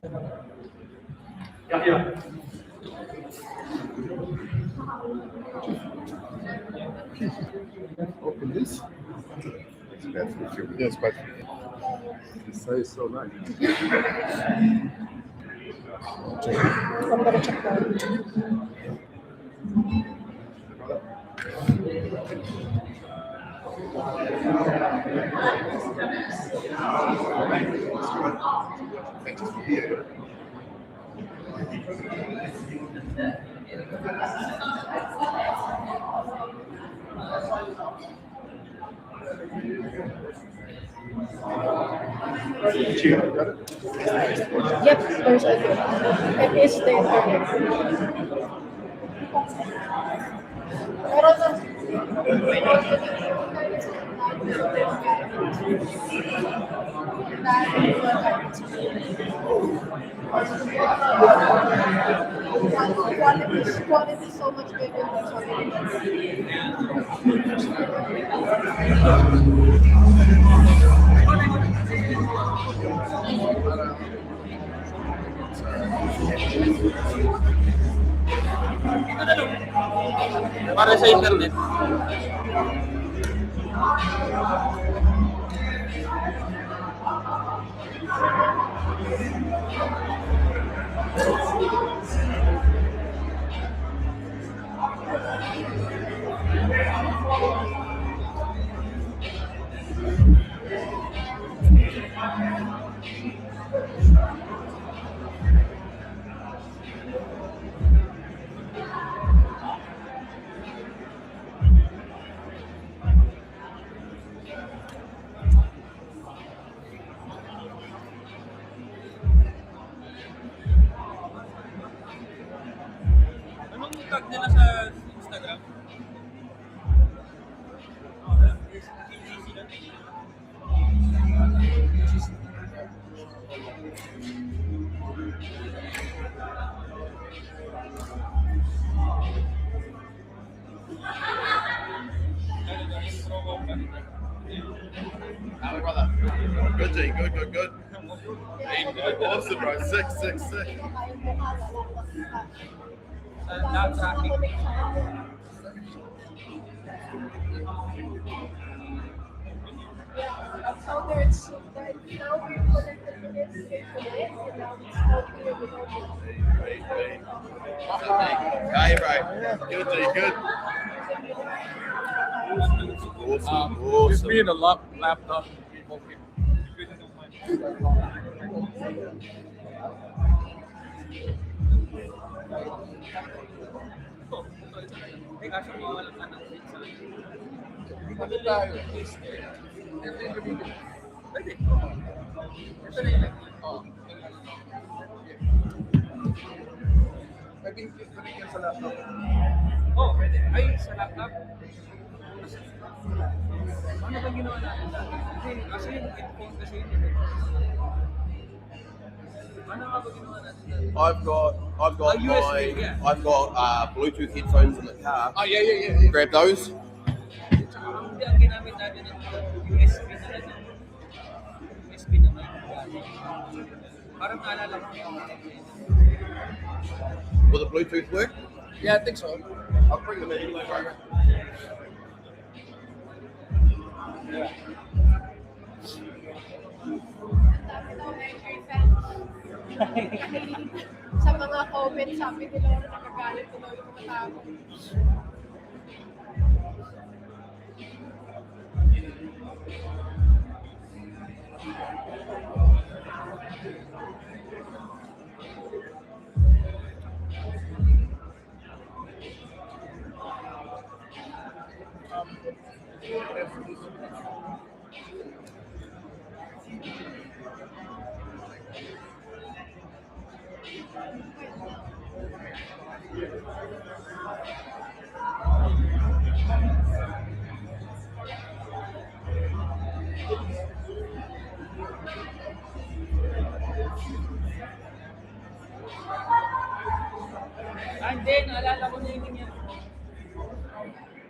Yeah. Open this. It's bad for the sugar. Yes, but this size is so nice. I'm gonna check that. Yep, there's a good. It is the internet. Quality is so much bigger than Para sa internet. Anong tag nila sa Instagram? PGC lang. Hello, brother. Good, G. Good. Awesome, bro. Sick. Not tracking. So there's now we're connected to this internet, and now it's open without Hey, bro. Good, G. Good. Awesome. Just being a laptop. Oh, pwede. Ay, sa laptop? Ano ba ginawa natin dati? Kasi yung headphone kasi yun. Ano nga ba ginawa natin dati? I've got USB, yeah. I've got Bluetooth headphones in the car. Oh, yeah. Grab those. Tsaka hindi ang ginamit natin ng USB na ano. USB naman. Parang naalala ko yung Will the Bluetooth work? yeah, I think so. I'll bring them in. sa mga comment, sabi nila na nagagalit nila yung mga tao. And then, naalala ko na yun yan.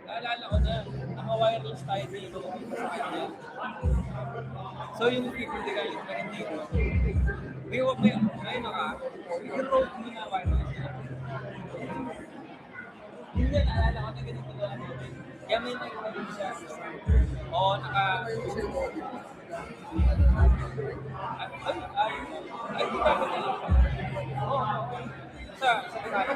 Naalala ko na, naka-wireless tayo dito. So yung 50 galit pa rin dito. May naka, yung road mo na white. Hindi na, naalala ko na ganito na namin. Kaya may nagpapit siya. Oo, ay, di ba na lang siya? Oo, sa pinala.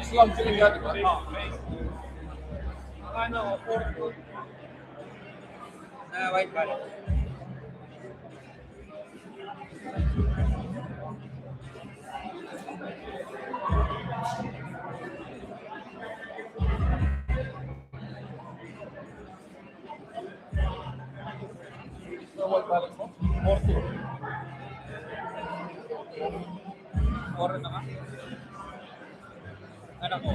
Islam sila gati ba? Ano, 4-2 na white ball. So white ball mo? 4-2. 4 na ka? Anak ko.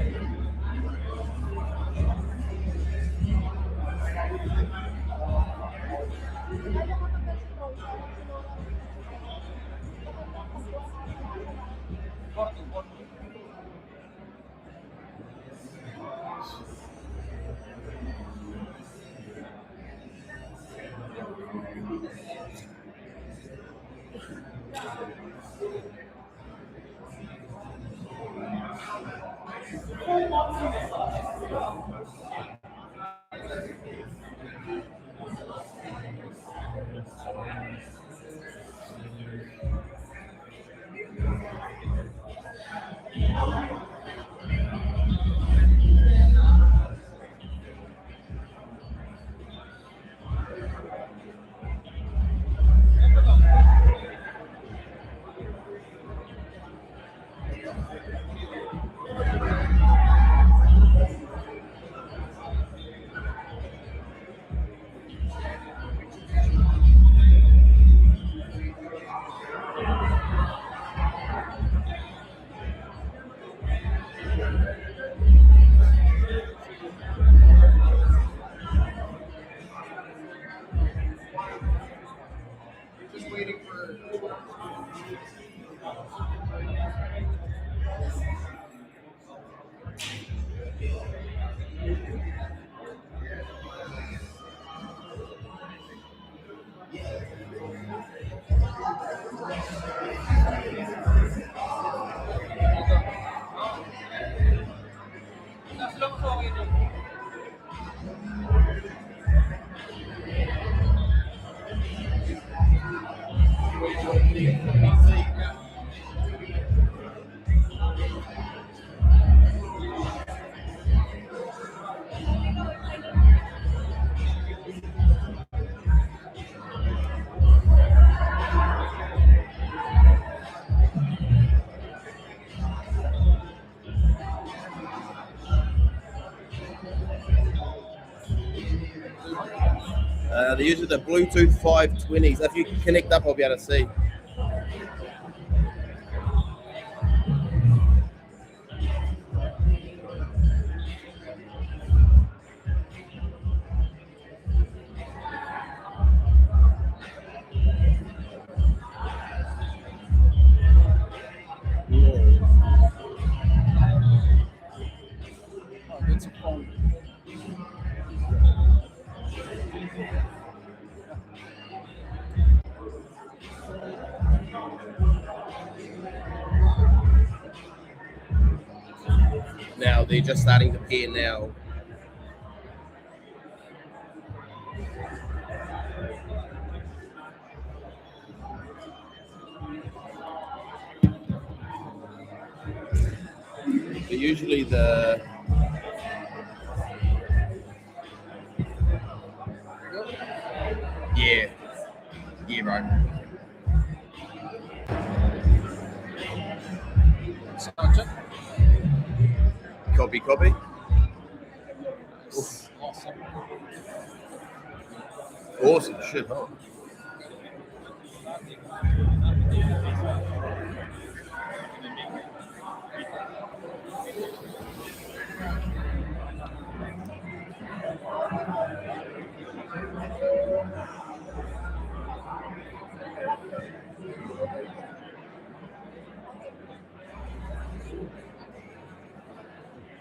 They're using the Bluetooth 520s. If you connect up, I'll be able to see. Now they're just starting to pair now. But usually yeah, right. Copy. Awesome shit, huh?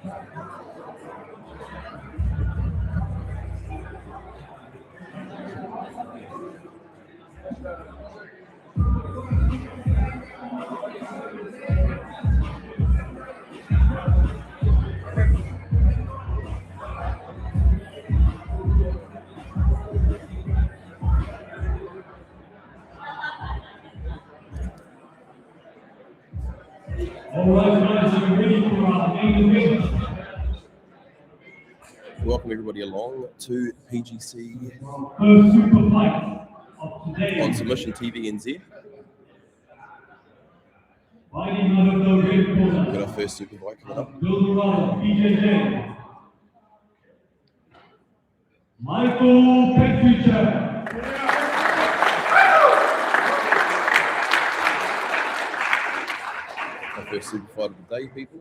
All right, guys, are you ready for our main event? Welcome everybody along to PGC First super fight of today. on SubmissionTVNZ. Fighting out of the red We've got corner. our first super fight coming up. Build-A-Runner, PGC. Michael Petricha. Our first super fight of the day, people.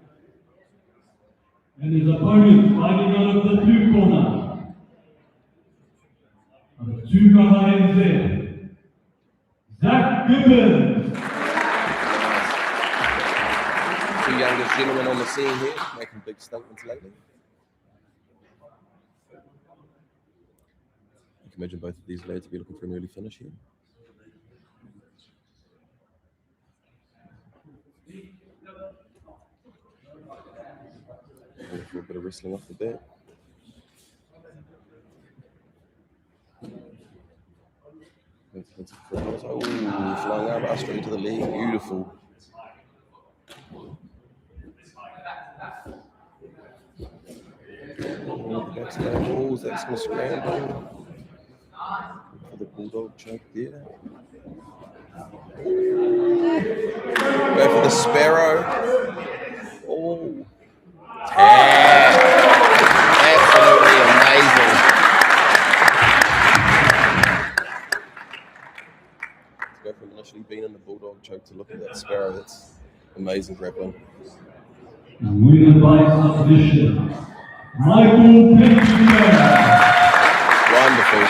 And his opponent fighting out of the blue corner. Of PGC, Zach Gibbons. Two youngest gentlemen on the scene here, making big statements lately. You can imagine both of these lads will be looking for an early finish here. Going for a bit of wrestling off the bat. Oh, flying arm straight to the leg, beautiful. Oh, the backside balls, that's going to scramble. For the bulldog choke there. Go for the sparrow. Oh, tag. Absolutely amazing. Let's go from initially being in the bulldog choke to look at that sparrow. That's amazing grappling. Winner by submission, Michael Petricha. Wonderful.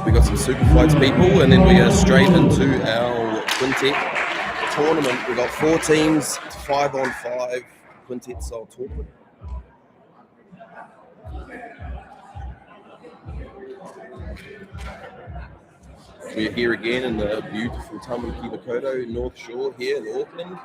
We got some super fights, people, and then we go straight into our quintet tournament. We got 4 teams, 5-on-5 quintet style tournament. We're here again in the beautiful Tamaki Makoto North Shore here in Auckland.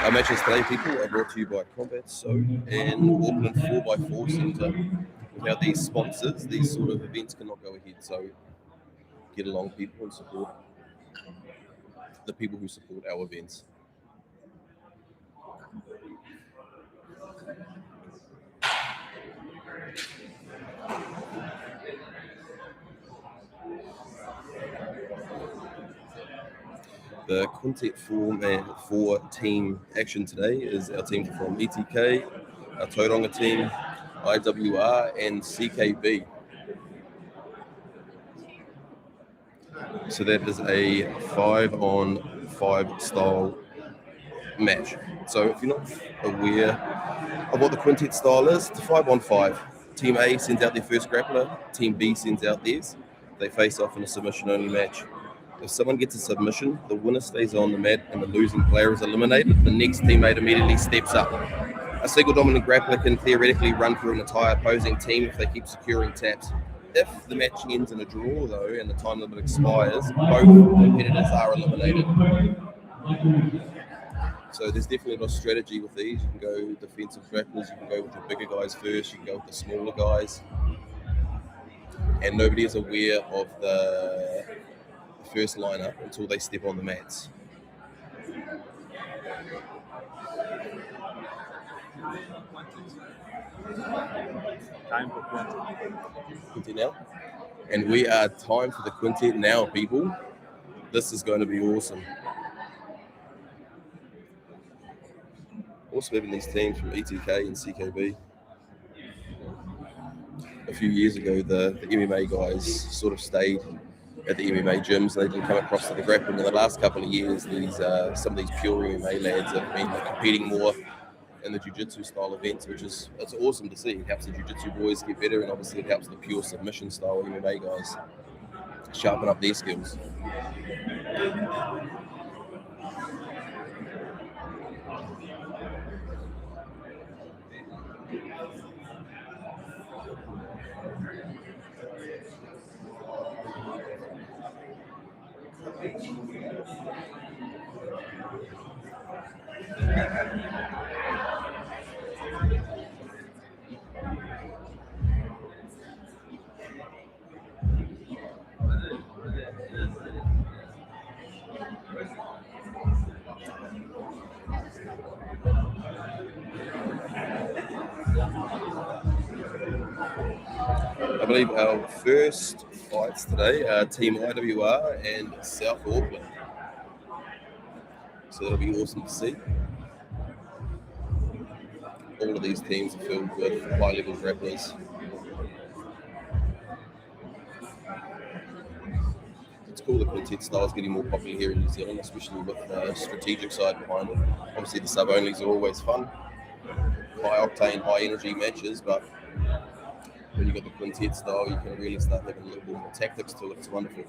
Our matches today, people, are brought to you by Combat So and Auckland 4x4 Centre. Without these sponsors, these sort of events cannot go ahead. So get along, people, and support the people who support our events. The Quintet 4 team action today is our team from ETK, our Tauranga team, IWR, and CKB. So that is a 5-on-5 style match. So if you're not aware of what the quintet style is, it's 5-on-5. Team A sends out their first grappler, Team B sends out theirs. They face off in a submission-only match. If someone gets a submission, the winner stays on the mat and the losing player is eliminated. The next teammate immediately steps up. A single dominant grappler can theoretically run through an entire opposing team if they keep securing taps. If the match ends in a draw, though, and the time limit expires, both competitors are eliminated. So there's definitely a lot of strategy with these. You can go defensive grapplers, you can go with the bigger guys first, you can go with the smaller guys. And nobody is aware of the first lineup until they step on the mats. Time for quintet. Quintet now. And we are time for the quintet now, people. This is going to be awesome. Also having these teams from ETK and CKB. A few years ago, the MMA guys sort of stayed at the MMA gyms. They didn't come across to the grappling. In the last couple of years, these some of these pure MMA lads have been competing more in the jiu-jitsu style events, which is it's awesome to see. It helps the jiu-jitsu boys get better, and obviously it helps the pure submission style MMA guys sharpen up their skills. I believe our first fights today are Team IWR and South Auckland. So that'll be awesome to see. All of these teams are filled with high-level grapplers. It's cool the quintet style is getting more popular here in New Zealand, especially with the strategic side behind it. Obviously the sub-onlys are always fun. High-octane, high-energy matches, but when you got the quintet style, you can really start having a little bit more tactics to it. It's wonderful.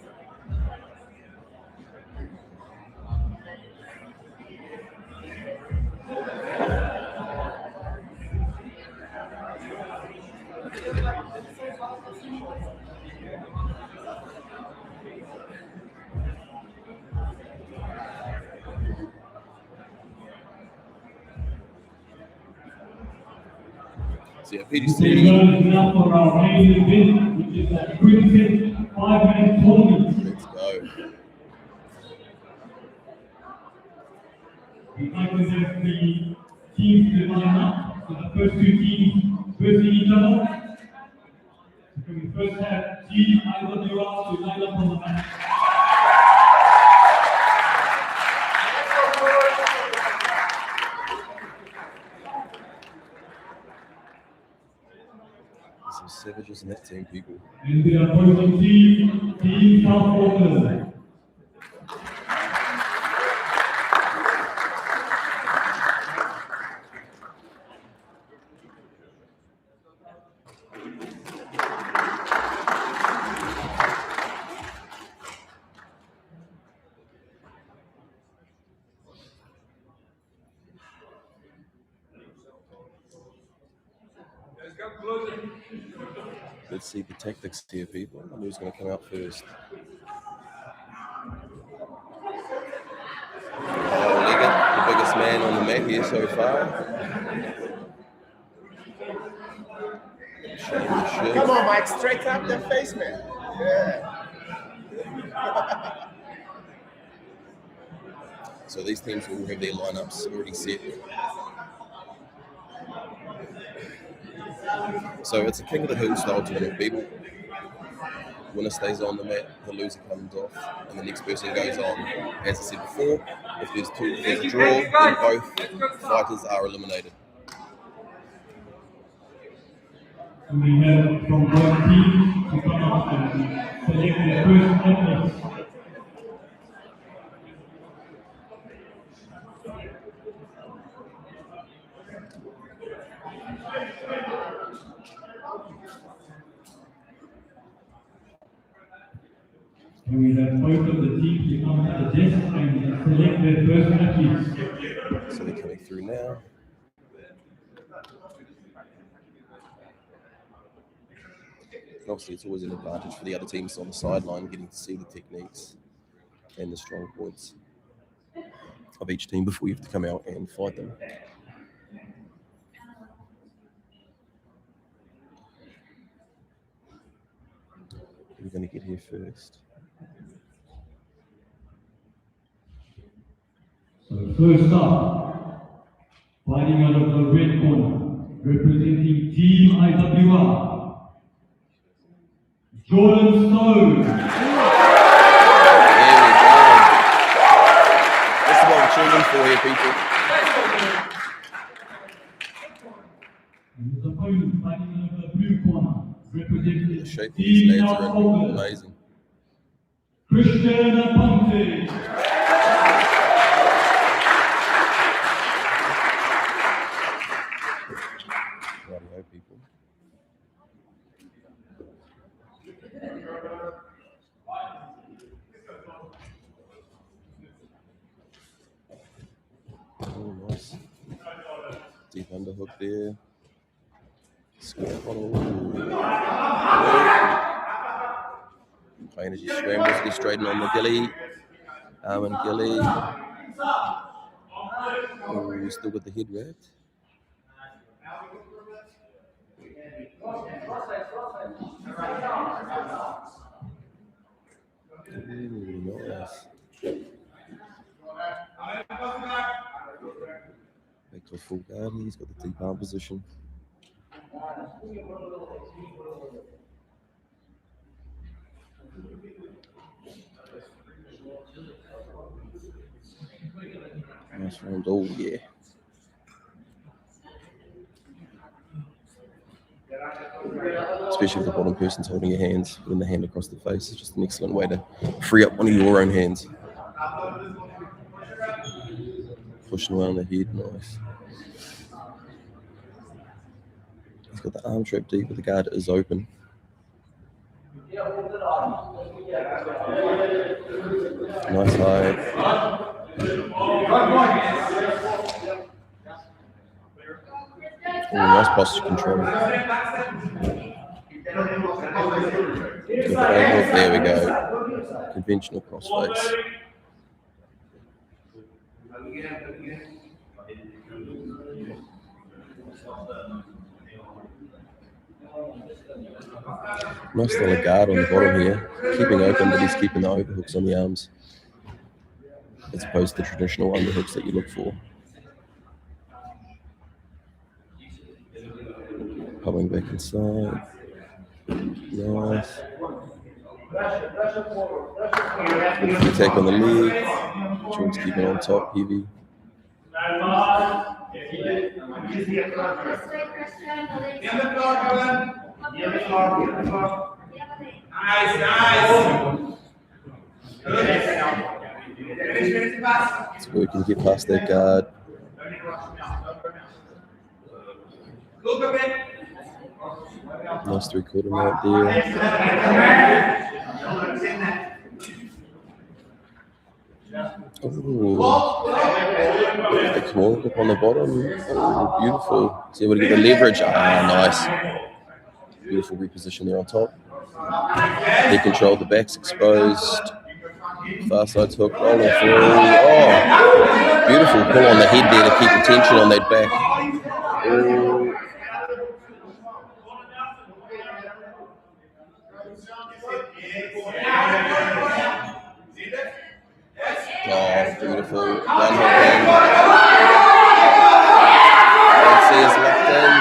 So yeah, PGC. Now for our main event, which is a Quintet 5-man tournament. Let's go. We'd like to have the teams to line up. So the first two teams versing each other. So can we first have Team IWR to line up on the mat? Some savages in that team, people. And the opposing team, Team South Auckland. Let's see the tactics here, people. And who's going to come out first? Oh, Leggett, the biggest man on the mat here so far. Come on, Mike, straight up the face, man. Yeah. So these teams will have their lineups already set. So it's a king of the hill style tournament, people. Winner stays on the mat, the loser comes off, and the next person goes on. As I said before, if there's a draw, then both fighters are eliminated. We have from both teams to come out and select their first athletes. And we have both of the teams to come to the desk and select their first athletes. So they're coming through now. And obviously, it's always an advantage for the other teams on the sideline getting to see the techniques and the strong points of each team before you have to come out and fight them. We're going to get here first. So first up, fighting out of the red corner, representing Team IWR, Jordan Stone. There we go. That's what we're tuning for here, people. And his opponent fighting over the blue corner, representing The shape of these Team lads are Auckland, amazing. Christian Ponte. Righty-ho, people. Oh, nice. Deep underhook there. Square bottle. High energy scrambles, get straightened on the gilly. Arm and gilly. Oh, we still got the head wrapped. Ooh, nice. Back to a full guard. He's got the deep arm position. Nice round. Oh, yeah. Especially if the bottom person's holding your hands, putting the hand across the face is just an excellent way to free up one of your own hands. Pushing around the head, nice. He's got the arm trap deep, but the guard is open. Nice high. Oh, nice posture control. There we go. Conventional crossface. Nice little guard on the bottom here. Keeping open, but he's keeping the overhooks on the arms, as opposed to the traditional underhooks that you look for. Coming back inside. Nice. Good attack on the leg. Jordan's keeping on top, heavy. So we can get past that guard. Nice 3/4 mount there. Oh, the claw hook on the bottom. Oh, beautiful. So able to get the leverage. Ah, nice. Beautiful reposition there on top. He controlled the backs exposed. Far side's hook rolling through. Oh, beautiful pull on the head there to keep the tension on that back. Oh. Oh, beautiful. One hook in. Let's see is locked in.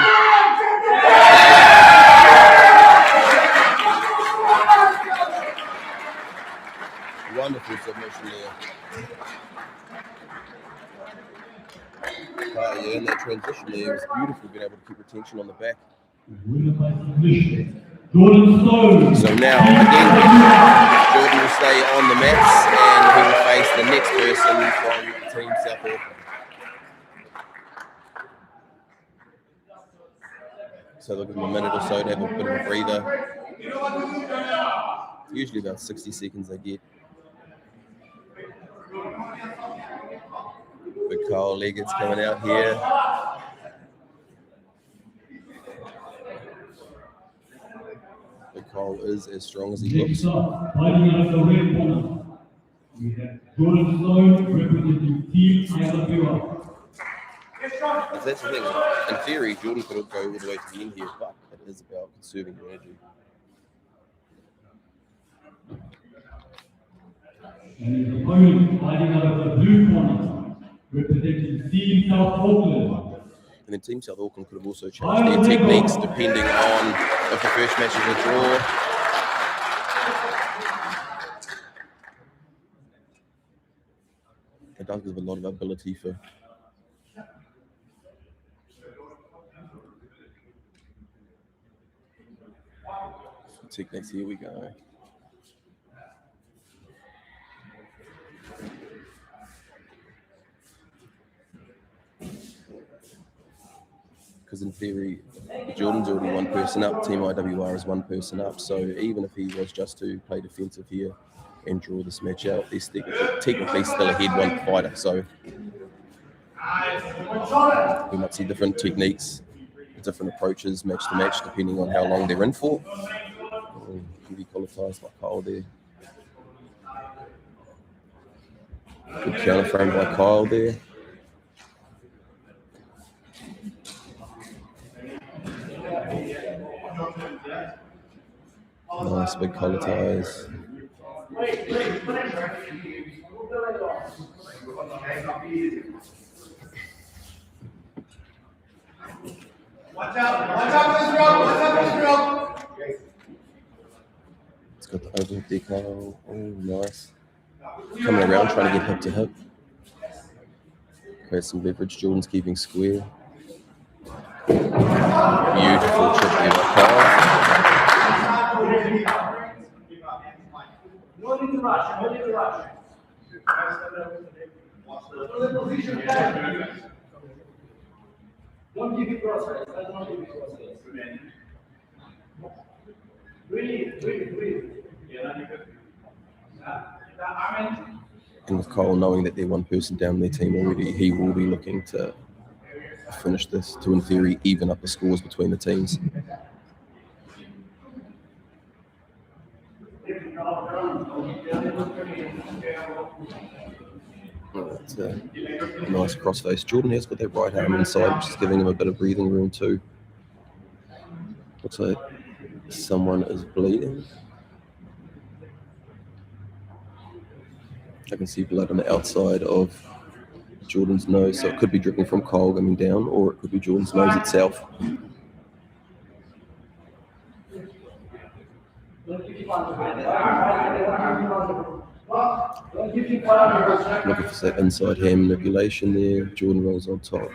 Wonderful submission there. Oh, yeah, and that transition there was beautiful, being able to keep retention on the back. So now, again, Jordan will stay on the mats and he will face the next person from Team South Auckland. So they'll give them a minute or so to have a bit of a breather. Usually about 60 seconds they get. Big Kyle Leggett's coming out here. Big Kyle is as strong as he looks. Fighting out of the red corner, we have Jordan Sloan representing Team Isla. That's the thing. In theory, Jordan could go all the way to the end here, but it is about conserving your energy. And his opponent fighting out of the blue corner, representing Team South Auckland. And then Team South Auckland could have also changed their techniques depending on if the first match is a draw. It does give a lot of ability for Techniques, here we go. Because in theory, Jordan's already one person up, Team IWR is one person up, so even if he was just to play defensive here and draw this match out, there's technically still ahead one fighter, so we might see different techniques, different approaches match to match depending on how long they're in for. Heavy qualifiers by Kyle there. Good counter frame by Kyle there. Nice big collar ties. Watch out this rope. It's got the overhook there, Kyle. Oh, nice. Coming around, trying to get hip to hip. Create some leverage. Jordan's keeping square. Beautiful chip there by Kyle. No need to rush. Don't give it process. Don't give it process. Breathe. And with Kyle knowing that they're one person down their team already, he will be looking to finish this to, in theory, even up the scores between the teams. That's a nice crossface. Jordan has got that right arm inside, which is giving him a bit of breathing room too. Looks like someone is bleeding. I can see blood on the outside of Jordan's nose, so it could be dripping from Kyle coming down, or it could be Jordan's nose itself. Looking for that inside hand manipulation there. Jordan rolls on top.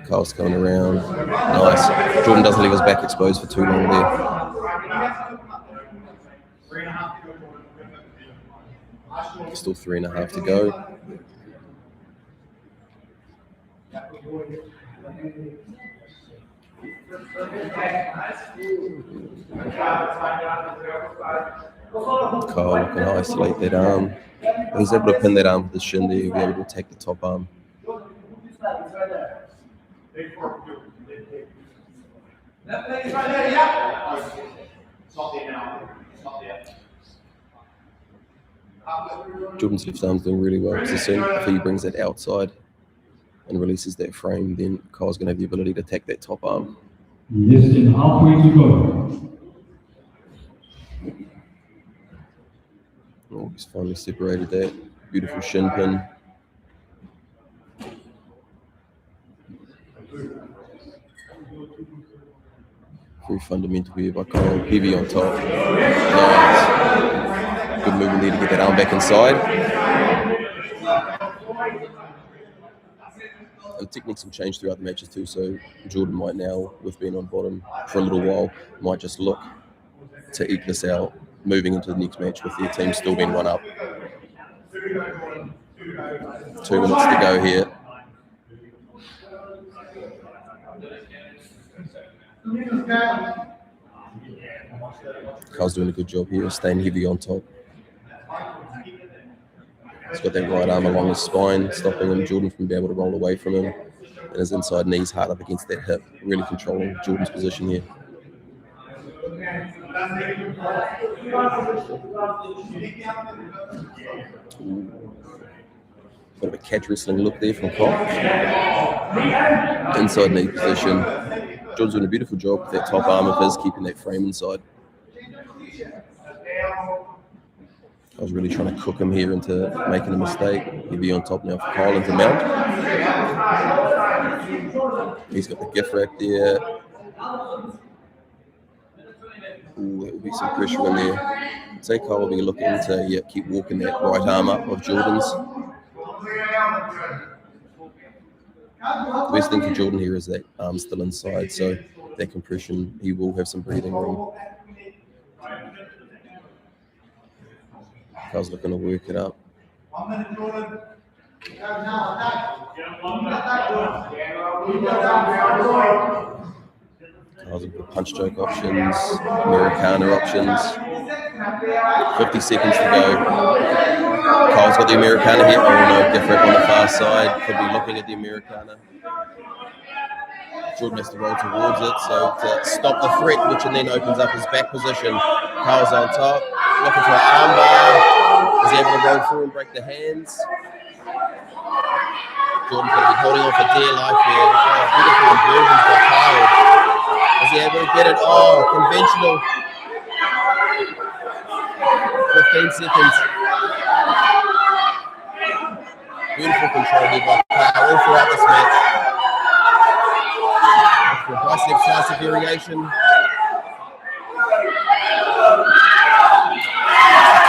Kyle's coming around. Nice. Jordan doesn't leave his back exposed for too long there. Still 3.5 to go. Kyle looking to isolate that arm. He's able to pin that arm with his shin there. He'll be able to attack the top arm. Jordan's left arm's doing really well. So soon if he brings that outside and releases that frame, then Kyle's going to have the ability to attack that top arm. Yes, and halfway to go. Oh, he's finally separated that. Beautiful shin pin. Very fundamental here by Kyle. Heavy on top. Nice. Good movement there to get that arm back inside. And techniques will change throughout the matches too, so Jordan might now, with being on bottom for a little while, might just look to eke this out, moving into the next match with their team still being one up. 2 minutes to go here. Kyle's doing a good job here, staying heavy on top. He's got that right arm along his spine, stopping him, Jordan from being able to roll away from him. And his inside knee's hard up against that hip, really controlling Jordan's position here. Ooh. Bit of a catch wrestling look there from Kyle. Inside knee position. Jordan's doing a beautiful job with that top arm of his, keeping that frame inside. I was really trying to cook him here into making a mistake. He'll be on top now for Kyle into mount. He's got the gift rack there. Ooh, there will be some pressure in there. So Kyle will be looking to keep walking that right arm up of Jordan's. The best thing for Jordan here is that arm's still inside, so that compression, he will have some breathing room. Carl's looking to work it up. 1 minute, Jordan. Carl's looking for punch choke options, Americana options. 50 seconds to go. Carl's got the Americana here. Oh no, different on the far side. Could be looking at the Americana. Jordan has to roll towards it, so to stop the threat, which then opens up his back position. Carl's on top, looking for an armbar. Is he able to roll through and break the hands? Jordan's going to be holding on for dear life here. Oh, beautiful inversions by Kyle. Is he able to get it? Oh, conventional. 15 seconds. Beautiful control here by Kyle all throughout this match. Bicep slice variation.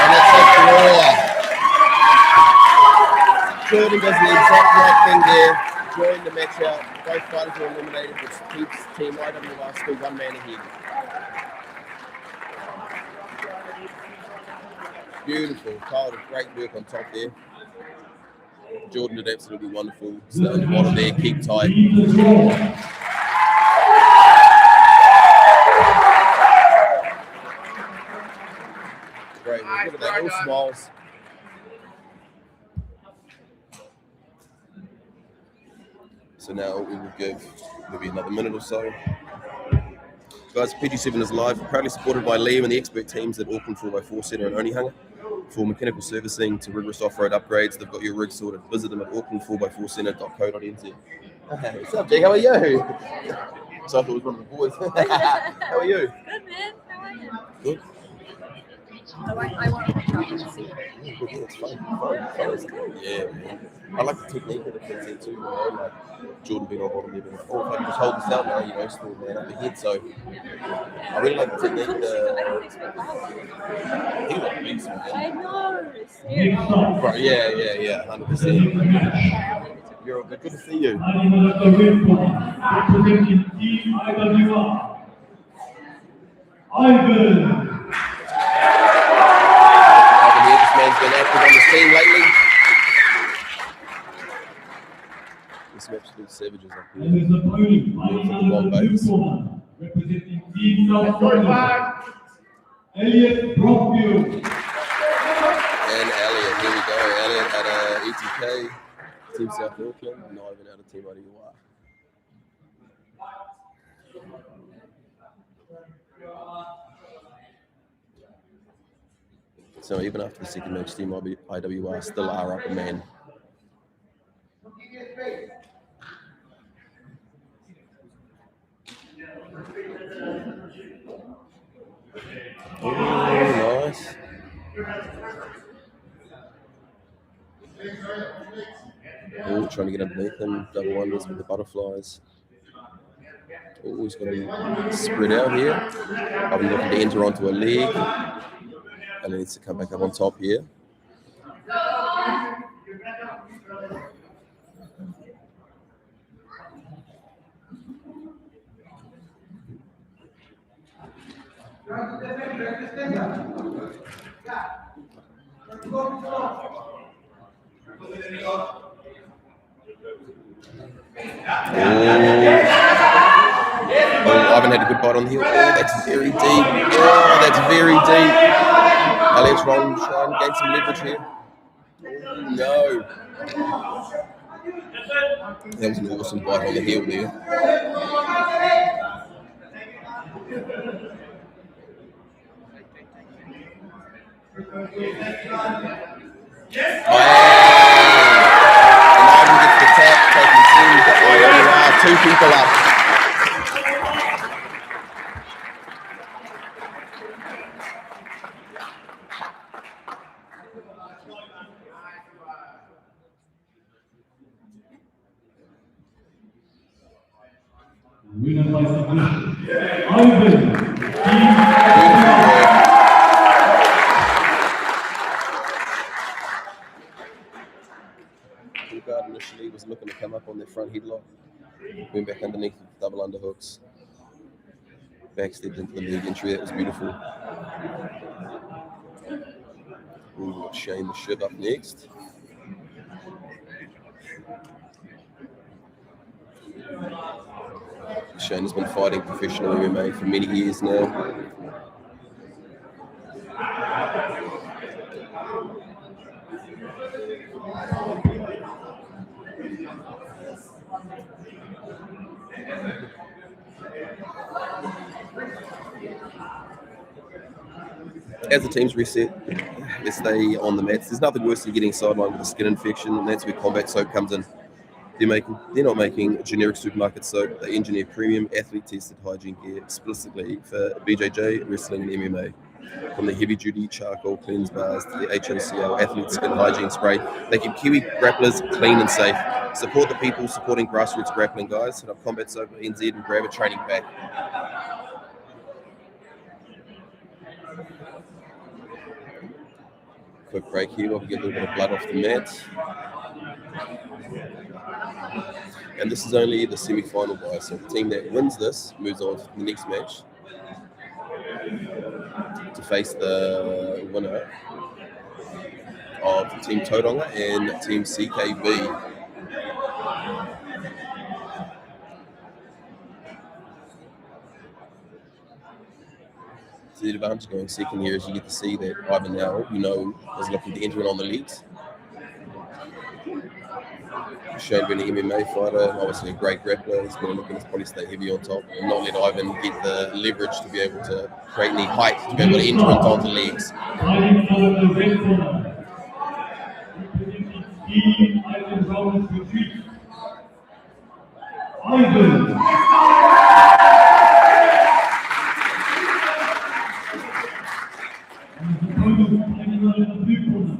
And it's a draw. Jordan does the exact right thing there, drawing the match out. Both fighters are eliminated, which keeps Team IWR still one man ahead. Beautiful. Kyle did great work on top there. Jordan did absolutely wonderful. Stay on the bottom there, keep tight. Great, well, look at that, all smiles. So now we will give maybe another minute or so. Guys, PG7 is live, proudly supported by Liam and the expert teams at Auckland 4x4 Centre and Onehunga. For mechanical servicing to rigorous off-road upgrades, they've got your rig sorted. Visit them at auckland4x4centre.co.nz. Hey, what's up, Jake? How are you? So I thought it was one of the boys. How are you? Good, man. How are you? Good. I want to talk to see. Yeah, it's fun. It was cool. Yeah, man. I like the technique of the Quintet too, you know, like Jordan being on bottom there, but if I can just hold this out now, you know, still man up ahead. So I really like the technique. I don't expect that. He was beast, man. I know. It's scary. Right, yeah, 100%. You're all good. Good to see you. Representing Team IWR, Ivan. This man's been active on the scene lately. Some absolute savages up here. And his opponent, representing Team South Florida, Elliot Brockfield. And Elliot, here we go. Elliot at ETK, Team South Auckland, and Ivan out of Team IWR. So even after the second match, Team IWR still are up a man. Oh, nice. Oh, trying to get underneath them. Double unders with the butterflies. Oh, he's got him spread out here. I'm looking to enter onto a leg. And he needs to come back up on top here. Oh, Ivan had a good bite on the heel. Oh, that's very deep. Oh, that's very deep. Elliot's rolling, trying to gain some leverage here. Oh, no. That was an awesome bite on the heel there. And Ivan gets the tap, taking two people up. Winner by submission, Ivan. Guard initially was looking to come up on their front headlock. Went back underneath with double underhooks. Backstepped into the leg entry. That was beautiful. Ooh, Shane the Shiv up next. Shane has been fighting professional MMA for many years now. As the teams reset, they stay on the mats. There's nothing worse than getting sidelined with a skin infection, and that's where Combat Soap comes in. They're not making generic supermarket soap. They engineer premium athlete-tested hygiene gear explicitly for BJJ, wrestling, and MMA. From the heavy-duty charcoal cleanse bars to the HOCL athlete skin hygiene spray, they keep Kiwi grapplers clean and safe. Support the people supporting grassroots grappling, guys. Hit up Combat Soap NZ and grab a training pack. Quick break here while we get a little bit of blood off the mat. And this is only the semi-final, guys. So the team that wins this moves on to the next match to face the winner of Team Tauranga and Team CKB. So the advantage going second here is you get to see that Ivan now, is looking to enter in on the leads. Shane being an MMA fighter, obviously a great grappler. He's going to look at probably stay heavy on top and not let Ivan get the leverage to be able to create any height to be able to enter into onto legs. Fighting out of the red corner, representing Team Ivan Rollins Retreat, Ivan. And his opponent fighting out of the blue corner,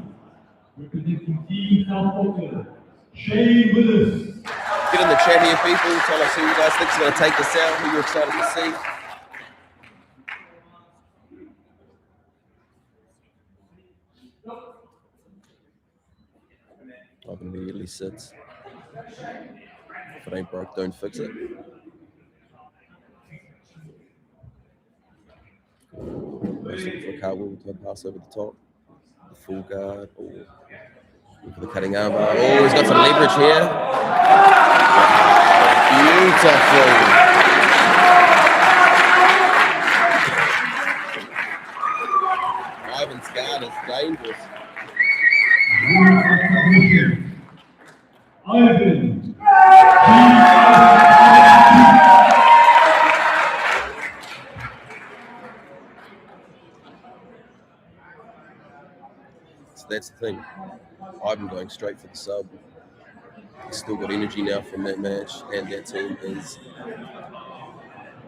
representing Team South Auckland, Shane Willis. Get in the chat here, people. Tell us who you guys think is going to take this out, who you're excited to see. Ivan immediately sits. If it ain't broke, don't fix it. Looking for a cartwheel to pass over the top. The full guard. For the cutting armbar. Oh, he's got some leverage here. Beautiful. Ivan's guard is dangerous. Ivan. So that's the thing. Ivan going straight for the sub. He's still got energy now from that match, and that team is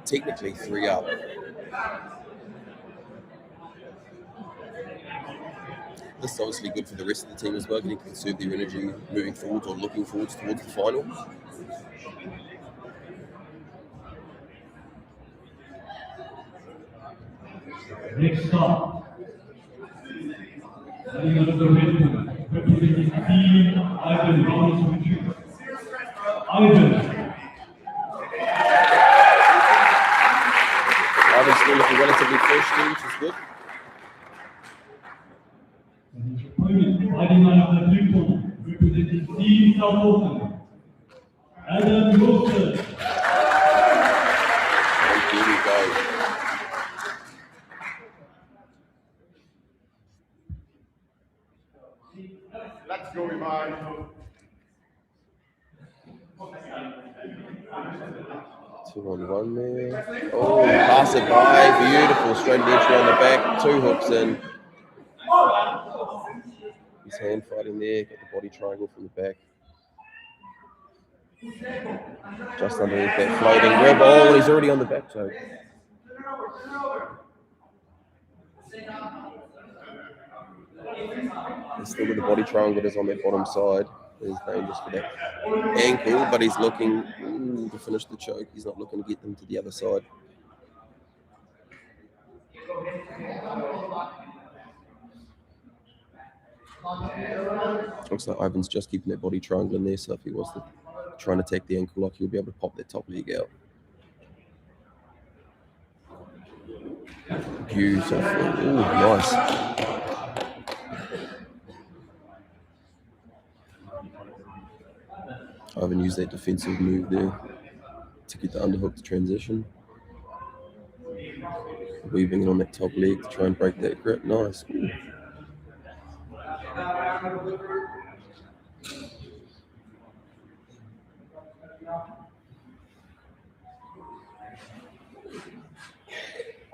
technically 3 up. This is obviously good for the rest of the team as well, getting to conserve their energy moving forward or looking forward towards the final. Next up, fighting out of the red corner, representing Team Ivan Rollins Retreat, Ivan. Ivan's still looking relatively fresh here, which is good. And his opponent fighting out of the blue corner, representing Team South Auckland, Adam Wilson. And here we go. Let's go, Ivan. 2-on-1 there. Oh, pass it by. Beautiful. Straight entry on the back. 2 hooks in. His hand fighting there. Got the body triangle from the back. Just underneath that floating grab. Oh, he's already on the back choke. He's still with the body triangle that's on that bottom side. He's dangerous for that ankle, but he's looking to finish the choke. He's not looking to get them to the other side. Looks like Ivan's just keeping that body triangle in there, so if he was to try and attack the ankle lock, he'll be able to pop that top leg out. Beautiful. Ooh, nice. I haven't used that defensive move there to get the underhook to transition. Weaving it on that top leg to try and break that grip. Nice. Ooh.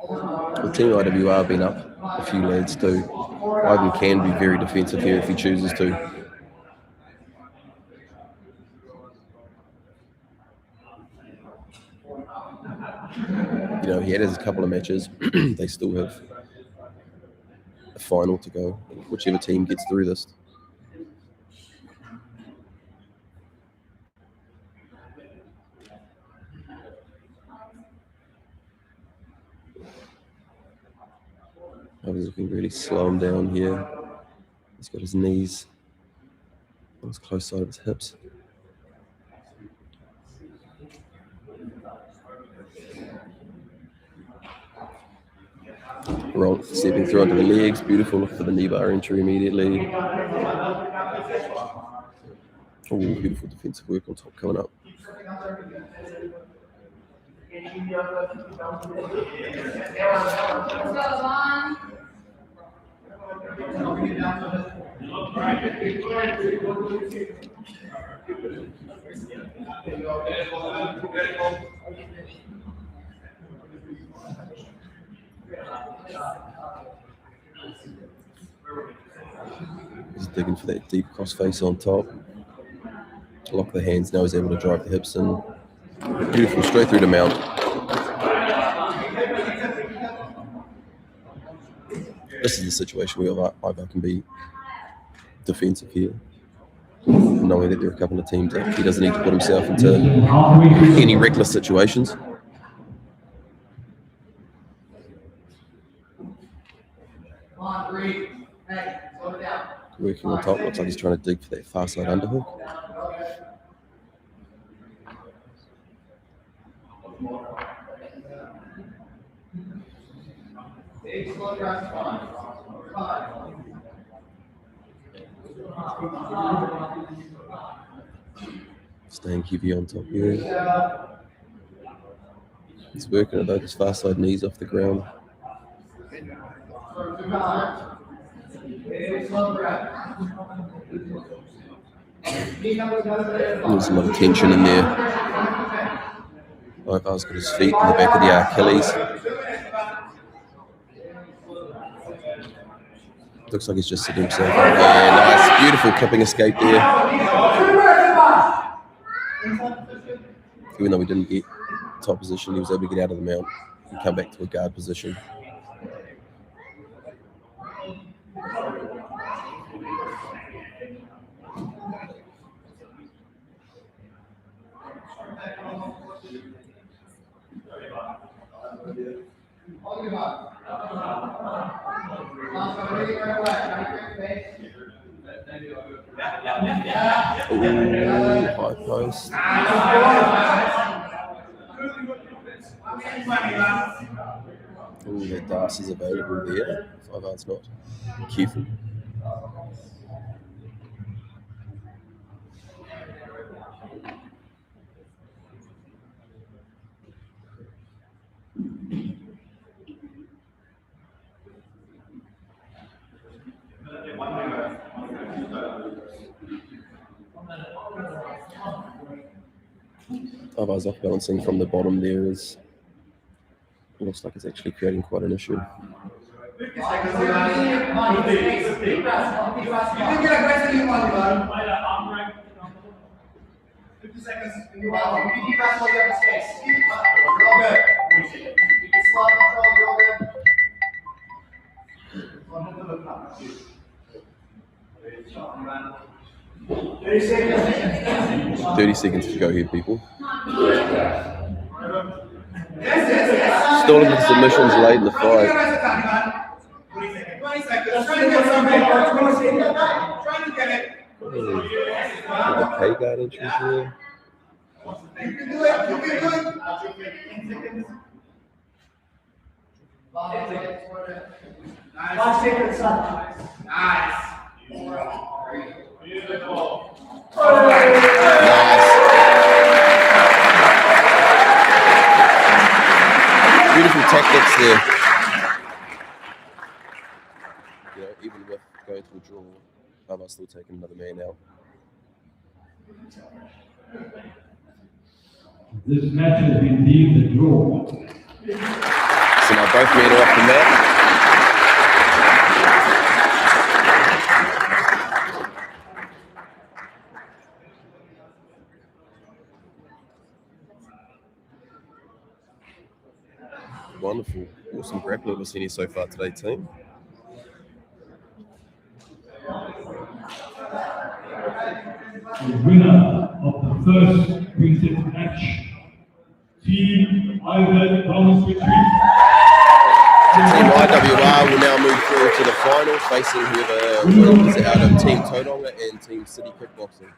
The team IWR have been up a few lads too. Ivan can be very defensive here if he chooses to. You know, he had his couple of matches. They still have a final to go. Whichever team gets through this. I was looking really slow him down here. He's got his knees on his close side of his hips. Roll, stepping through onto the legs, beautiful. Look for the knee bar entry immediately. Oh, beautiful defensive work on top coming up. He's digging for that deep crossface on top. Lock the hands, now he's able to drive the hips in. Beautiful, straight through the mount. This is the situation where Ivar can be defensive here, knowing that there are a couple of teams that he doesn't need to put himself into any reckless situations. Working on top, looks like he's trying to dig for that far side underhook. Staying heavy on top here. He's working it though, his far side knees off the ground. There's a lot of tension in there. Ivar's got his feet in the back of the Achilles. Looks like he's just sitting himself up there. Nice, beautiful kipping escape there. Even though we didn't get top position, he was able to get out of the mount and come back to a guard position. High post. That Das is available there. Ivar's not careful. Ivar's off balancing from the bottom there is looks like it's actually creating quite an issue. Thirty seconds to go here, people. Still looking for submissions late in the fight. The K-guard entry here. Nice. Beautiful tactics there. You know, even with going to a draw, Baba still taking another man out. This match has been deemed a draw. So now both men are off the mat. Wonderful. Awesome grappling we've seen here so far today, team. The winner of the first Quintet match, Team Ivan Thomas Retreat. Team IWR will now move through to the final, facing whoever wins out of Team Tauranga and Team City Kickboxing.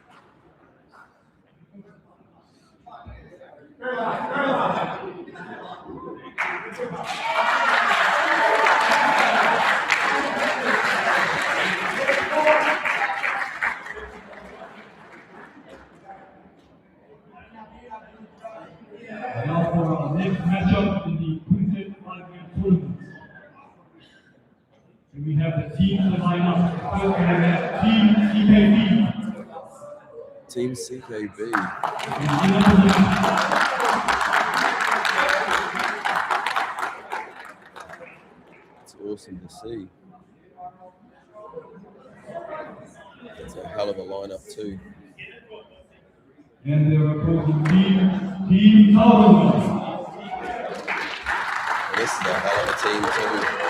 Now for our next matchup in the Quintet 5-man tournament. And we have the teams that line up. First we have Team CKB. Team CKB. It's awesome to see. It's a hell of a lineup too. And their opposing team, Team Tauranga. This is a hell of a team too.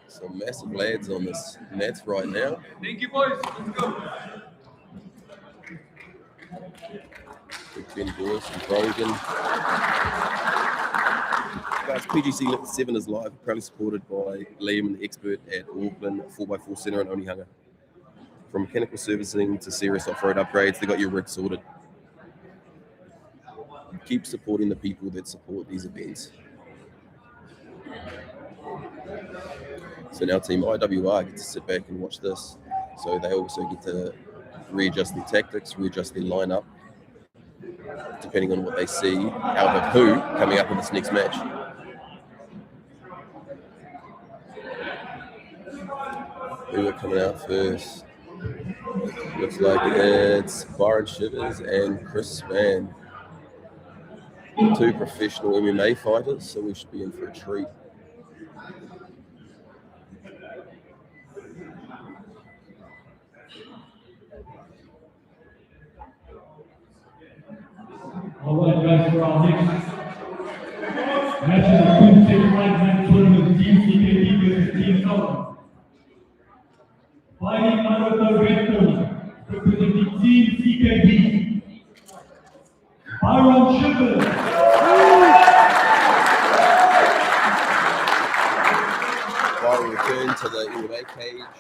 Some massive lads on this net right now. Thank you, boys. Let's go. Big Ben boys from Brogan. Guys, PGC 7 is live, proudly supported by Liam, the expert at Auckland 4x4 Centre in Onehunga. From mechanical servicing to serious off-road upgrades, they got your rig sorted. Keep supporting the people that support these events. So now Team IWR get to sit back and watch this. So they also get to readjust their tactics, readjust their lineup, depending on what they see out of who coming up in this next match. Who are coming out first? Looks like it's Byron Shivers and Chris Spann. Two professional MMA fighters, so we should be in for a treat. All right, guys, for our next match in the Quintet 5-man tournament, Team CKB versus Team Tauranga. Fighting under the red corner, representing Team CKB, Byron Shivers. Byron returned to the MMA cage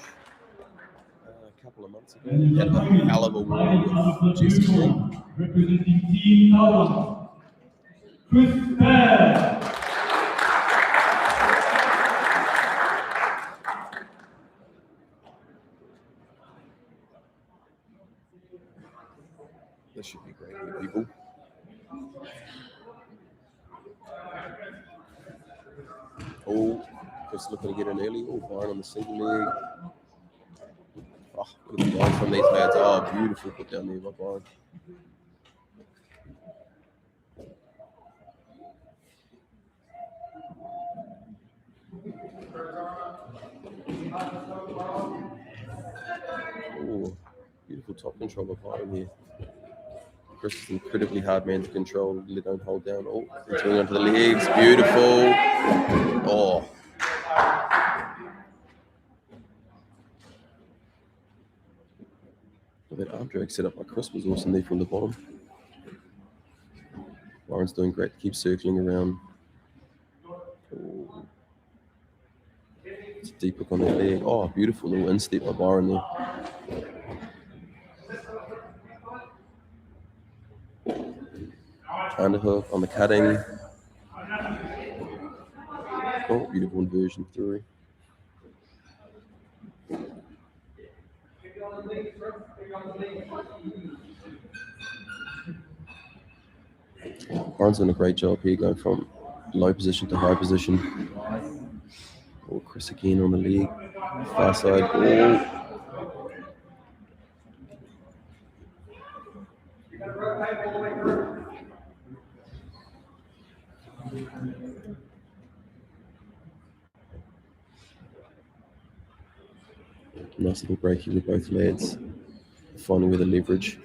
a couple of months ago. And Had a hell of a war with Jesse King. Representing Team Tauranga, Chris Spann. This should be great here, people. Oh, Chris looking to get in early. Oh, Byron on the single leg. Oh, look at the line from these lads. Oh, beautiful put down there by Byron. Oh, beautiful top control by Byron here. Chris is an incredibly hard man to control. Really don't hold down. Oh, returning onto the legs. Beautiful. Oh. That arm drag set up by Chris was awesome there from the bottom. Byron's doing great to keep circling around It's a deep hook on that leg. Oh, beautiful little instep by Byron there. Underhook on the cutting. Oh, beautiful inversion through. Byron's doing a great job here, going from low position to high position. Oh, Chris again on the leg. Far side. Oh. Nice little break here with both lads, finding where the leverage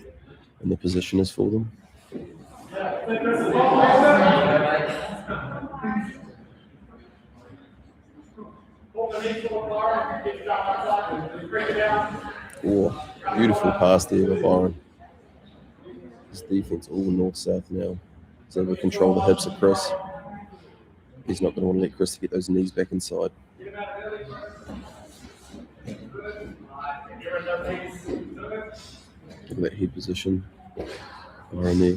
and the position is for them. Oh, beautiful pass there by Byron. His defense all north-south now. So we control the hips of Chris. He's not going to want to let Chris get those knees back inside. Look at that head position. Byron there.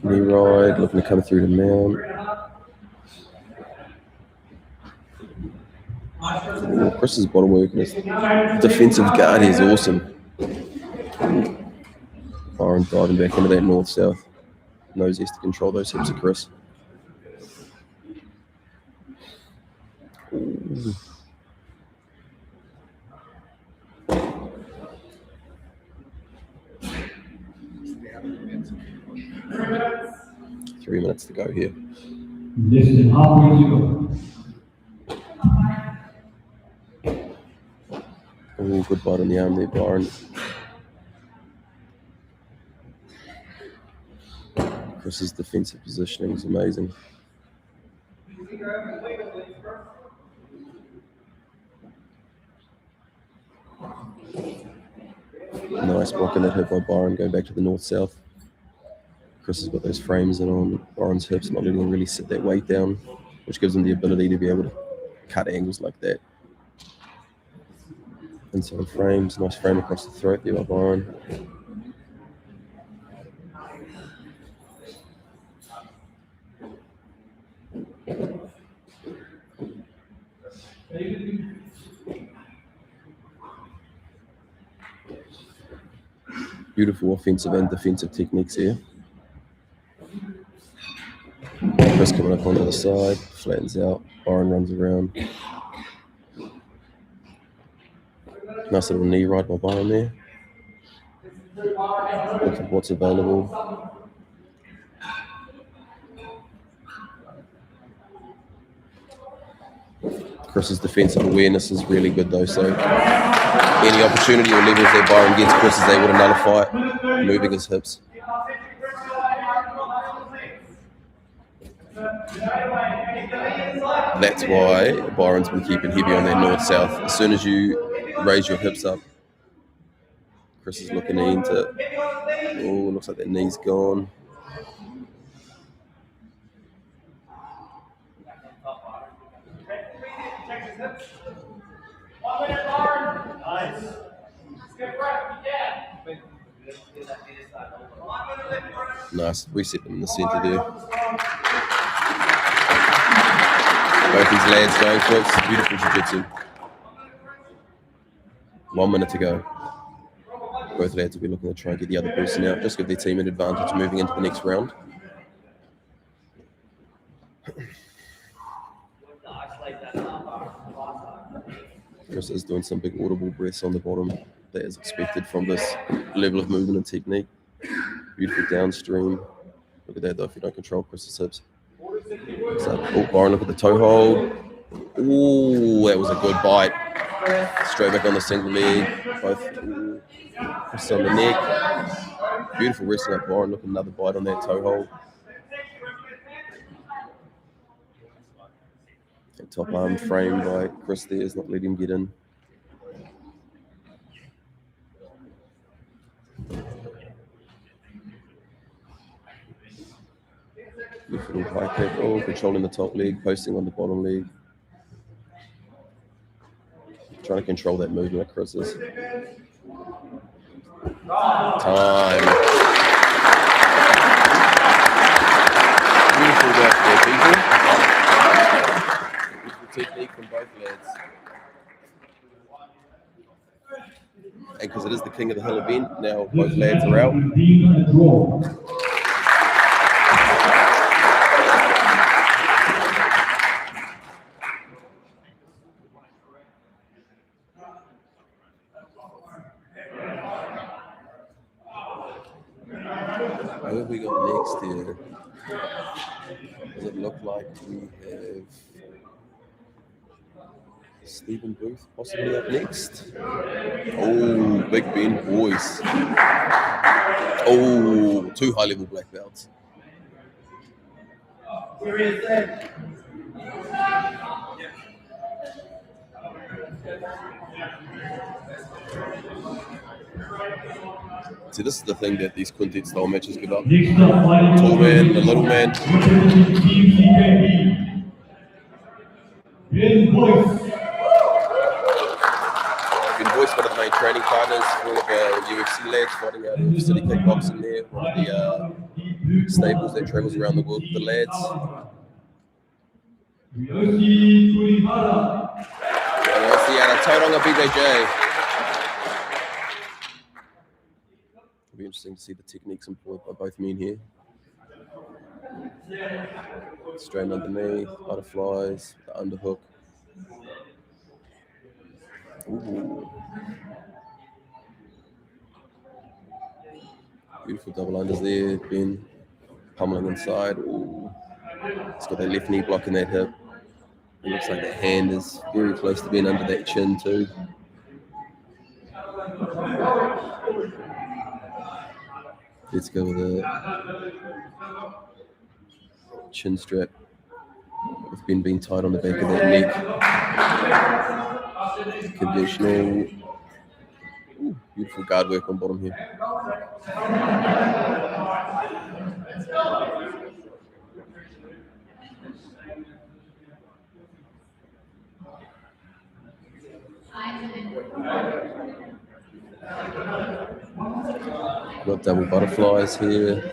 Knee ride, looking to come through the mount. Oh, Chris's bottom work and his defensive guard is awesome. Byron diving back into that north-south. Knows he has to control those hips of Chris. Ooh. 3 minutes to go here. Less than halfway to go. Oh, good bite on the arm there, Byron. Chris's defensive positioning is amazing. Nice block in that hip by Byron, going back to the north-south. Chris has got those frames in on Byron's hips, not letting him really sit that weight down, which gives him the ability to be able to cut angles like that. Inside frames, nice frame across the throat there by Byron. Beautiful offensive and defensive techniques here. Chris coming up onto the side, flattens out, Byron runs around. Nice little knee ride by Byron there. Look at what's available. Chris's defensive awareness is really good though, so any opportunity or levels that Byron gets, Chris is able to nullify it, moving his hips. That's why Byron's been keeping heavy on that north-south. As soon as you raise your hips up, Chris is looking into, oh, looks like that knee's gone. Nice, reset them in the centre there. Both these lads going for it. Beautiful jiu-jitsu. 1 minute to go. Both lads will be looking to try and get the other person out, just give their team an advantage moving into the next round. Chris is doing some big audible breaths on the bottom. That is expected from this level of movement and technique. Beautiful downstream. Look at that though, if you don't control Chris's hips. So, oh, Byron, look at the toe hold. Oh, that was a good bite. Straight back on the single leg. Both Chris on the neck. Beautiful wrestling up Byron. Look at another bite on that toe hold. The top arm frame by Chris there is not letting him get in. Left foot high kick, controlling the top leg, posting on the bottom leg. Trying to control that movement of Chris's. Time. Beautiful work there, people. Beautiful technique from both lads. And because it is the King of the Hill event, now both lads are out. Who have we got next here? Does it look like we have Stephen Booth possibly up next? Oh, Big Ben boys. Oh, 2 high-level black belts. See, this is the thing that these quintet style matches give up. Tall man, the little man. Ben Boyce, one of the main training partners for all of our UFC lads fighting out of City Kickboxing there, one of the stables that travels around the world with the lads. And that's the Tauranga BJJ. It'll be interesting to see the techniques employed by both men here. Straight underneath, butterflies, the underhook. Ooh. Beautiful double unders there, Ben pummeling inside. Ooh. It's got that left knee blocking that hip. It looks like that hand is very close to being under that chin too. Let's go with a chin strap with Ben being tied on the back of that neck. Conventional. Ooh, beautiful guard work on bottom here. Got double butterflies here.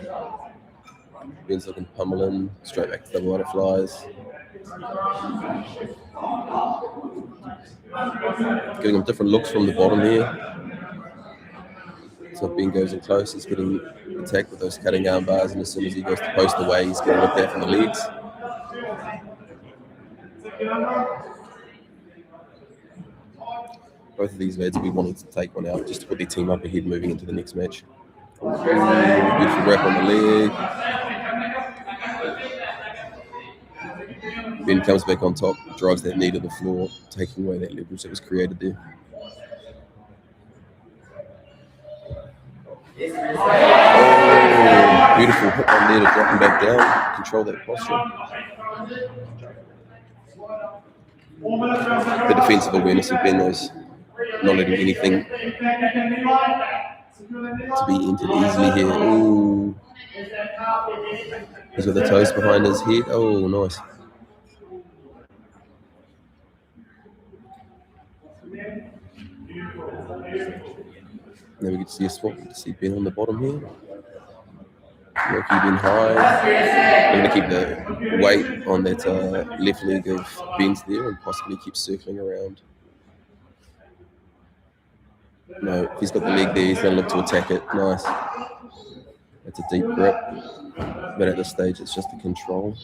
Ben's looking pummeling, straight back to double butterflies. Getting him different looks from the bottom here. So if Ben goes in close, he's getting attacked with those cutting arm bars, and as soon as he goes to post away, he's getting looked at from the legs. Both of these lads will be wanting to take one out just to put their team up ahead moving into the next match. Beautiful wrap on the leg. Ben comes back on top, drives that knee to the floor, taking away that leverage that was created there. Oh, beautiful hook on there to drop him back down, control that posture. The defensive awareness of Ben is not letting anything to be entered easily here. Ooh. He's got the toes behind his head. Oh, nice. Now we get to see a swap. We get to see Ben on the bottom here. We'll keep Ben high. We're going to keep the weight on that left leg of Ben's there and possibly keep circling around. No, if he's got the leg there, he's going to look to attack it. Nice. That's a deep grip. But at this stage, it's just a control.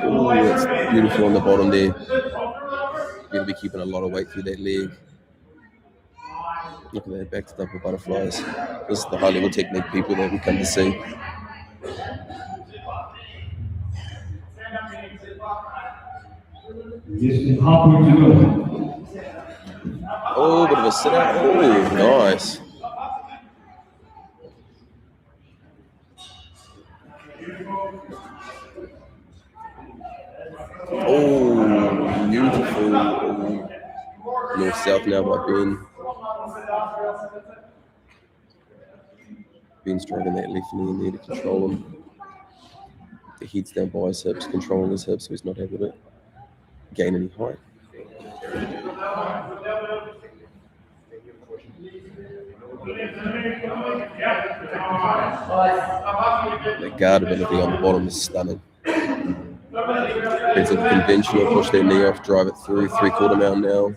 Oh, it's beautiful on the bottom there. You're going to be keeping a lot of weight through that leg. Look at that, back to double butterflies. This is the high level technique people that we come to see. Oh, bit of a sit out. Oh, nice. Oh, beautiful. Oh. North-south now by Ben. Ben's driving that left knee in there to control him. The head's down by his hips, controlling his hips so he's not able to gain any height. The guard ability on the bottom is stunning. It's a conventional, push their knee off, drive it through, 3/4 mount now.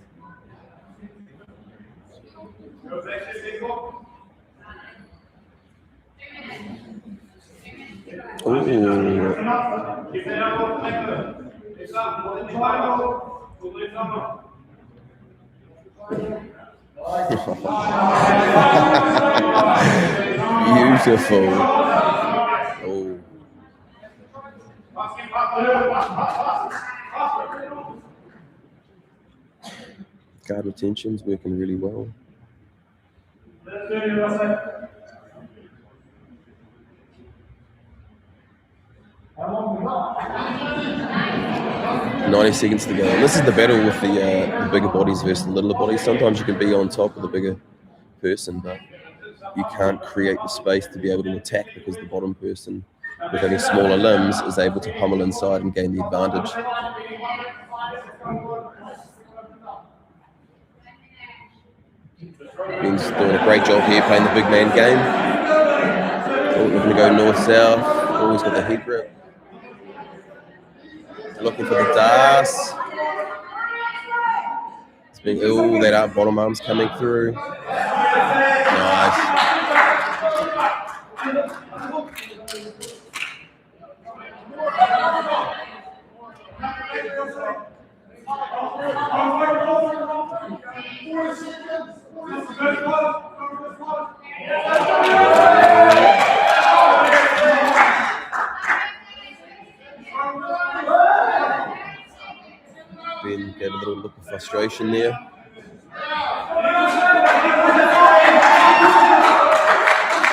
Beautiful. Oh. Guard retention's working really well. 90 seconds to go. And this is the battle with the bigger bodies versus the littler bodies. Sometimes you can be on top of the bigger person, but you can't create the space to be able to attack because the bottom person with any smaller limbs is able to pummel inside and gain the advantage. Ben's doing a great job here playing the big man game. Oh, we're going to go north-south. Always got the head grip. Looking for the das. It's being that up bottom arm's coming through. Nice. Ben gave a little look of frustration there.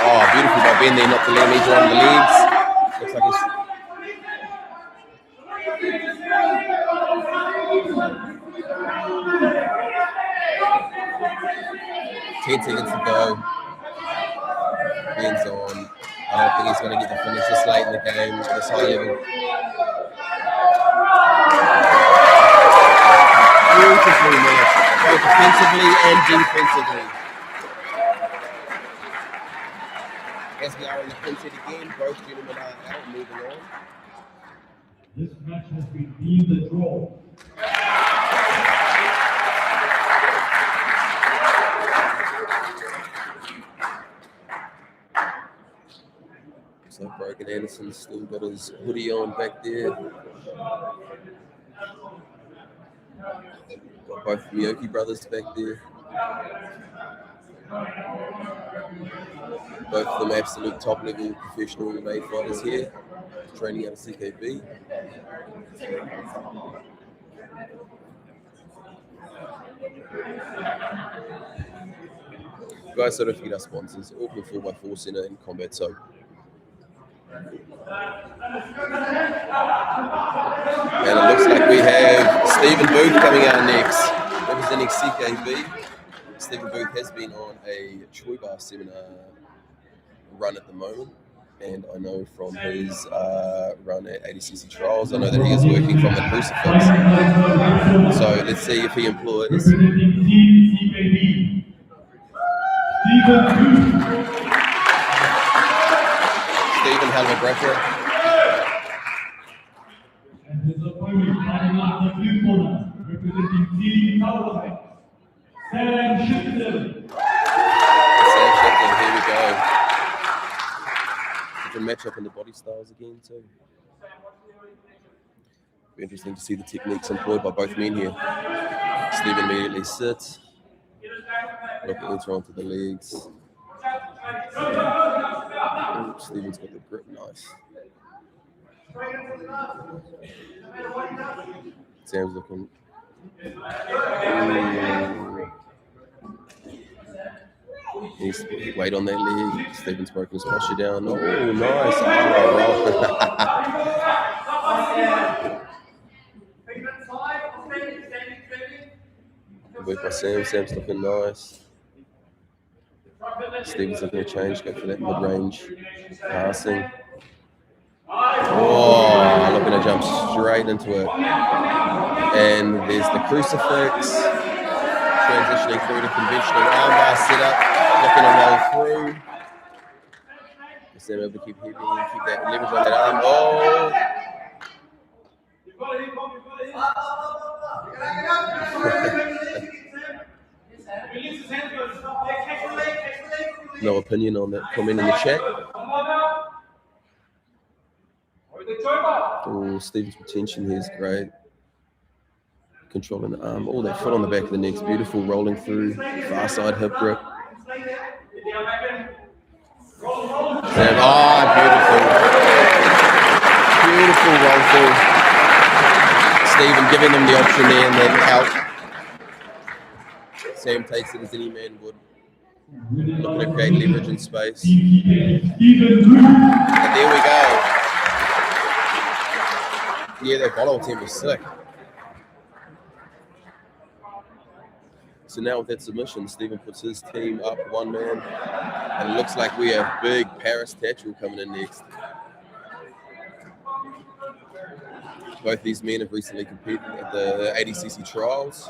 Oh, beautiful by Ben there, not to let him edge on the legs. Looks like he's... 10 seconds to go. Ben's on. I don't think he's going to get the finish this late in the game at this high level. Beautiful match, both offensively and defensively. As we are in the quintet again, both gentlemen are out, moving on. This match has been deemed a draw. So Brogan Anderson's still got his hoodie on back there. Got both Miyoki brothers back there. Both of them absolute top level professional MMA fighters here, training out of CKB. Guys, so don't forget our sponsors, Auckland 4x4 Centre and Combat Soap. And it looks like we have Stephen Booth coming out next, representing CKB. Stephen Booth has been on a Choi Bar seminar run at the moment, and I know from his run at 80cc Trials, I know that he is working from the crucifix. So let's see if he employs Stephen, hell of a grappler. And his opponent fighting out the blue corner, representing Team Battle. Sam Shipton. Sam Shipton, here we go. Different matchup in the body styles again too. Be interesting to see the techniques employed by both men here. Stephen immediately sits, looking to enter onto the legs. Oh, Stephen's got the grip, nice. Sam's looking. Needs to put weight on that leg. Stephen's broken his posture down. Oh, nice. Oh, roll. Good work by Sam. Sam's looking nice. Stephen's looking to change, go for that mid-range passing. Oh, looking to jump straight into it. And there's the crucifix. Transitioning through to conventional armbar setup. Looking to roll through. Sam able to keep hitting, keep that leverage on that arm. Oh! No opinion on that comment in the chat. Oh, Stephen's retention here is great. Controlling the arm. Oh, that foot on the back of the neck is beautiful. Rolling through. Far side hip grip. Sam, beautiful. Beautiful roll through. Stephen giving them the option there and then out. Sam takes it as any man would. Looking to create leverage in space. And there we go. Yeah, that follow team was sick. So now with that submission, Stephen puts his team up one man. And it looks like we have big Paris Tatchell coming in next. Both these men have recently competed at the ADCC trials.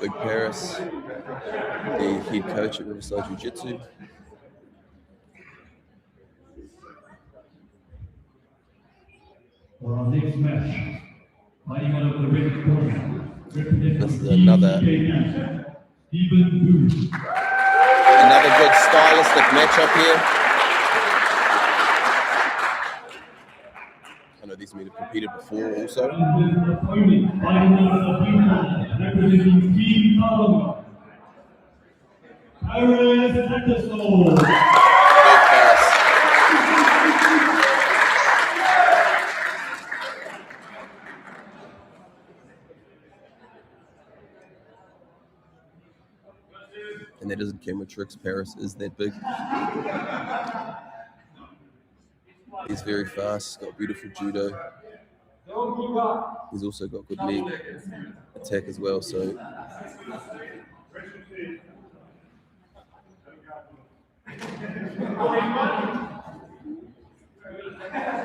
Big Paris, the head coach at Riverside Jiu-Jitsu. For our next match, fighting out of the red corner. This is another good stylistic matchup here. I know these men have competed before also. And that isn't camera tricks. Paris is that big. He's very fast. He's got beautiful judo. He's also got good leg attack as well. So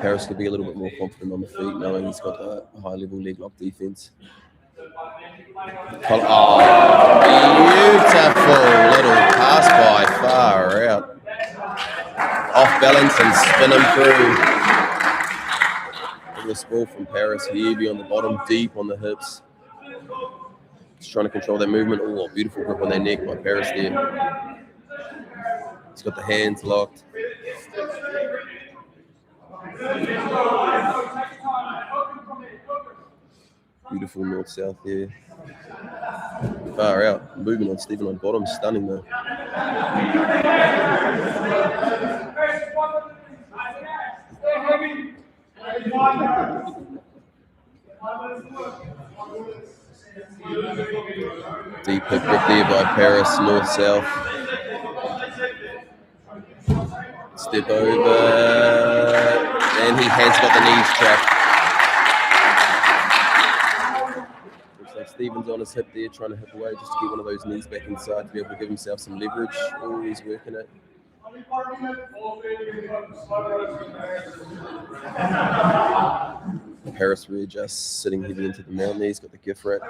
Paris could be a little bit more confident on the feet, knowing he's got a high-level leg lock defense. Oh, beautiful little pass by, far out. Off balance and spin him through. Little sprawl from Paris, heavy on the bottom, deep on the hips. Just trying to control that movement. Oh, beautiful grip on that neck by Paris there. He's got the hands locked. Beautiful north-south there. Far out. Movement on Stephen on bottom. Stunning though. Deep hip grip there by Paris, north-south. Step over. And he has got the knees trapped. Stephen's on his hip there, trying to hip away just to get one of those knees back inside to be able to give himself some leverage. Oh, he's working it. Paris readjusts, sitting heavy into the mount there. He's got the gift wrap.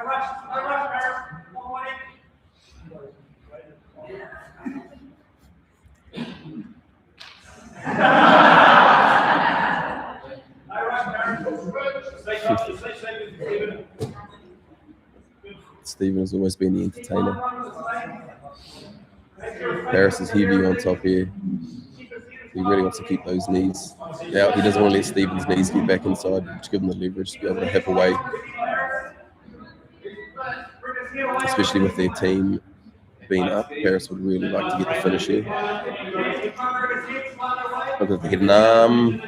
Stephen has always been the entertainer. Paris is heavy on top here. He really wants to keep those knees out. He doesn't want to let Stephen's knees get back inside, to give him the leverage to be able to hip away. Especially with their team being up, Paris would really like to get the finish here. Look at the hidden arm.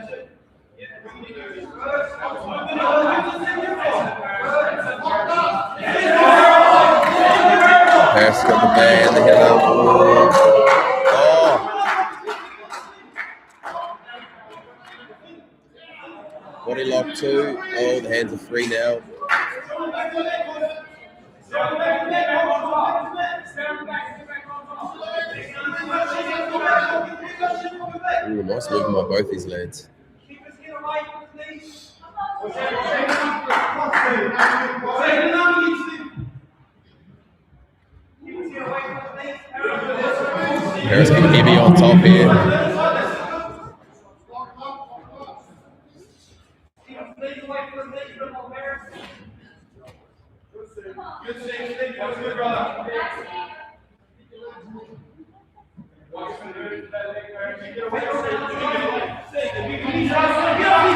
Paris got the band, the header. Oh. Body lock 2. Oh, the hands are free now. Ooh, nice movement by both these lads. Paris getting heavy on top here.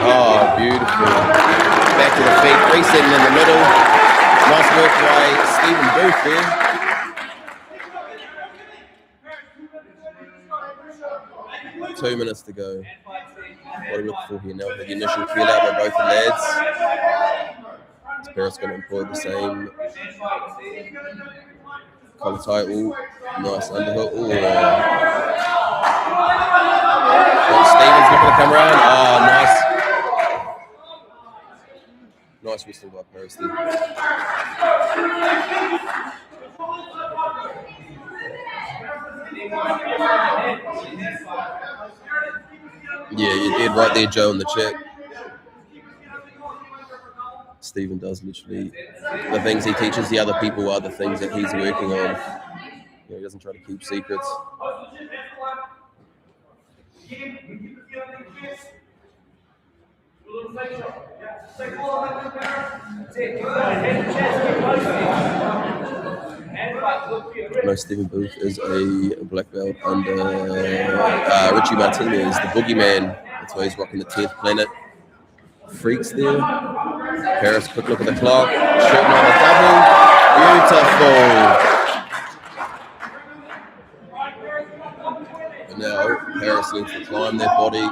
Oh, beautiful. Back to the feet, resetting in the middle. Nice work by Stephen Booth there. Two minutes to go. What are we looking for here now? The initial feel out by both the lads. Is Paris going to employ the same collar tie? Ooh, nice underhook. Ooh. Stevens not going to come around. Oh, nice. Nice whistle by Paris there. Yeah, you did right there, Joe, in the chat. Stephen does literally, the things he teaches the other people are the things that he's working on. He doesn't try to keep secrets. No, Stephen Booth is a black belt under Richie Martinez, the boogeyman. That's why he's rocking the 10th planet. Freaks there. Paris, quick look at the clock. Shooting on a double. Beautiful. And now Paris needs to climb their body.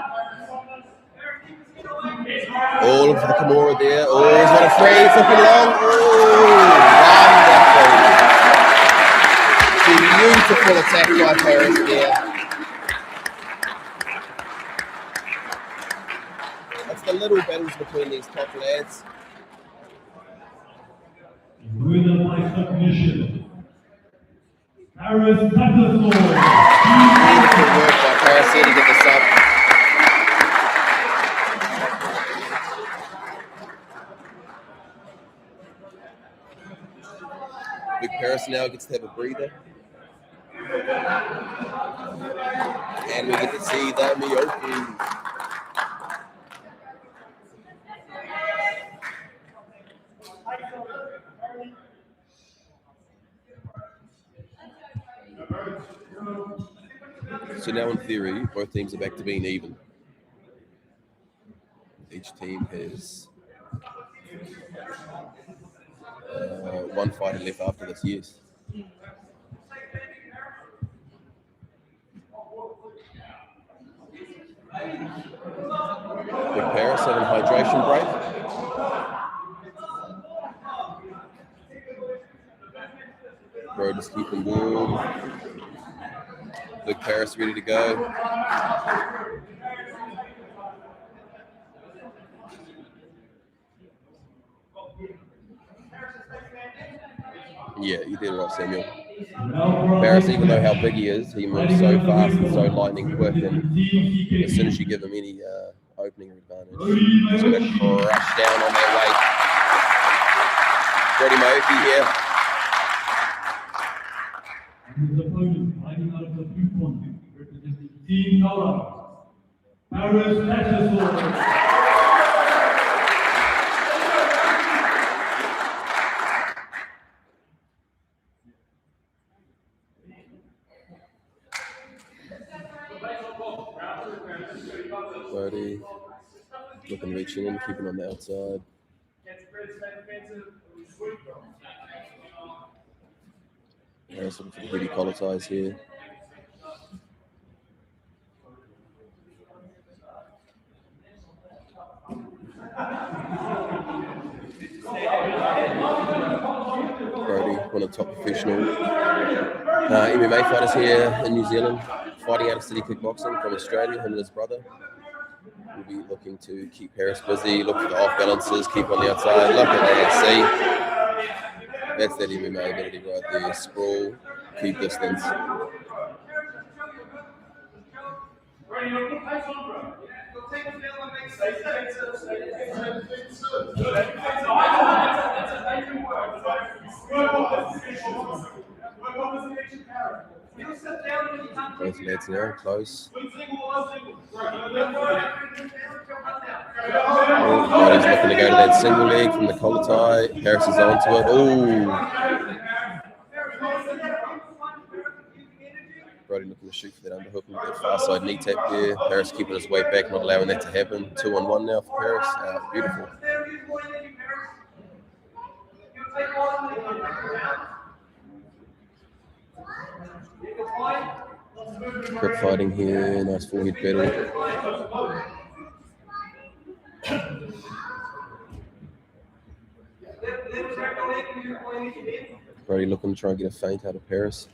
All of the Kimura there. Oh, he's got a free, flipping long. Oh, wonderful. Beautiful attack by Paris there. That's the little battles between these top lads. Winner by submission. Paris Patterson. Beautiful work by Paris here to get this up. Big Paris now gets to have a breather. And we get to see the Miyoki. So now in theory, both teams are back to being even. Each team has one fighter left after this, yes. Big Paris having a hydration break. Road is keeping good. Big Paris ready to go. Yeah, you did it right, Samuel. Paris, even though how big he is, he moves so fast and so lightning quick, and as soon as you give him any opening or advantage, he's going to crush down on their weight. Freddie Murphy here. His opponent fighting out of the blue corner, representing Team Color, Paris Patterson. Brody looking reaching in, keeping on the outside. Paris looking for the heavy collar ties here. Brody one of the top professional MMA fighters here in New Zealand, fighting out of City Kickboxing from Australia, him and his brother. We'll be looking to keep Paris busy, look for the off balances, keep on the outside. Look at that, see? That's that MMA ability right there. Sprawl, keep distance. Both lads now, close. Brody's looking to go to that single leg from the collar tie. Paris is onto it. Ooh. Brody looking to shoot for that underhook with that far side knee tap there. Paris keeping his weight back, not allowing that to happen. 2-on-1 now for Paris. Beautiful. Grip fighting here, nice forehead battle. Brody looking to try and get a feint out of Paris.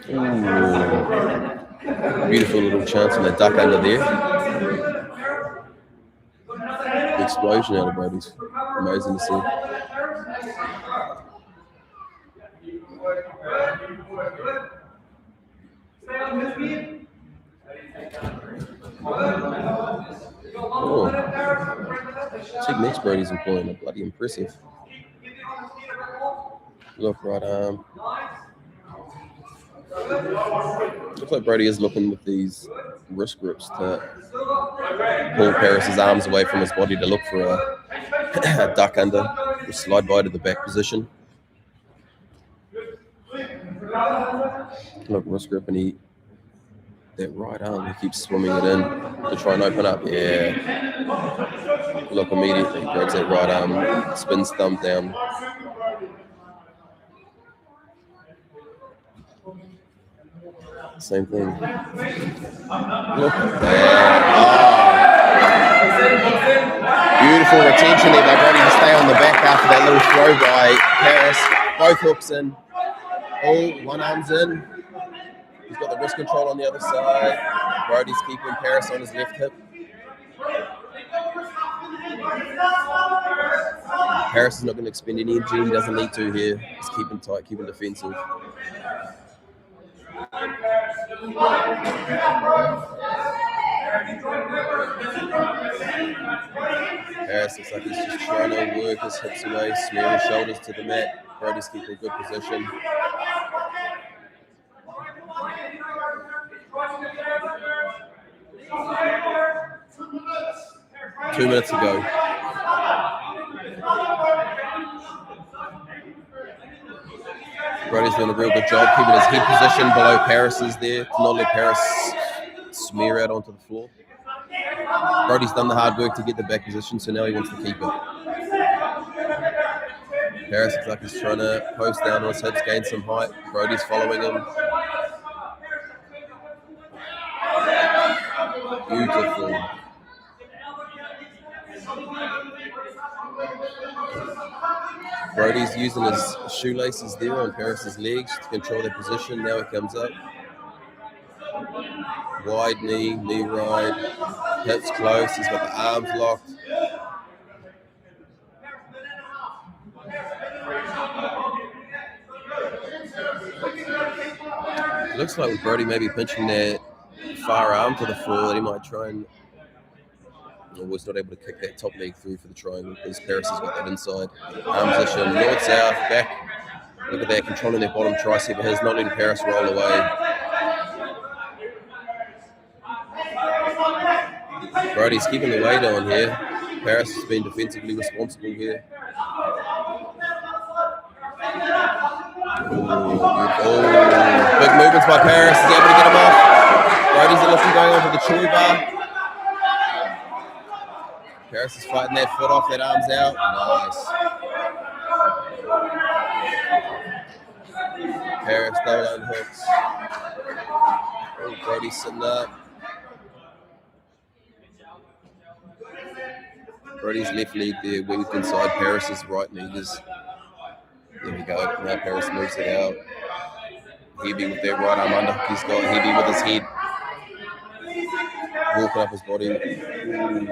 Ooh. Beautiful little chance on that duck under there. The explosion out of Brody's amazing to see. Oh. Techniques Brody's employing are bloody impressive. Look, right arm. Looks like Brody is looking with these wrist grips to pull Paris's arms away from his body to look for a duck under, or slide by to the back position. Look, wrist grip, and that right arm, he keeps swimming it in to try and open up. Yeah. Look, immediately he grabs that right arm, spins thumb down. Same thing. Look at that. Oh. Beautiful retention there by Brody to stay on the back after that little throw by Paris. Both hooks in. Oh, one arm's in. He's got the wrist control on the other side. Brody's keeping Paris on his left hip. Paris is not going to expend any energy. He doesn't need to here. He's keeping tight, keeping defensive. Paris looks like he's just trying to work his hips away, smear his shoulders to the mat. Brody's keeping a good position. Two minutes to go. Brody's doing a real good job keeping his head position below Paris's there to not let Paris smear out onto the floor. Brody's done the hard work to get the back position, so now he wants to keep it. Paris looks like he's trying to post down on his hips, gain some height. Brody's following him. Beautiful. Brody's using his shoelaces there on Paris's legs to control their position. Now he comes up. Wide knee, knee right, hips close. He's got the arms locked. It looks like with Brody maybe pinching that far arm to the floor that he might try and was not able to kick that top leg through for the triangle because Paris has got that inside arm position. North-south, back. Look at that, controlling that bottom tricep of his, not letting Paris roll away. Brody's keeping the weight on here. Paris has been defensively responsible here. Big movements by Paris. He's able to get him off. Brody's looking going onto the chewy bar. Paris is fighting that foot off, that arm's out. Nice. Paris double unhooks. Oh, Brody's sitting up. Brody's left leg there, weaved inside Paris's right knee. There's There we go. Now Paris moves it out. Heavy with that right arm under. He's got Heavy with his head. Walking up his body. Ooh.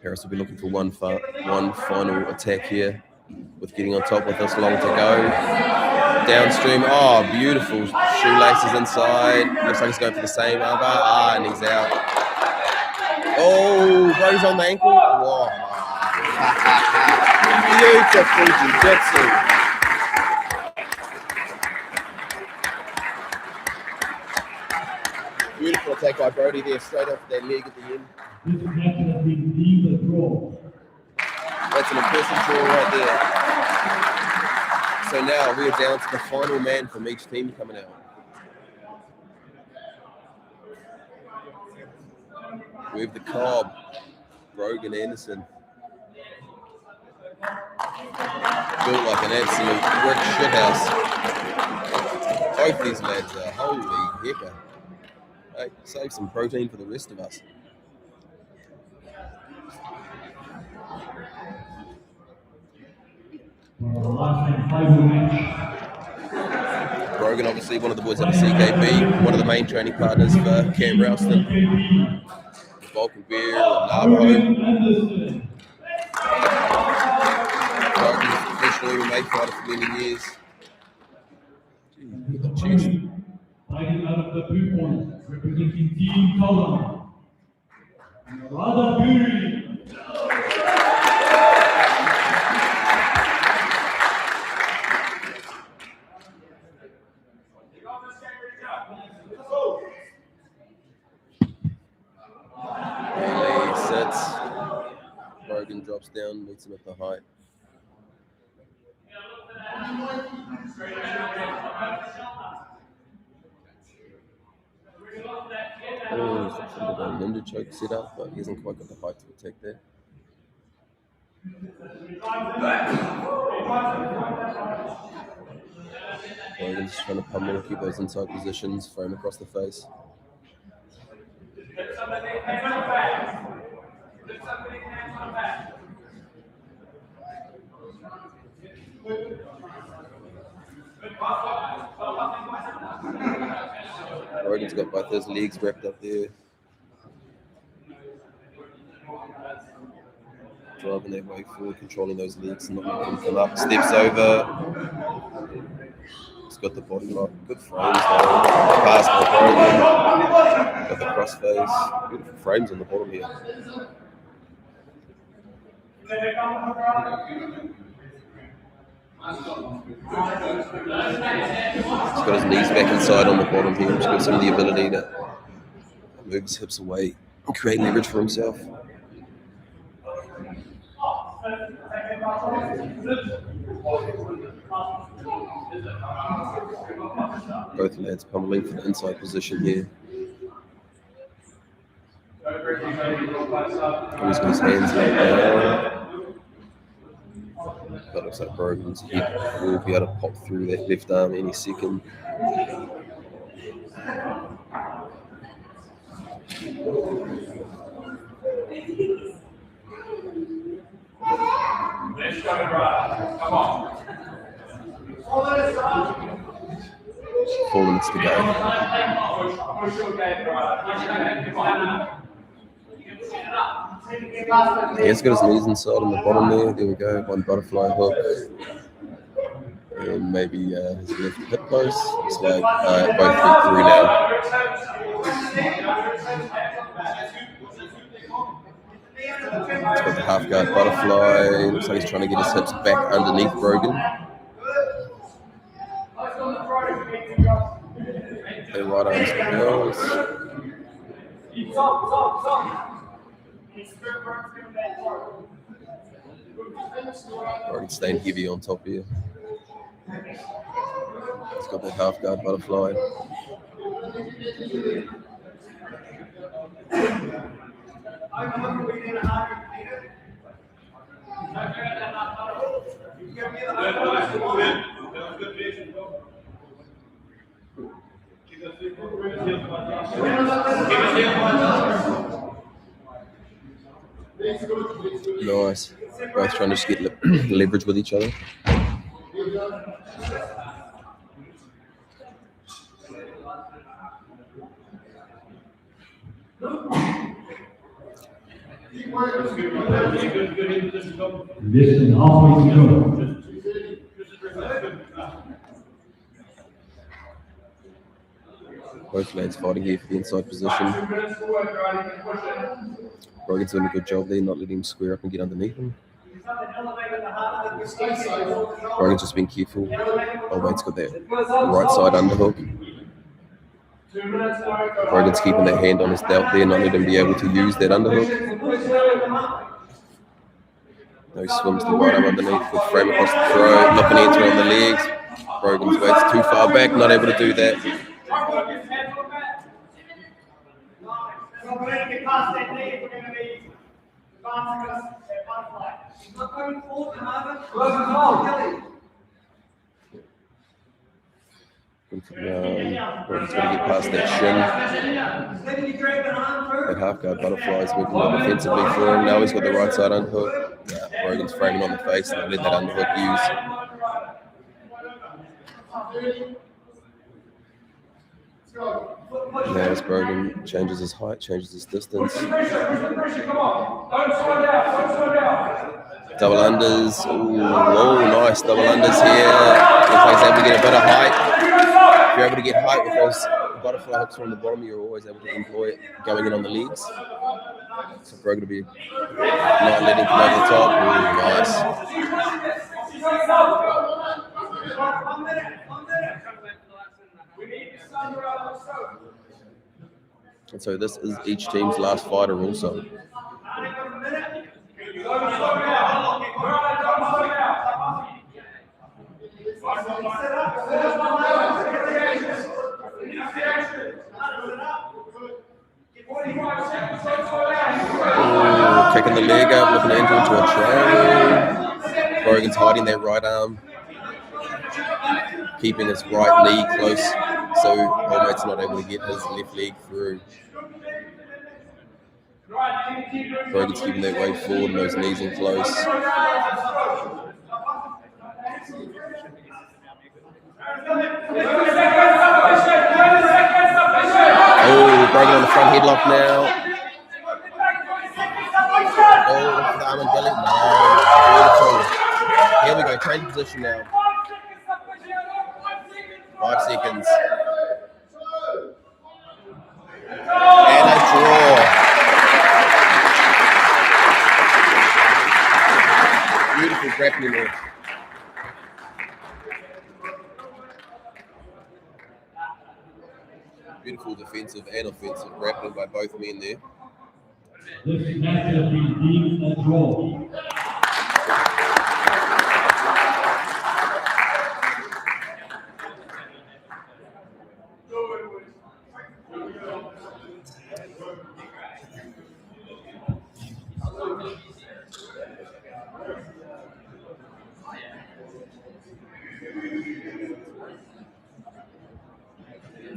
Paris will be looking for one final attack here with getting on top with this long to go. Downstream, oh, beautiful. Shoelaces inside. Looks like he's going for the same armbar. And he's out. Oh, Brody's on the ankle. Whoa. Beautiful jiu-jitsu. Beautiful attack by Brody there, straight off that leg at the end. This match has been deemed a draw. That's an impressive draw right there. So now we're down to the final man from each team coming out. We have the Cobb, Brogan Anderson. Built like an absolute brick shithouse. Both these lads are holy hecker. Hey, save some protein for the rest of us. Brogan, obviously one of the boys at the CKB, one of the main training partners for Cam Ralston, Vulcan Bear, and Navajo. Brogan's a professional MMA fighter for many years. Gee, look at that chest. Fighting out of the blue corner, representing Team Column. Radha Buri. Melee sits. Brogan drops down, meets him at the height. Oh, he's trying to go ninja choke set up, but he hasn't quite got the height to attack there. Brogan's just trying to pummel, keep those inside positions, frame across the face. Brogan's got both those legs wrapped up there. Driving that way forward, controlling those legs and not letting them come up. Steps over. He's got the body lock. Good frames though. Pass by Brogan. Got the cross face. Beautiful frames on the bottom here. He's got his knees back inside on the bottom here, which gives him the ability to move his hips away and create leverage for himself. Both lads pummeling for the inside position here. He's got his hands laid down. That looks like Brogan's head will be able to pop through that left arm any second. Come on. 4 minutes to go. He's got his knees inside on the bottom there. There we go. One butterfly hook. And maybe his left hip post. Looks like both feet through now. He's got the half guard butterfly. Looks like he's trying to get his hips back underneath Brogan. And right arms for girls. Brogan staying heavy on top here. He's got that half guard butterfly. Nice. Both trying to just get leverage with each other. Less than halfway to go. Both lads fighting here for the inside position. Brogan's doing a good job there, not letting him square up and get underneath him. Brogan's just being careful. Oh, Wade's got that right side underhook. Brogan's keeping that hand on his belt there, not letting him be able to use that underhook. Now he swims the right arm underneath with frame across the throat, looking to enter on the legs. Brogan's weight's too far back, not able to do that. Brogan's got to get past that shin. That half guard butterfly is working well defensively for him. Now he's got the right side underhook. Yeah, Brogan's framing on the face and let that underhook use. Now as Brogan changes his height, changes his distance. Double unders. Ooh, nice double unders here. Looks like he's able to get a bit of height. If you're able to get height with those butterfly hooks from the bottom, you're always able to employ it going in on the legs. So Brogan to be not letting come over the top. Ooh, nice. And so this is each team's last fighter also. Kicking the leg up, looking to enter into a trail. Brogan's hiding that right arm, keeping his right knee close, so Olmate's not able to get his left leg through. Brogan's keeping that weight forward and those knees in close. Oh, Brogan on the front headlock now. Oh, the arm and belly. No, beautiful. Here we go, change position now. 5 seconds. And a draw. Beautiful grappling there. Beautiful defensive and offensive grappling by both men there. This match has been deemed a draw.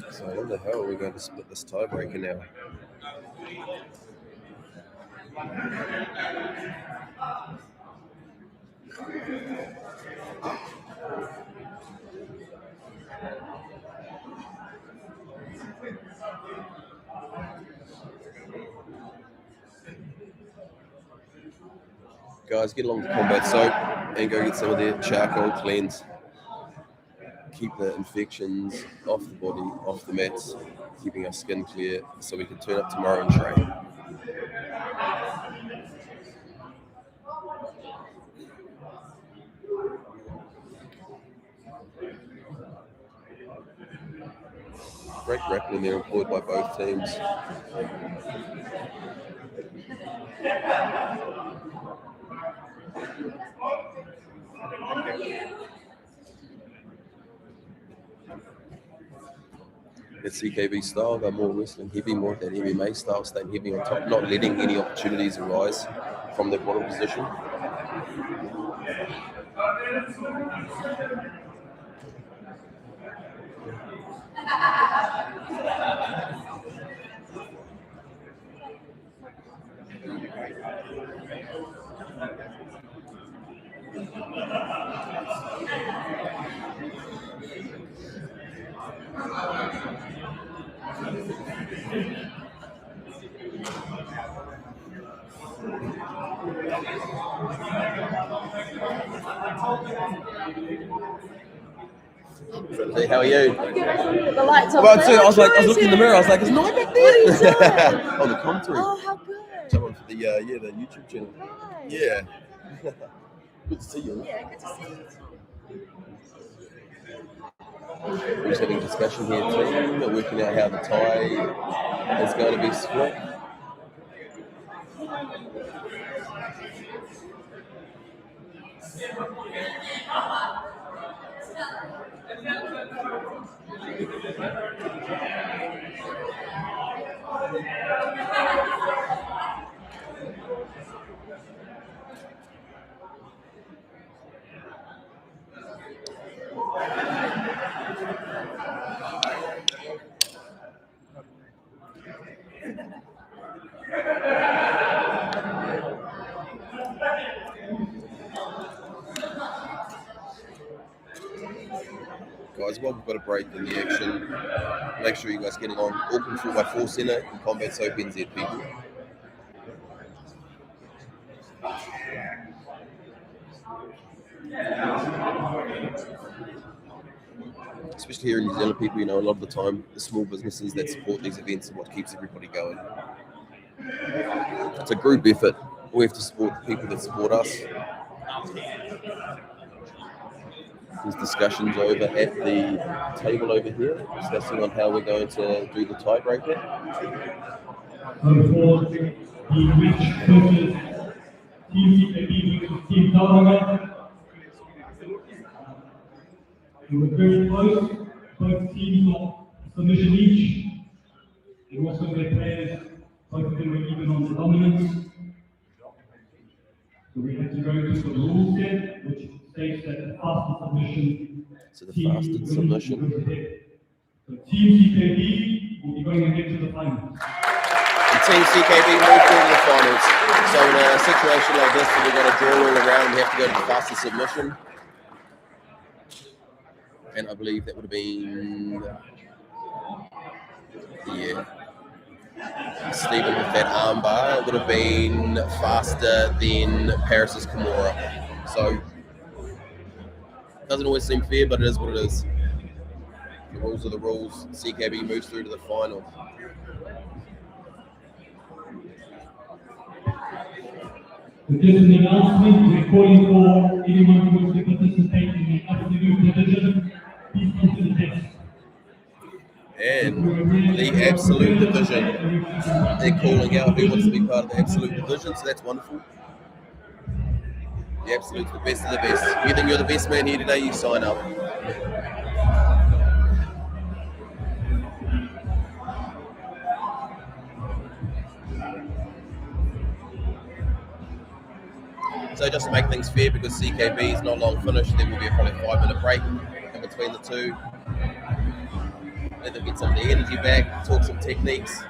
So I wonder how we're going to split this tiebreaker now. Guys, get along to combat soap and go get some of their charcoal cleanse. Keep the infections off the body, off the mats, keeping our skin clear so we can turn up tomorrow and train. Great grappling there employed by both teams. It's CKB style, they're more wrestling heavy, more of that MMA style, staying heavy on top, not letting any opportunities arise from their bottom position. Hey, how are you? I'm good. The lights on. Well, too, I was looking in the mirror. I was like, "Is Night back there?" What are you doing? On the commentary. Oh, how good. Someone for the the YouTube channel. Hi. Yeah. Good to see you. Yeah, good to see you. We're just having a discussion here too. We're working out how the tie is going to be split. Guys, while we've got a break in the action, make sure you guys get along. Auckland 4x4 Centre and Combat Soap NZ people. Especially here in New Zealand, people, you know, a lot of the time, the small businesses that support these events are what keeps everybody going. It's a group effort. We have to support the people that support us. There's discussions over at the table over here, discussing on how we're going to do the tiebreaker. For the which coaches Team CKB versus Team Battle. We were very close. Both teams got submission each. And also their players, both of them were even on the dominance. So we had to go to the rule set, which states that the fastest submission. So the fastest submission. So Team CKB will be going ahead to the finals. The Team CKB moved into the finals. So in a situation like this, we've got a draw all around, we have to go to the fastest submission. And I believe that would have been, Stephen with that armbar. It would have been faster than Paris's Kimura. So, it doesn't always seem fair, but it is what it is. The rules are the rules. CKB moves through to the final. With this an announcement, we're calling for anyone who wants to participate in the absolute division. Please come to the desk. And the absolute division, they're calling out who wants to be part of the absolute division, so that's wonderful. The absolute's the best of the best. If you think you're the best man here today, you sign up. So just to make things fair, because CKB is not long finished, there will be probably a 5-minute break in between the two. Let them get some of the energy back, talk some techniques.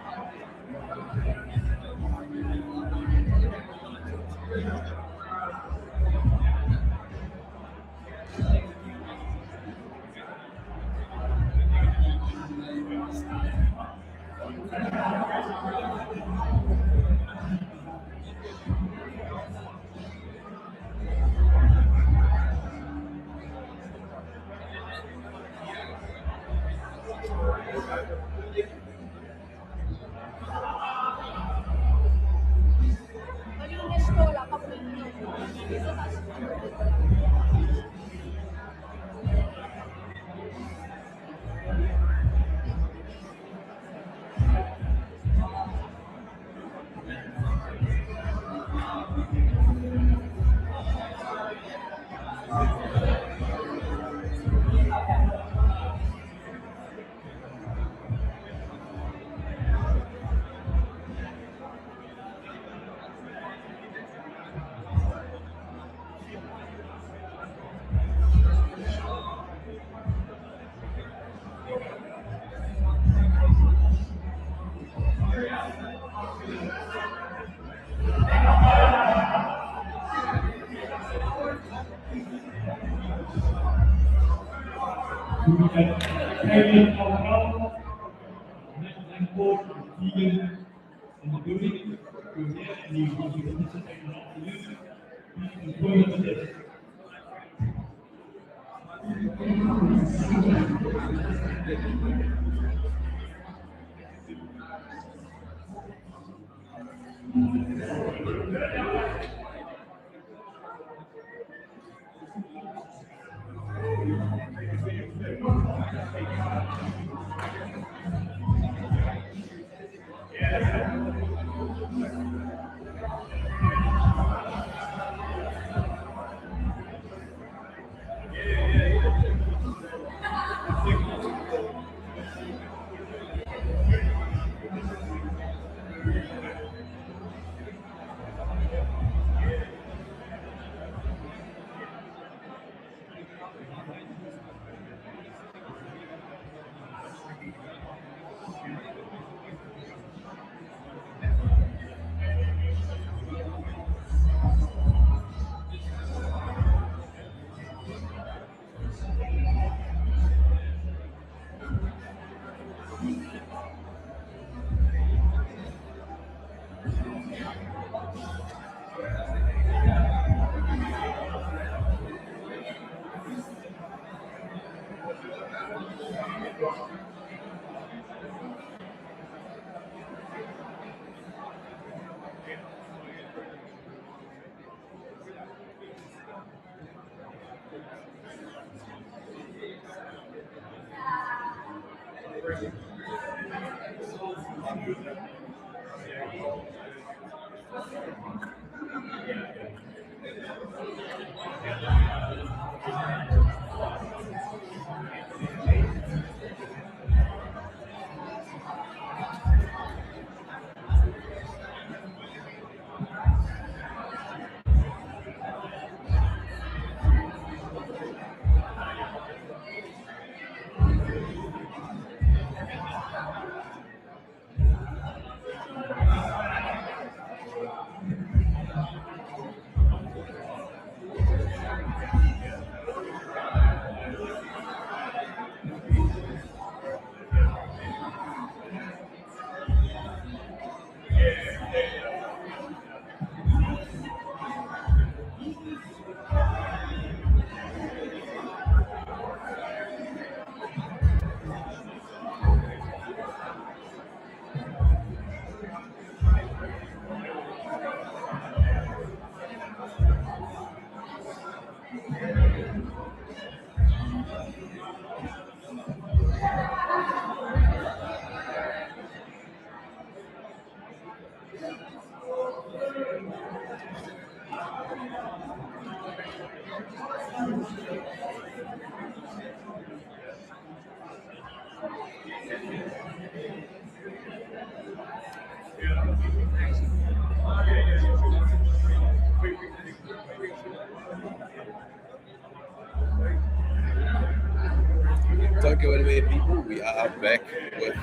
Don't go anywhere, people. We are back with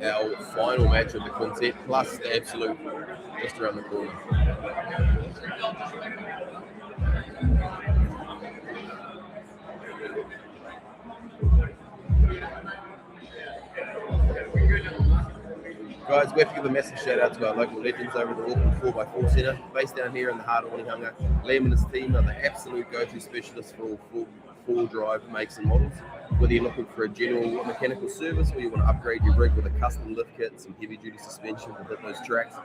our final match of the quintet, plus the absolute just around the corner. Guys, we have to give a massive shout out to our local legends over at the Auckland 4x4 Centre, based down here in the heart of Onehunga. Liam and his team are the absolute go-to specialists for all four drive makes and models. Whether you're looking for a general mechanical service or you want to upgrade your rig with a custom lift kit, some heavy duty suspension to hit those tracks,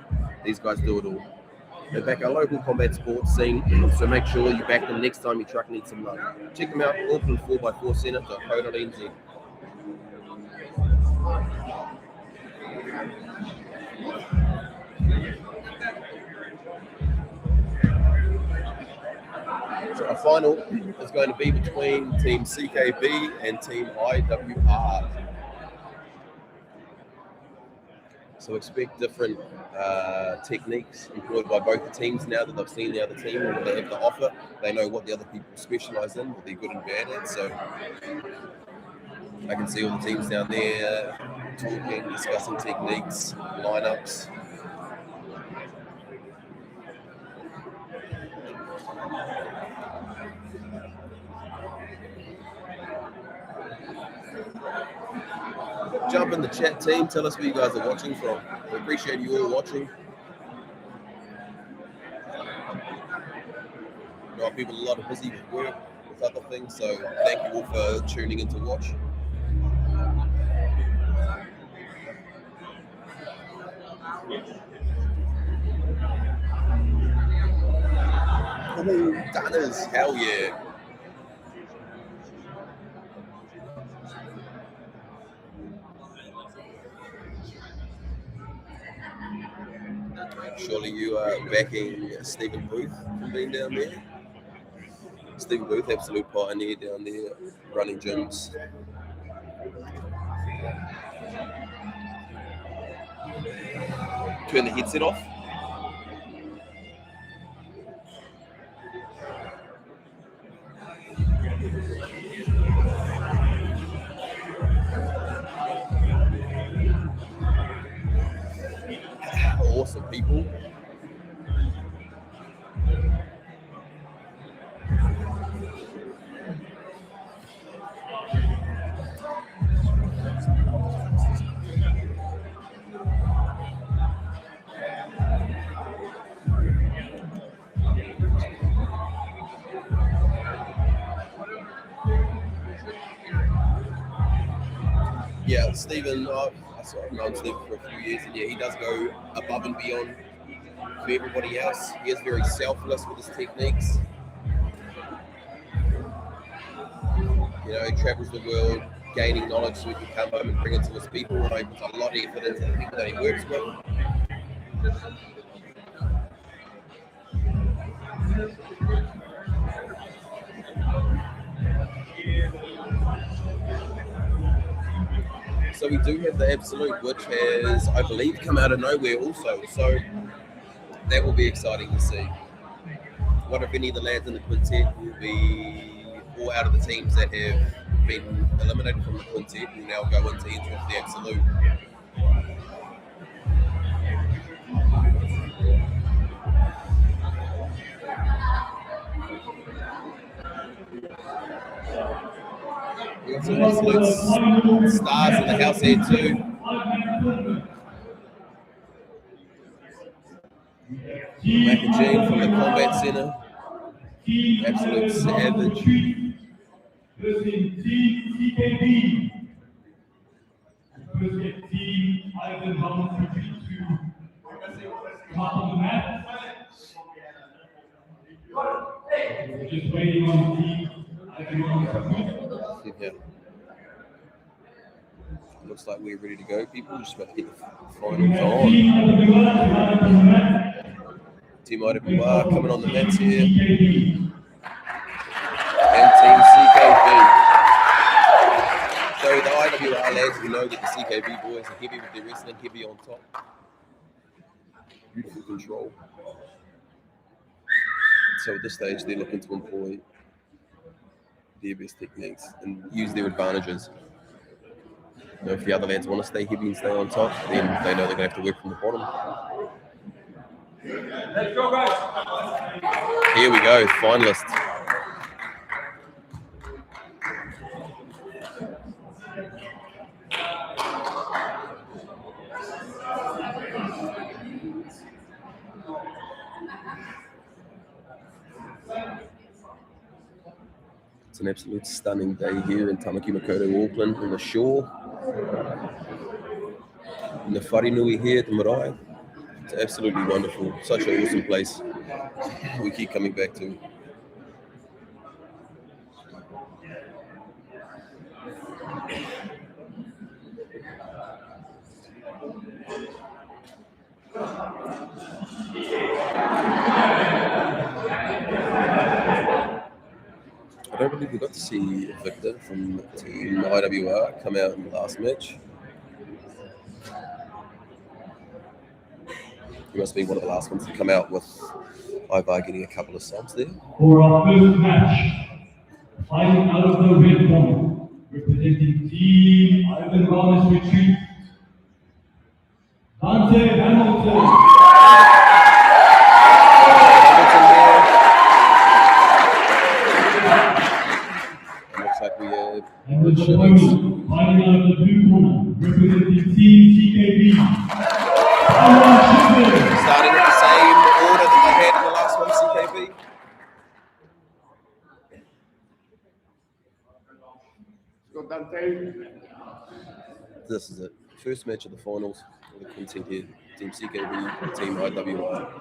these guys do it all. They back our local combat sports scene, so make sure you back them next time your truck needs some love. Check them out, Auckland4x4centre.co.nz. So our final is going to be between Team CKB and Team IWR. So expect different techniques employed by both the teams now that they've seen the other team and what they have to offer. They know what the other people specialise in, what they're good and bad at. So I can see all the teams down there talking, discussing techniques, lineups. Jump in the chat, team. Tell us where you guys are watching from. We appreciate you all watching. A lot of people, a lot of busy with work, with amongst other things. So thank you all for tuning in to watch. Oh, Dunners, hell yeah. Surely you are backing Stephen Booth from being down there. Stephen Booth, absolute pioneer down there, running gyms. Turn the headset off. Awesome people. Yeah, Stephen, I've known Stephen for a few years, and yeah, he does go above and beyond for everybody else. He is very selfless with his techniques. You know, he travels the world gaining knowledge so he can come home and bring it to his people. And he puts a lot of effort into the people that he works with. So we do have the Absolute, which has, I believe, come out of nowhere also. So that will be exciting to see. I wonder if any of the lads in the quintet will be all out of the teams that have been eliminated from the quintet will now go into enter the Absolute. We got some absolute stars in the house here too. Mac and Jean from the Combat Centre. Absolute savage. Just waiting on the team. Yeah. Looks like we're ready to go, people. Just about to get the finals on. Team IWR coming on the mats here. And Team CKB. So the IWR lads, we know that the CKB boys are heavy with their wrestling, heavy on top. Beautiful control. So at this stage, they're looking to employ their best techniques and use their advantages. You know, if the other lads want to stay heavy and stay on top, then they know they're going to have to work from the bottom. Let's go, guys. Here we go, finalists. It's an absolute stunning day here in Tamaki Makaurau, Auckland, on the shore. In the Wharenui here at the Marae. It's absolutely wonderful. Such an awesome place. We keep coming back to. I don't believe we got to see Victor from Team IWR come out in the last match. He must be one of the last ones to come out with Ivar getting a couple of subs there. For our first match, fighting out of the red corner, representing Team Ivan Wellness Retreat, Dante Hamilton. Looks like we have And with the opponent, fighting out of the blue corner, representing Team CKB. Starting with the same order that they had in the last one, CKB. This is it. First match of the finals of the Quintet here. Team CKB, Team IWI.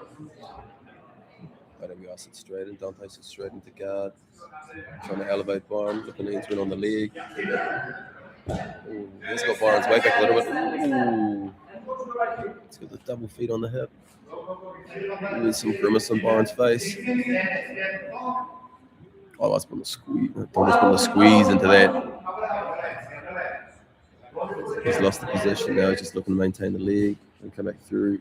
IWI sits straight in, Dante sits straight into guard. Trying to elevate Byron, looking to enter in on the leg. Ooh, he's got Byron's way back a little bit. Ooh. He's got the double feet on the hip. Ooh, there's some grimace on Byron's face. Oh, that's putting a squeeze into that. He's lost the position now, he's just looking to maintain the leg and come back through.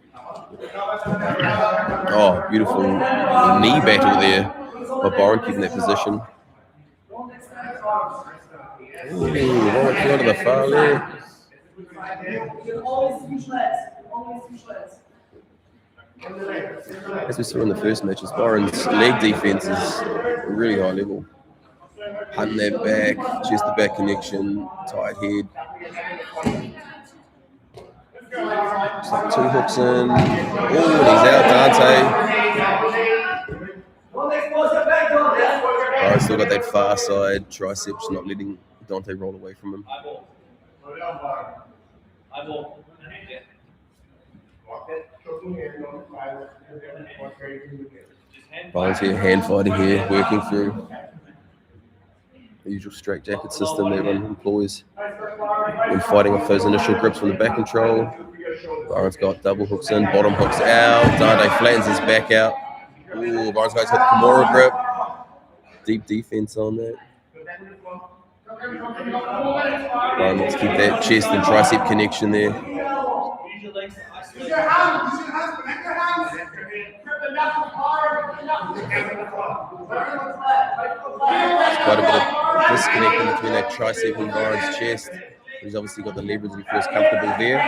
Oh, beautiful knee battle there by Byron keeping that position. Ooh, right through to the far leg. As we saw in the first matches, Byron's leg defense is really high level. Hunting that back, chest to back connection, tight head. Just like 2 hooks in. Oh, he's out, Dante. Byron's still got that far side triceps, not letting Dante roll away from him. Byron's here, hand fighting here, working through the usual straight jacket system that everyone employs when fighting off those initial grips from the back control. Byron's got double hooks in, bottom hooks out. Dante flattens his back out. Ooh, Byron's got the Kimura grip. Deep defense on that. Byron wants to keep that chest and tricep connection there. There's quite a bit of disconnecting between that tricep and Byron's chest. He's obviously got the leverage and he feels comfortable there.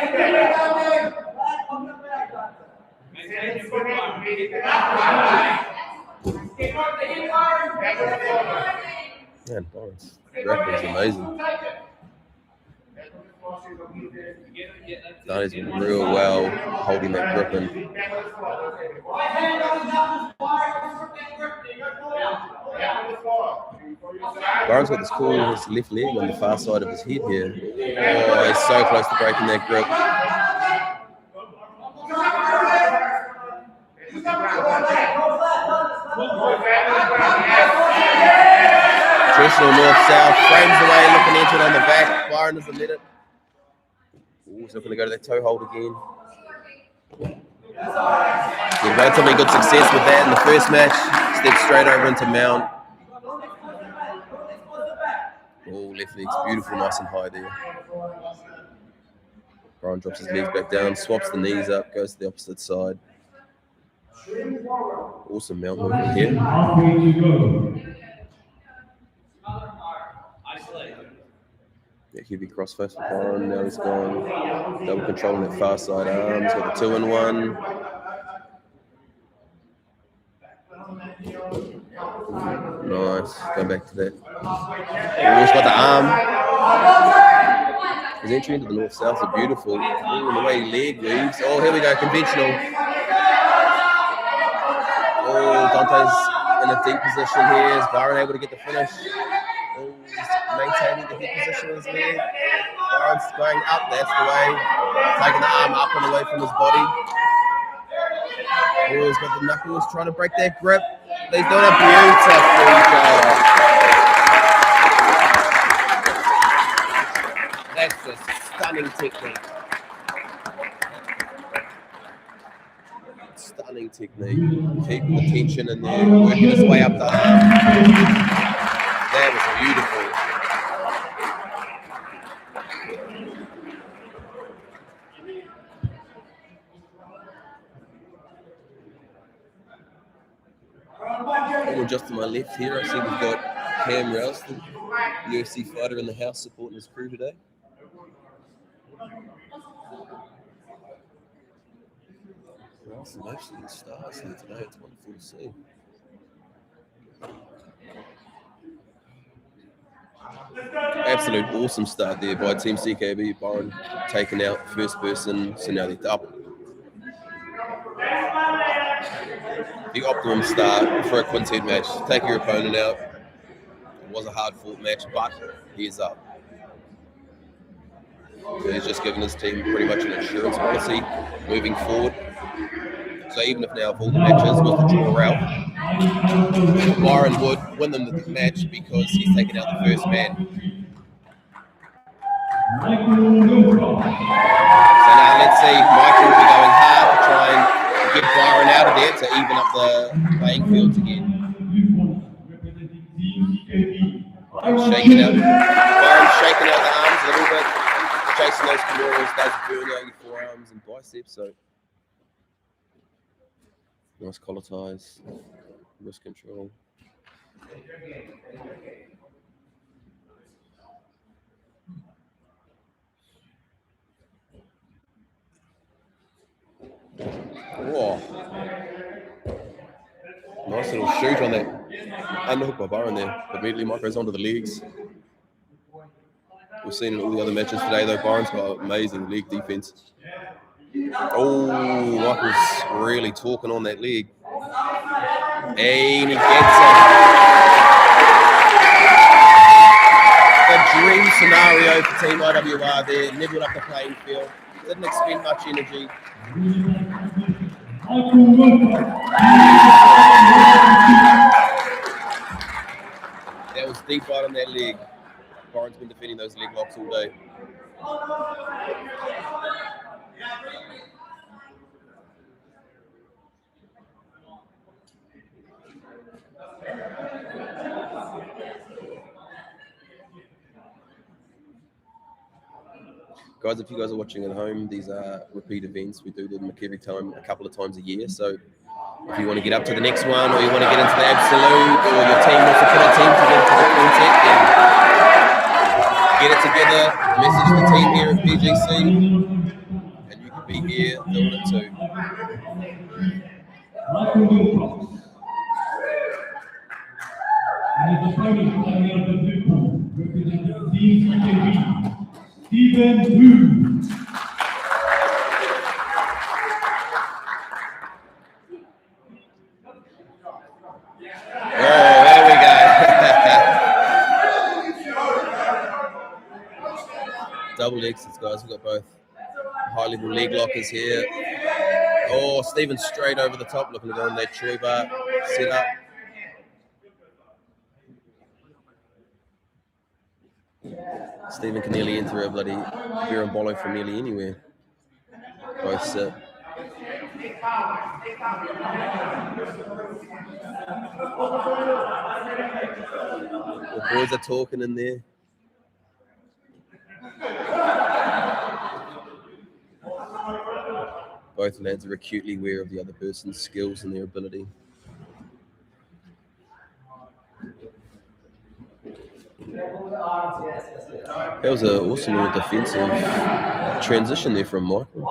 Man, Byron's grappling is amazing. Dante's been real well holding that grip in. Byron's got this cool his left leg on the far side of his head here. Oh, he's so close to breaking that grip. Traditional north-south, frames away, looking into it on the back. Byron doesn't let it. Ooh, he's looking to go to that toe hold again. He's relatively good success with that in the first match. Steps straight over into mount. Oh, left leg's beautiful, nice and high there. Byron drops his legs back down, swaps the knees up, goes to the opposite side. Awesome mount movement here. Yeah, heavy crossface for Byron. Now he's gone double controlling that far side arm. He's got the 2-in-1. Nice. Go back to that. Oh, he's got the arm. His entry into the north-south is beautiful. Ooh, and the way leg weaves. Oh, here we go. Conventional. Oh, Dante's in a deep position here. Is Byron able to get the finish? Oh, he's maintaining the hip position of his leg. Byron's going up. That's the way. Taking the arm up and away from his body. Oh, he's got the knuckles trying to break that grip. He's doing a beautiful job. That's just stunning technique. Stunning technique. Keeping the tension in there, working his way up the arm. That was beautiful. Oh, just to my left here, I see we've got Cam Ralston, UFC fighter in the house, supporting his crew today. There are some absolute stars here today. It's wonderful to see. Absolute awesome start there by Team CKB. Byron taken out first person, so now they're up. The optimum start for a quintet match. Take your opponent out. It was a hard-fought match, but he's up. He's just given his team pretty much an insurance policy moving forward. So even if now if all the matches was to draw out, Byron would win them the match because he's taken out the first man. So now let's see, Michael will be going hard to try and get Byron out of there to even up the playing fields again. Byron's shaking out the arms a little bit, chasing those kimuras, does burn out your forearms and biceps, so nice collar ties, wrist control. Whoa. Nice little shoot on that underhook by Byron there. Immediately Micro's onto the legs. We've seen in all the other matches today though, Byron's got amazing leg defense. Oh, Michael's really talking on that leg. And he gets it. The dream scenario for Team IWR there. Nibbled up the playing field. Didn't expend much energy. That was deep right on that leg. Byron's been defending those leg locks all day. Guys, if you guys are watching at home, these are repeat events. We do them every time, a couple of times a year. So if you want to get up to the next one, or you want to get into the absolute, or your team wants to put a team together for the quintet, then get it together, message the team here at PGC, and you can be here doing it too. Double exits, guys. We've got both high-level leg lockers here. Oh, Stephen straight over the top, looking to go on that Choi bar set up. Stephen can nearly enter a bloody Berimbolo from nearly anywhere. Both sit. The boys are talking in there. Both lads are acutely aware of the other person's skills and their ability. That was an awesome little defensive transition there from Michael.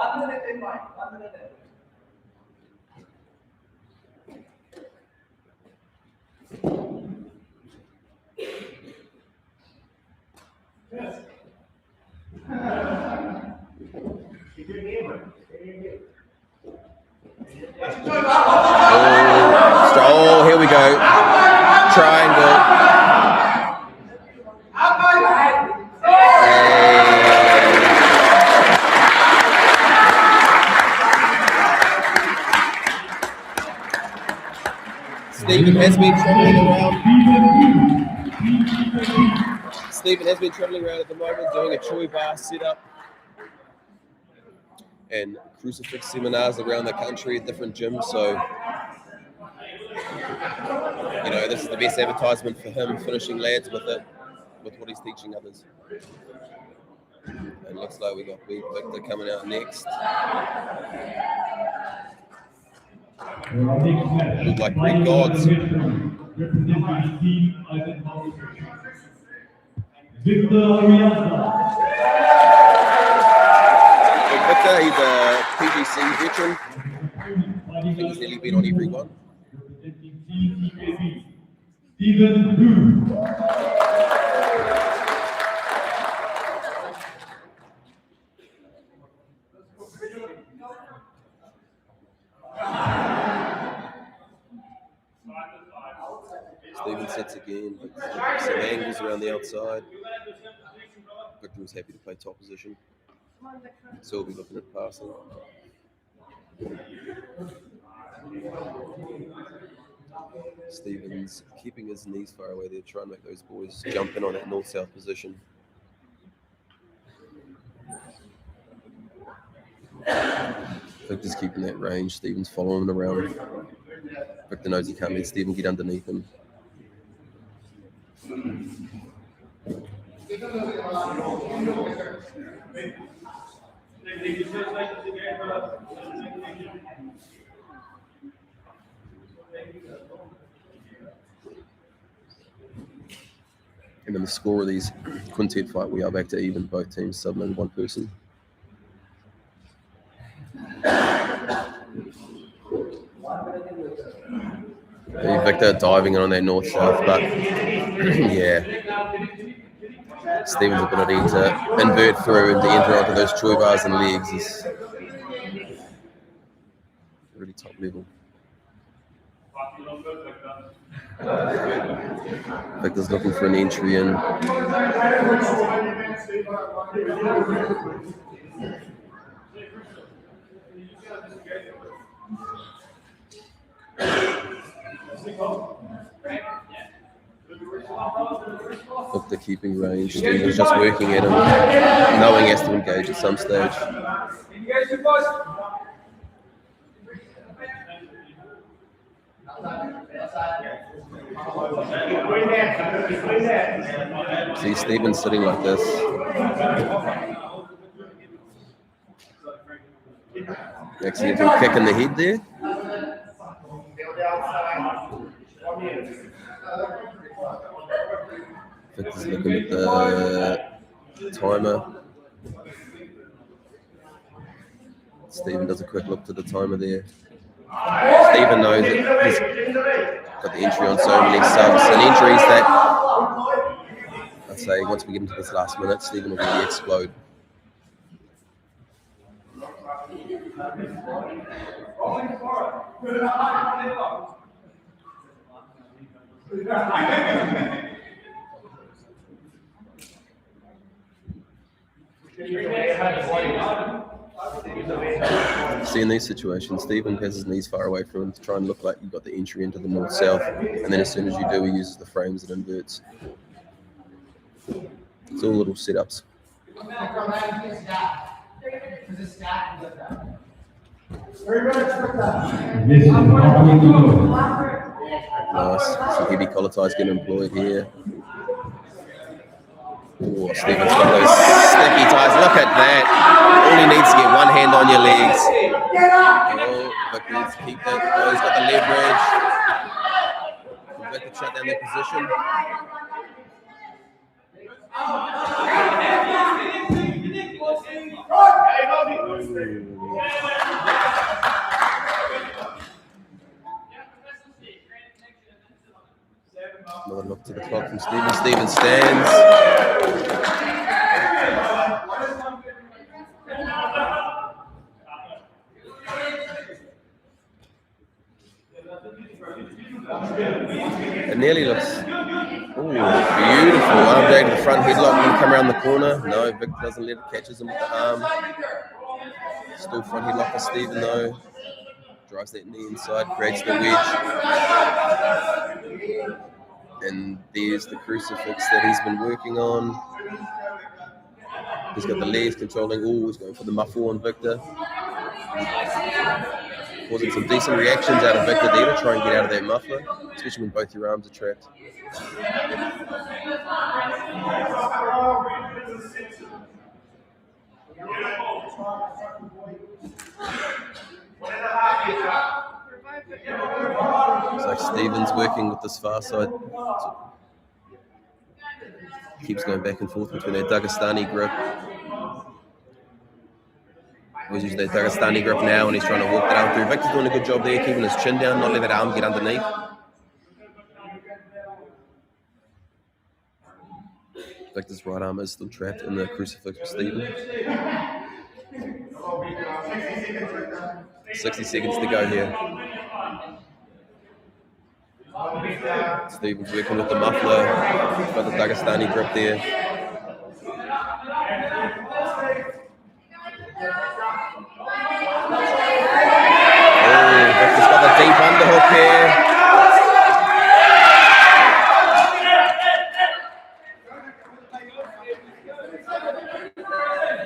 Oh, here we go. Triangle. Stephen has been traveling around. Stephen has been traveling around at the moment doing a Choi bar setup and crucifix seminars around the country at different gyms. So, you know, this is the best advertisement for him, finishing lads with it, with what he's teaching others. And looks like we got Victor coming out next. Look like Greek gods. Victor, he's a PGC veteran. I think he's nearly been on every one. Stephen sets again, some angles around the outside. Victor was happy to play top position. So we'll be looking at passing. Stevens keeping his knees far away there, trying to make those boys jump in on that north-south position. Victor's keeping that range. Stevens following him around. Victor knows he can't let Steven get underneath him. And then the score of these quintet fight, we are back to even. Both teams submitted one person. Victor diving in on that north shaft, but yeah, Steven's ability to invert through and to enter onto those choy bars and legs is really top level. Victor's looking for an entry in. Victor keeping range. Steven's just working at him, knowing he has to engage at some stage. See Steven sitting like this. Accidental kick in the head there. Victor's looking at the timer. Steven does a quick look to the timer there. Steven knows that he's got the entry on so many subs and entries that I'd say once we get into this last minute, Steven will really explode. See, in these situations, Steven has his knees far away from him to try and look like you've got the entry into the north-south, and then as soon as you do, he uses the frames and inverts. It's all little setups. Nice. Some heavy collar ties getting employed here. Oh, Steven's got those sticky ties. Look at that. All he needs to get one hand on your legs. Oh, but needs to keep that. Oh, he's got the leverage. Victor shut down their position. Another look to the clock from Steven. Steven stands. It nearly looks beautiful. Arm drag to the front headlock and come around the corner. No, Victor doesn't let it, catches him with the arm. Still front headlock for Steven though. Drives that knee inside, creates the wedge. And there's the crucifix that he's been working on. He's got the legs controlling. Oh, he's going for the muffle on Victor. Causing some decent reactions out of Victor there to try and get out of that muffler, especially when both your arms are trapped. Looks like Steven's working with this far side. Keeps going back and forth between that Dagestani grip. He's using that Dagestani grip now and he's trying to walk that arm through. Victor's doing a good job there, keeping his chin down, not letting that arm get underneath. Victor's right arm is still trapped in the crucifix with Steven. 60 seconds to go here. Steven's working with the muffler. Got the Dagestani grip there.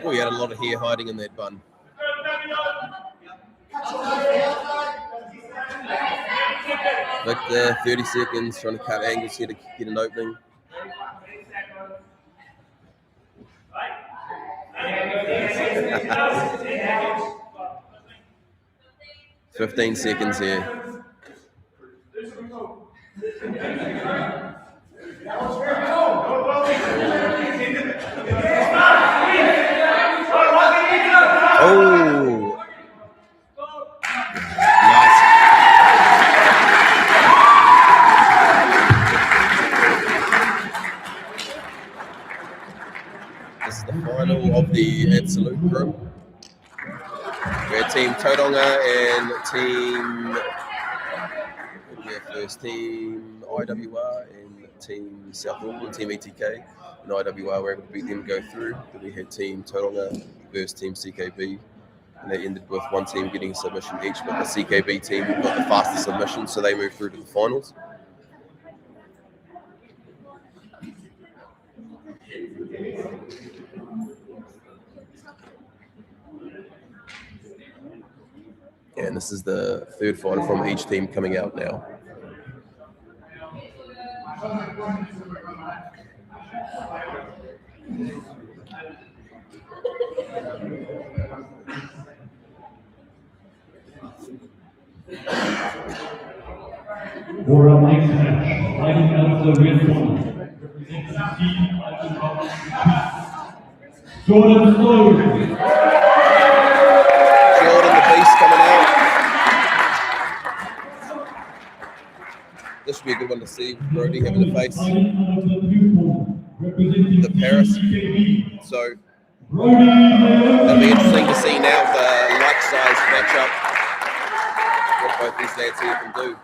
Oh, he had a lot of hair hiding in that bun. Victor, 30 seconds, trying to cut angles here to get an opening. $15 seconds here. Oh, nice. This is the final of the Absolute group. We had Team Tauranga and first Team IWR and Team South Auckland, Team ETK. And IWR were able to beat them and go through. Then we had Team Tauranga versus Team CKB. And they ended with one team getting a submission each, but the CKB team got the fastest submission, so they moved through to the finals. And this is the third fighter from each team coming out now. For our next match, fighting out of the red corner, representing Team Jordan Sloan. Jordan the Beast coming out. This should be a good one to see. Brody having to face the Paris. So it'll be interesting to see now the like size matchup. What both these lads here can do.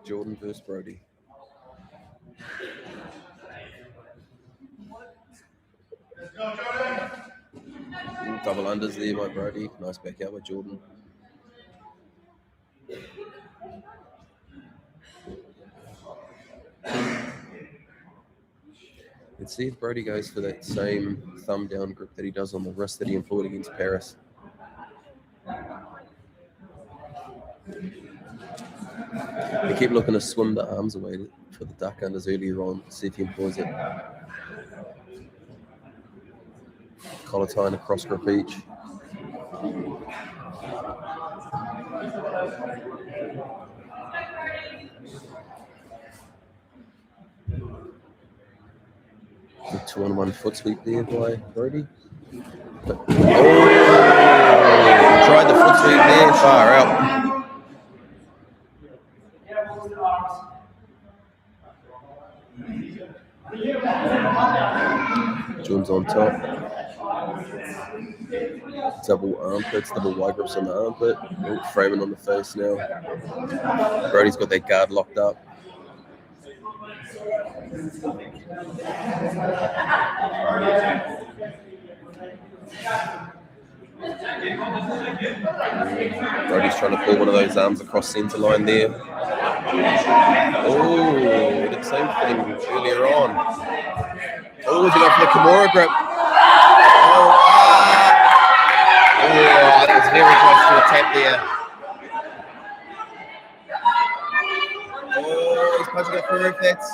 Jordan versus Brody. Ooh, double unders there by Brody. Nice back out by Jordan. Let's see if Brody goes for that same thumb down grip that he does on the wrist that he employed against Paris. They keep looking to swim the arms away for the duck unders earlier on. See if he employs it. Collar tie and a cross grip each. The 2-on-1 foot sweep there by Brody. But, tried the foot sweep there, far out. Jordan's on top. Double armpits, double wide grips on the armpit. Oh, framing on the face now. Brody's got that guard locked up. Brody's trying to pull one of those arms across centre line there. Oh, did the same thing earlier on. Oh, he's going for the Kimura grip. Oh, that was very close to a tap there. Oh, he's punching it through. That's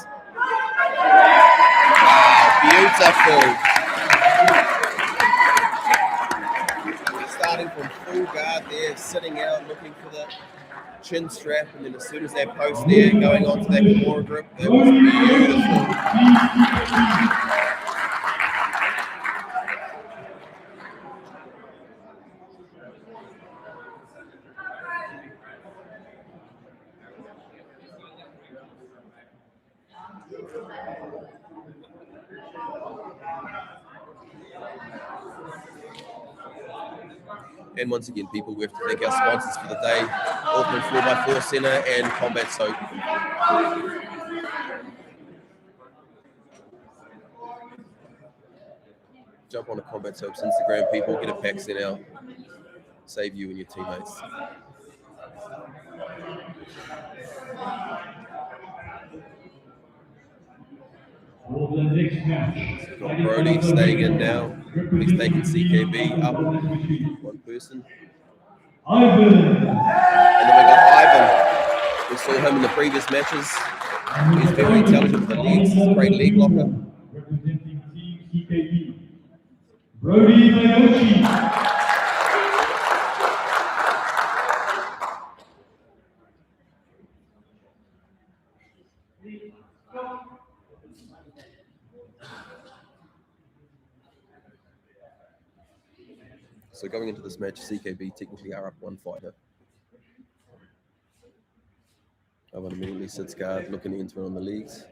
beautiful. Starting from full guard there, sitting out, looking for the chin strap, and then as soon as that post there, going on to that Kimura grip, that was beautiful. And once again, people, we have to thank our sponsors for the day, Auckland 4x4 Centre and Combat Soap. Jump on a Combat Soap's Instagram, people, get a pack sent out. Save you and your teammates. for the next match. Got Brody staying in now. He's taking CKB up one person. Ivan. And then we got Ivan. We saw him in the previous matches. He's very intelligent with the legs. He's a great leg locker. Representing Team CKB. Brody Mayochi. So going into this match, CKB technically are up one fighter. Ivan immediately sits guard, looking to enter on the leagues.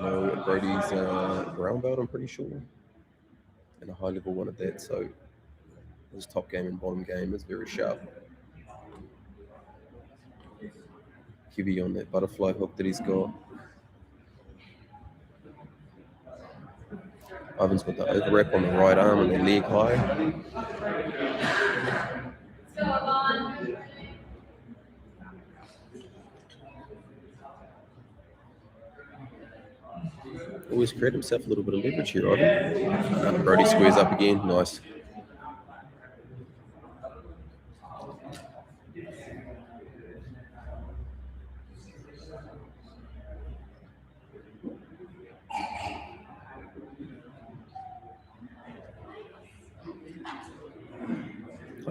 No, Brody's brown belt, I'm pretty sure, and a high level one at that. So his top game and bottom game is very sharp. QB on that butterfly hook that he's got. Ivan's got the overwrap on the right arm and the leg high. Always create himself a little bit of leverage here, Ivan. Brody squares up again, nice.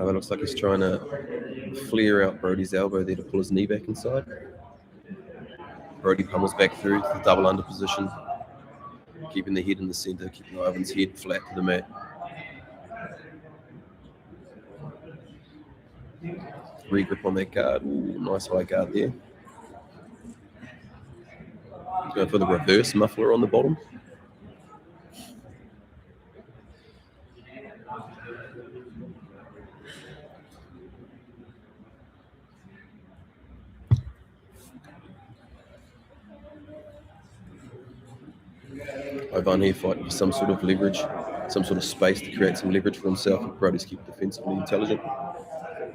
It looks like he's trying to flare out Brody's elbow there to pull his knee back inside. Brody pummels back through to the double under position, keeping the head in the center, keeping Ivan's head flat to the mat. Regrip on that guard. Ooh, nice high guard there. He's going for the reverse muffler on the bottom. Ivan here fighting for some sort of leverage, some sort of space to create some leverage for himself. Brody's keeping defensively intelligent,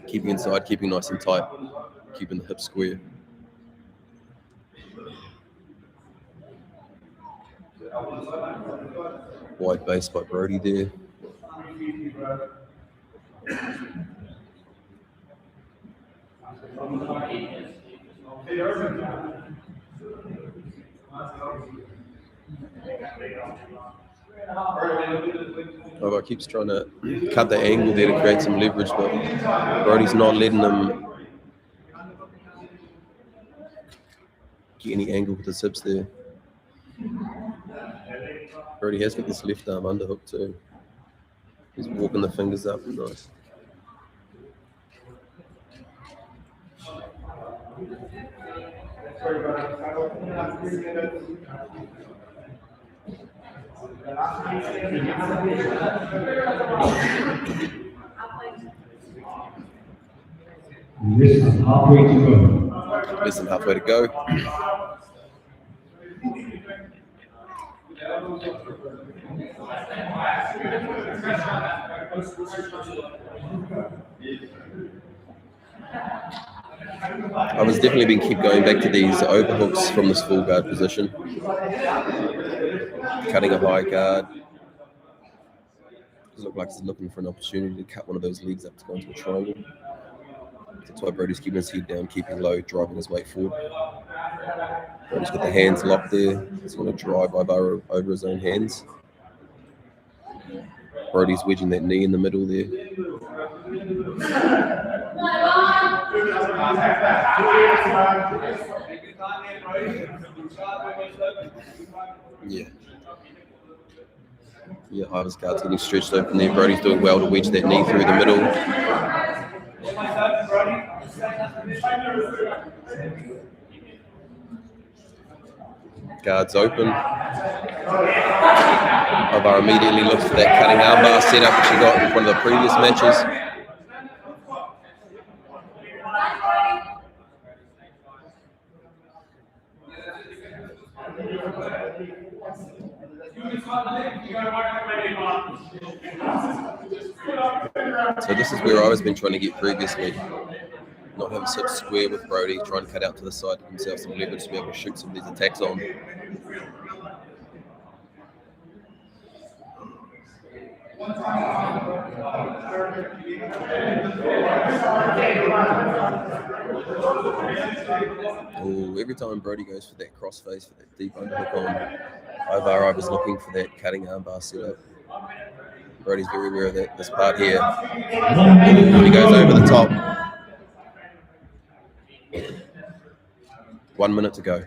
keeping inside, keeping nice and tight, keeping the hips square. Wide base by Brody there. Ivan keeps trying to cut the angle there to create some leverage, but Brody's not letting him get any angle with his hips there. Brody has got this left arm underhook too. He's walking the fingers up, nice. Less than halfway to go. Less than halfway to go. I was definitely been keep going back to these overhooks from this full guard position. Cutting a high guard. Doesn't look like he's looking for an opportunity to cut one of those legs up to go into a triangle. That's why Brody's keeping his head down, keeping low, driving his weight forward. Brody's got the hands locked there. He's going to drive over his own hands. Brody's wedging that knee in the middle there. Yeah. Yeah, Ivan's guard's getting stretched open there. Brody's doing well to wedge that knee through the middle. Guard's open. Ivan immediately looks for that cutting armbar setup which he got in one of the previous matches. So this is where I was been trying to get previously. not have him sit square with Brody, try and cut out to the side, give himself some leverage to be able to shoot some of these attacks on. Ooh, every time Brody goes for that crossface, for that deep underhook on Ivar, I was looking for that cutting armbar setup. Brody's very aware of that, this part here. Ooh, he goes over the top. 1 minute to go.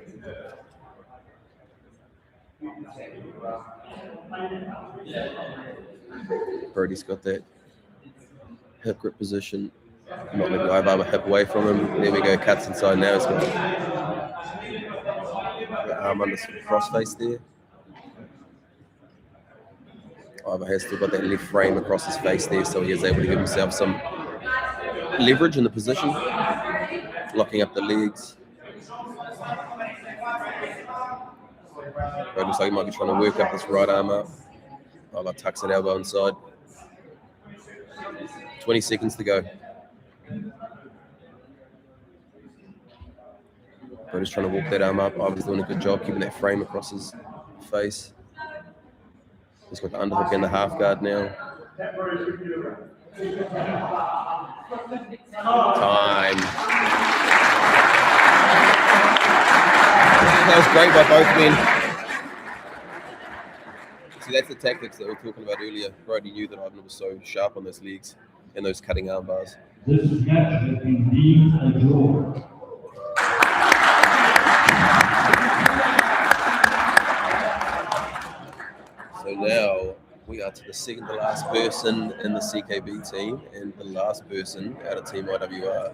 Brody's got that hip grip position. Not letting Ivar hip away from him. There we go, cuts inside now. He's got the arm under some crossface there. Ivar has still got that left frame across his face there, so he is able to give himself some leverage in the position, locking up the legs. It looks like he might be trying to work up this right arm up. Ivar tucks an elbow inside. 20 seconds to go. Brody's trying to walk that arm up. Ivar's doing a good job keeping that frame across his face. He's got the underhook and the half guard now. Time. That was great by both men. See, that's the tactics that we were talking about earlier. Brody knew that Ivan was so sharp on those legs and those cutting arm bars. This match has been deemed a draw. So now we are to the second to last person in the CKB team and the last person out of Team IWR.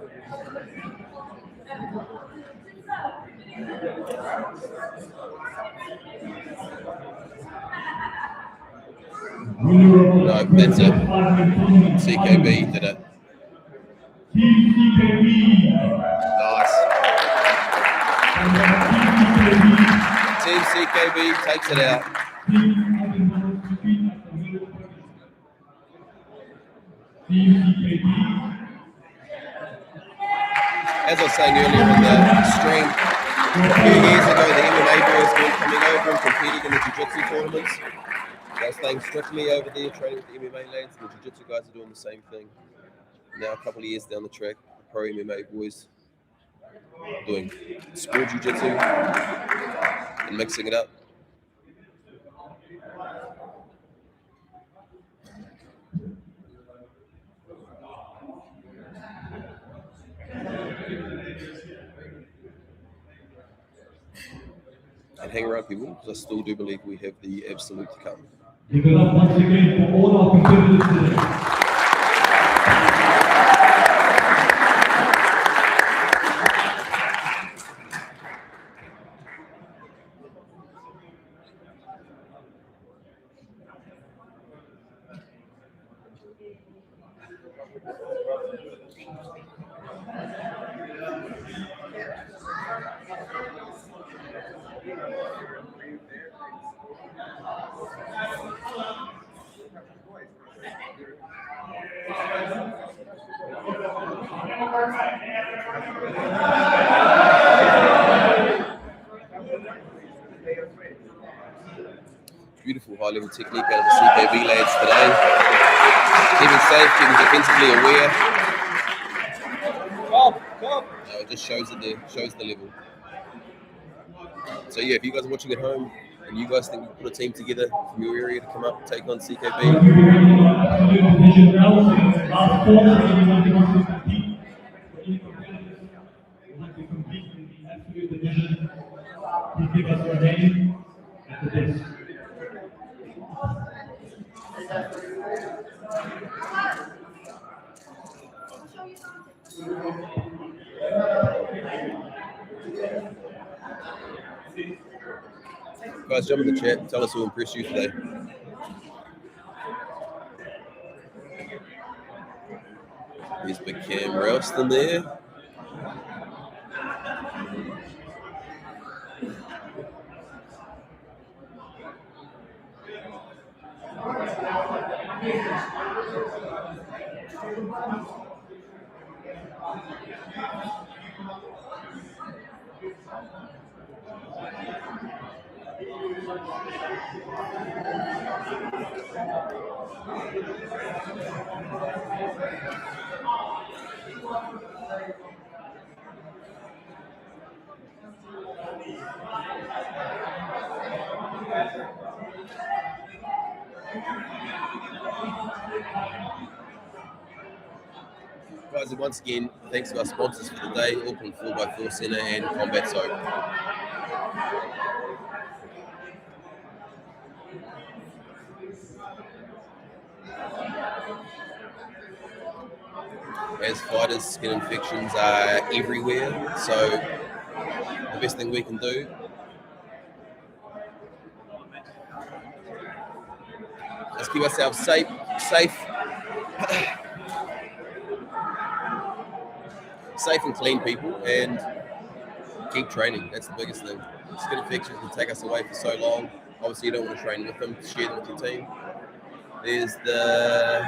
No, that's it. CKB did it. Nice. Team CKB takes it out. As I was saying earlier in the stream, a few years ago the MMA boys were coming over and competing in the jiu-jitsu tournaments. They're staying strictly over there, training with the MMA lads. The jiu-jitsu guys are doing the same thing. Now, a couple of years down the track, the pro MMA boys doing sport jiu-jitsu and mixing it up. And hang around, people, because I still do believe we have the absolute to come. Give it up once again for all our competitors today. Beautiful high-level technique out of the CKB lads today. Keeping safe, keeping defensively aware. It just shows it there, shows the level. So yeah, if you guys are watching at home and you guys think you can put a team together from your area to come up and take on CKB, give us your name at the desk. guys, jump in the chat and tell us who impressed you today. There's Big Cam Ralston there. Guys, and once again, thanks to our sponsors for the day, Auckland 4x4 Centre and Combat Soap. As fighters, skin infections are everywhere, so the best thing we can do is keep ourselves safe, safe and clean, people, and keep training. That's the biggest thing. Skin infections can take us away for so long. Obviously, you don't want to train with them, share them with your team. There's the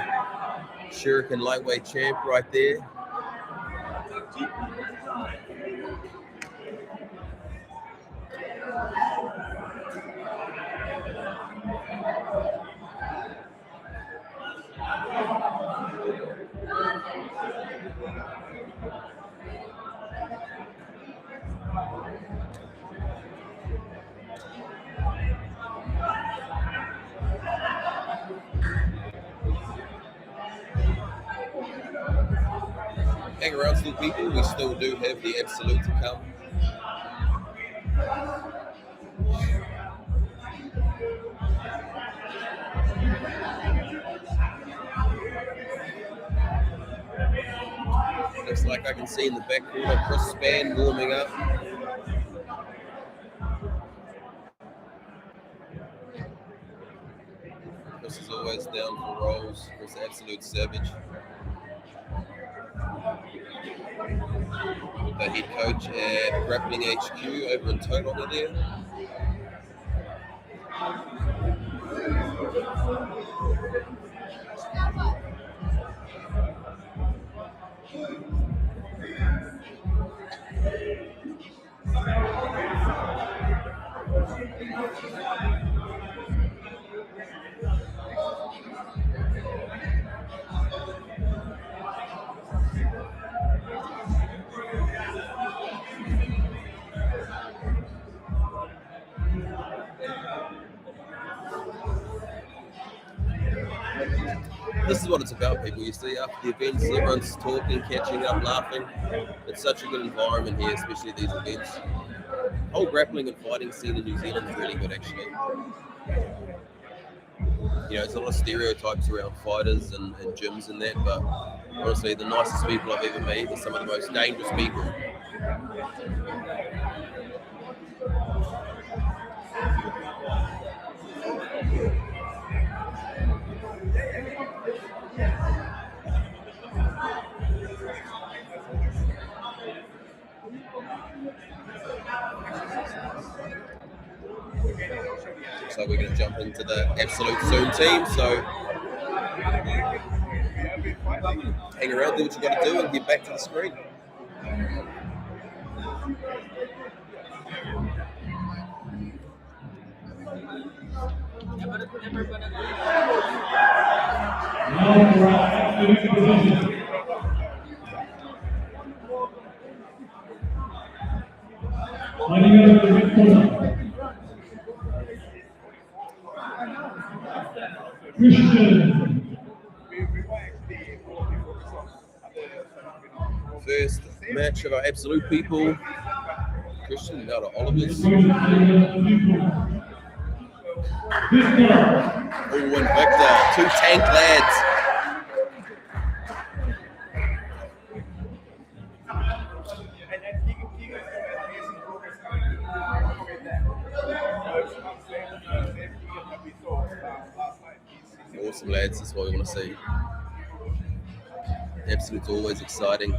Shuriken lightweight champ right there. Hang around still, people. We still do have the Absolute to come. Looks like I can see in the back corner Chris Spann warming up. Chris is always down for rolls. Chris, the absolute savage. The head coach at Grappling HQ over in Tauranga there. This is what it's about, people. You see, after the events, everyone's talking, catching up, laughing. It's such a good environment here, especially at these events. Whole grappling and fighting scene in New Zealand is really good, actually. You know, there's a lot of stereotypes around fighters and gyms and that, but honestly, the nicest people I've ever met are some of the most dangerous people. So we're going to jump into the Absolute soon team. So hang around, do what you got to do, and get back to the screen. First match of our Absolute people. Christian out of Oliver's. All one Victor, two tank lads. Awesome lads, that's what we want to see. Absolute's always exciting.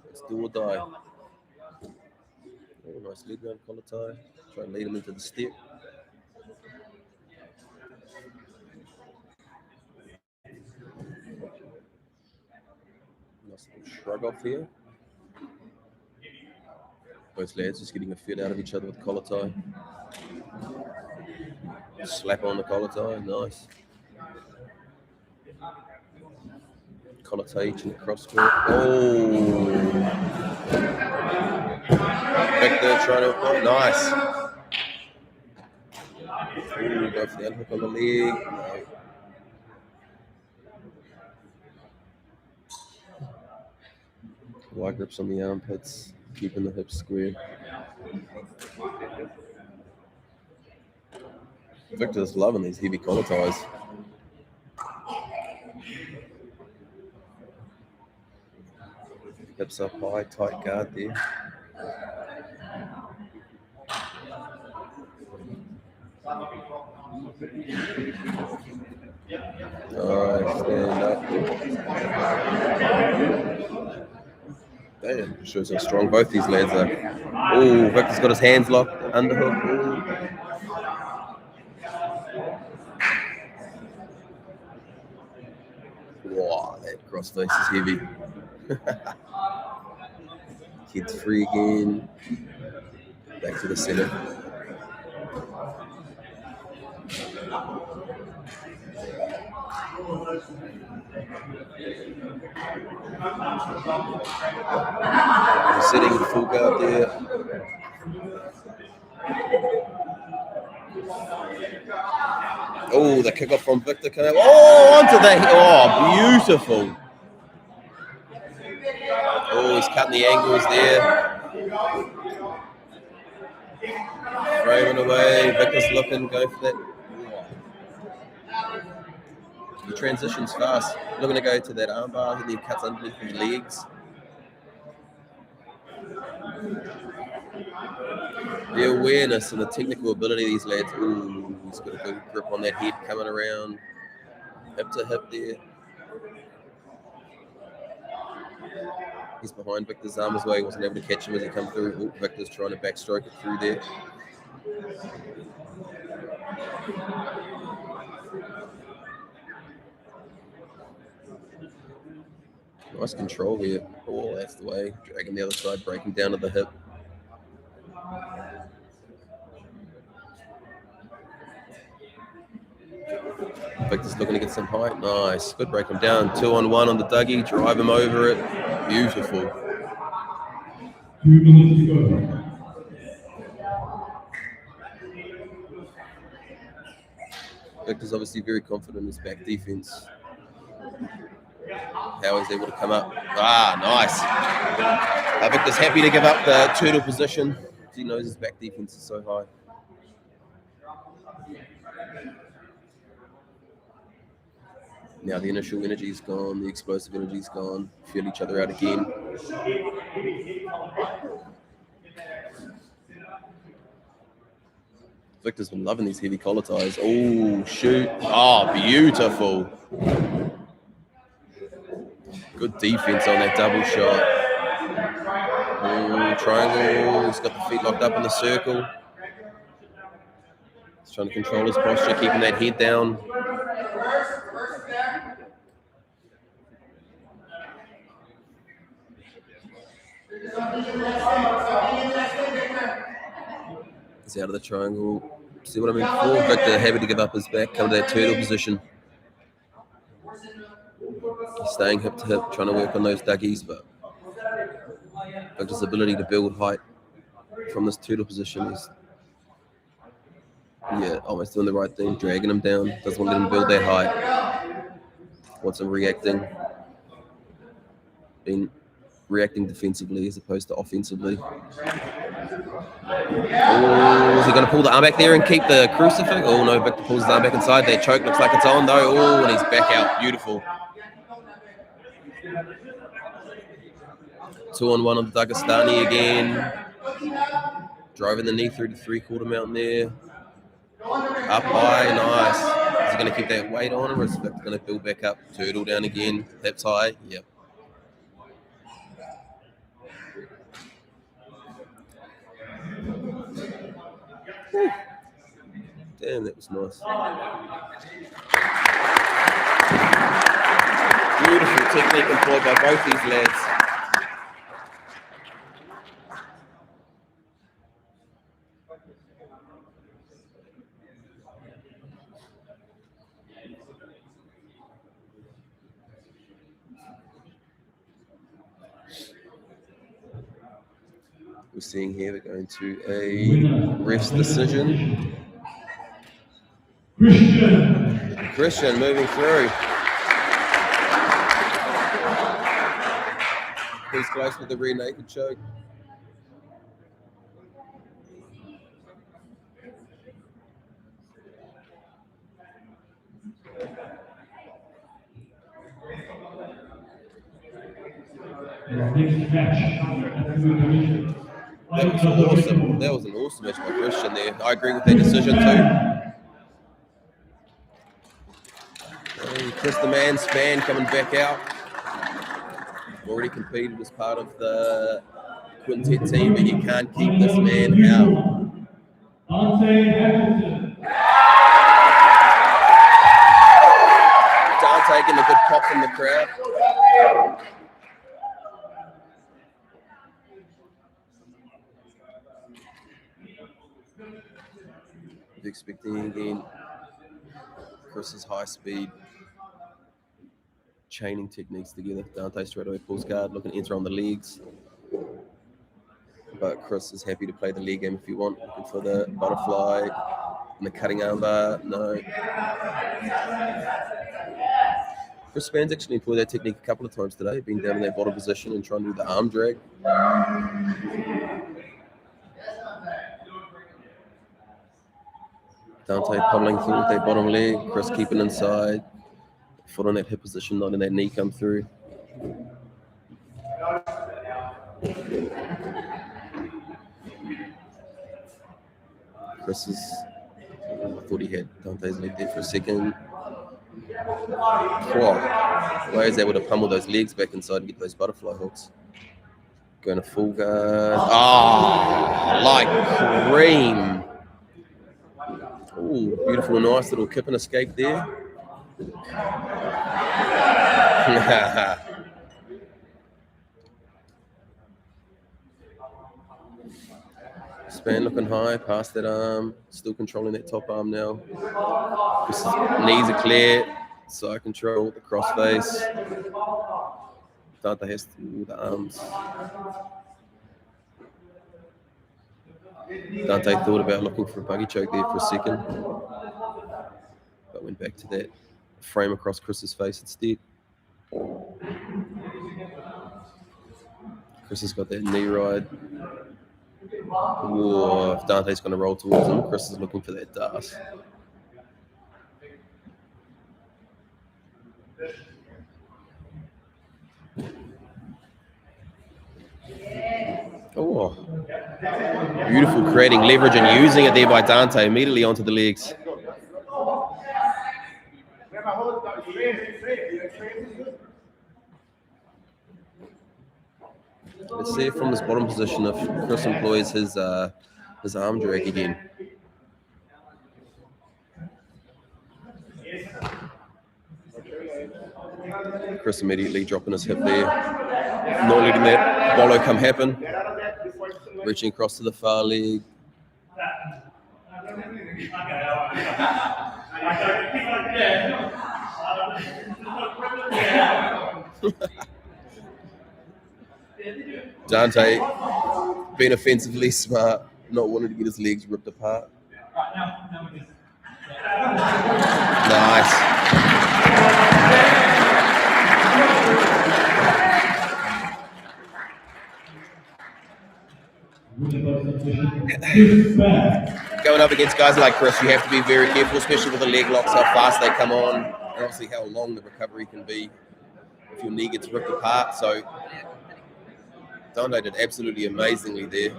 Let's do or die. Oh, nice lead round collar tie. Try and lead him into the step. Nice little shrug off here. Both lads just getting a fit out of each other with collar tie. Slap on the collar tie, nice. Collar tie each in the cross court. Oh! Victor trying to apply, nice. Ooh, go for the unhook on the leg. No. Wide grips on the armpits, keeping the hips square. Victor's loving these heavy collar ties. Hips up high, tight guard there. Nice, stand up. Damn, shows how strong both these lads are. Oh, Victor's got his hands locked, underhook. Ooh. Wow, that crossface is heavy. Head's free again. Back to the center. Sitting full guard there. Oh, the kick off from Victor. Oh, onto that. Oh, beautiful. Oh, he's cutting the angles there. Framing away. Victor's looking, go for that. He transitions fast. Looking to go to that armbar, and then cuts underneath his legs. The awareness and the technical ability of these lads. Ooh, he's got a good grip on that head coming around. Hip to hip there. He's behind Victor's arm as well. He wasn't able to catch him as he come through. Ooh, Victor's trying to backstroke it through there. Nice control here. Oh, that's the way. Dragging the other side, breaking down to the hip. Victor's looking to get some height. Nice. Good break him down. 2-on-1 on the Dougie. Drive him over it. Beautiful. 2 minutes to go. Victor's obviously very confident in his back defense. How he's able to come up. Ah, nice. Victor's happy to give up the turtle position. He knows his back defense is so high. Now the initial energy is gone, the explosive energy is gone. Feel each other out again. Victor's been loving these heavy collar ties. Oh, shoot. Oh, beautiful. Good defense on that double shot. Oh, triangle. He's got the feet locked up in the circle. He's trying to control his posture, keeping that head down. He's out of the triangle. See what I mean? Before Victor happy to give up his back, come to that turtle position. He's staying hip to hip, trying to work on those Dougies, but Victor's ability to build height from this turtle position is, almost doing the right thing, dragging him down. Doesn't want to let him build that height. Wants him reacting. Being reacting defensively as opposed to offensively. Oh, is he going to pull the arm back there and keep the crucifix? Oh no, Victor pulls his arm back inside. That choke looks like it's on though. Oh, and he's back out. Beautiful. 2-on-1 on the Dagestani again. Driving the knee through the 3/4 mountain there. Up high, nice. Is he going to keep that weight on, or is Victor going to build back up? Turtle down again. Hips high. Yep. Damn, that was nice. Beautiful technique employed by both these lads. We're seeing here we're going to a ref's decision. Christian moving through. He's close with the rear naked choke. That was awesome. That was an awesome match by Christian there. I agree with that decision too. Hey, Chris the Man Span coming back out. Already competed as part of the Quintet team, but you can't keep this man out. Dante getting a good pop from the crowd. Expecting again Chris's high speed chaining techniques together. Dante straight away pulls guard, looking to enter on the legs. But Chris is happy to play the leg game if you want. Looking for the butterfly and the cutting armbar. No. Chris Span's actually employed that technique a couple of times today, being down in that bottom position and trying to do the arm drag. Dante pummeling through with that bottom leg. Chris keeping inside. Foot on that hip position, not in that knee come through. Chris is... I thought he had Dante's leg there for a second. Wow. Why is able to pummel those legs back inside and get those butterfly hooks? Going to full guard. Ah, like cream. Ooh, beautiful, nice little kip and escape there. Span looking high, past that arm, still controlling that top arm now. Knees are clear, side control, the cross face. Dante has to do the arms. Dante thought about looking for a buggy choke there for a second, but went back to that frame across Chris's face instead. Chris has got that knee ride. Whoa, if Dante's going to roll towards him, Chris is looking for that das. Oh, beautiful, creating leverage and using it there by Dante, immediately onto the legs. Let's see from this bottom position if Chris employs his arm drag again. Chris immediately dropping his hip there, not letting that bolo come happen. Reaching across to the far leg. Dante being offensively smart, not wanting to get his legs ripped apart. Nice. Going up against guys like Chris, you have to be very careful, especially with the leg locks, how fast they come on, and obviously how long the recovery can be if your knee gets ripped apart. So Dante did absolutely amazingly there.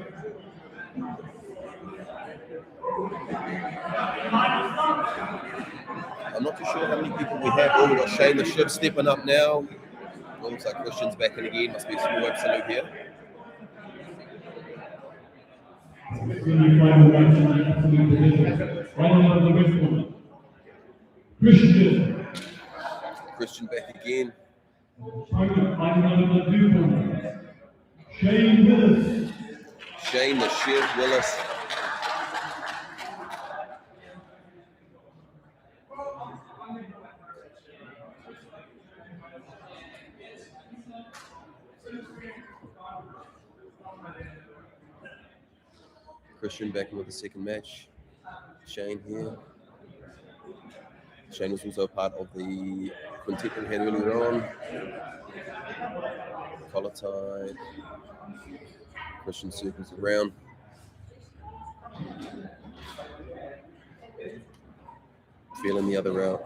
I'm not too sure how many people we have. Oh, we've got Shane the Ship stepping up now. It looks like Christian's back in again. Must be a small absolute here. Christian back again. Opponent, fighting number 2, Shane Willis. Shane the Shiv Willis. Christian back in with the second match. Shane here. Shane was also part of the quintet we had earlier on. Collar tied. Christian circles around. Feeling the other route.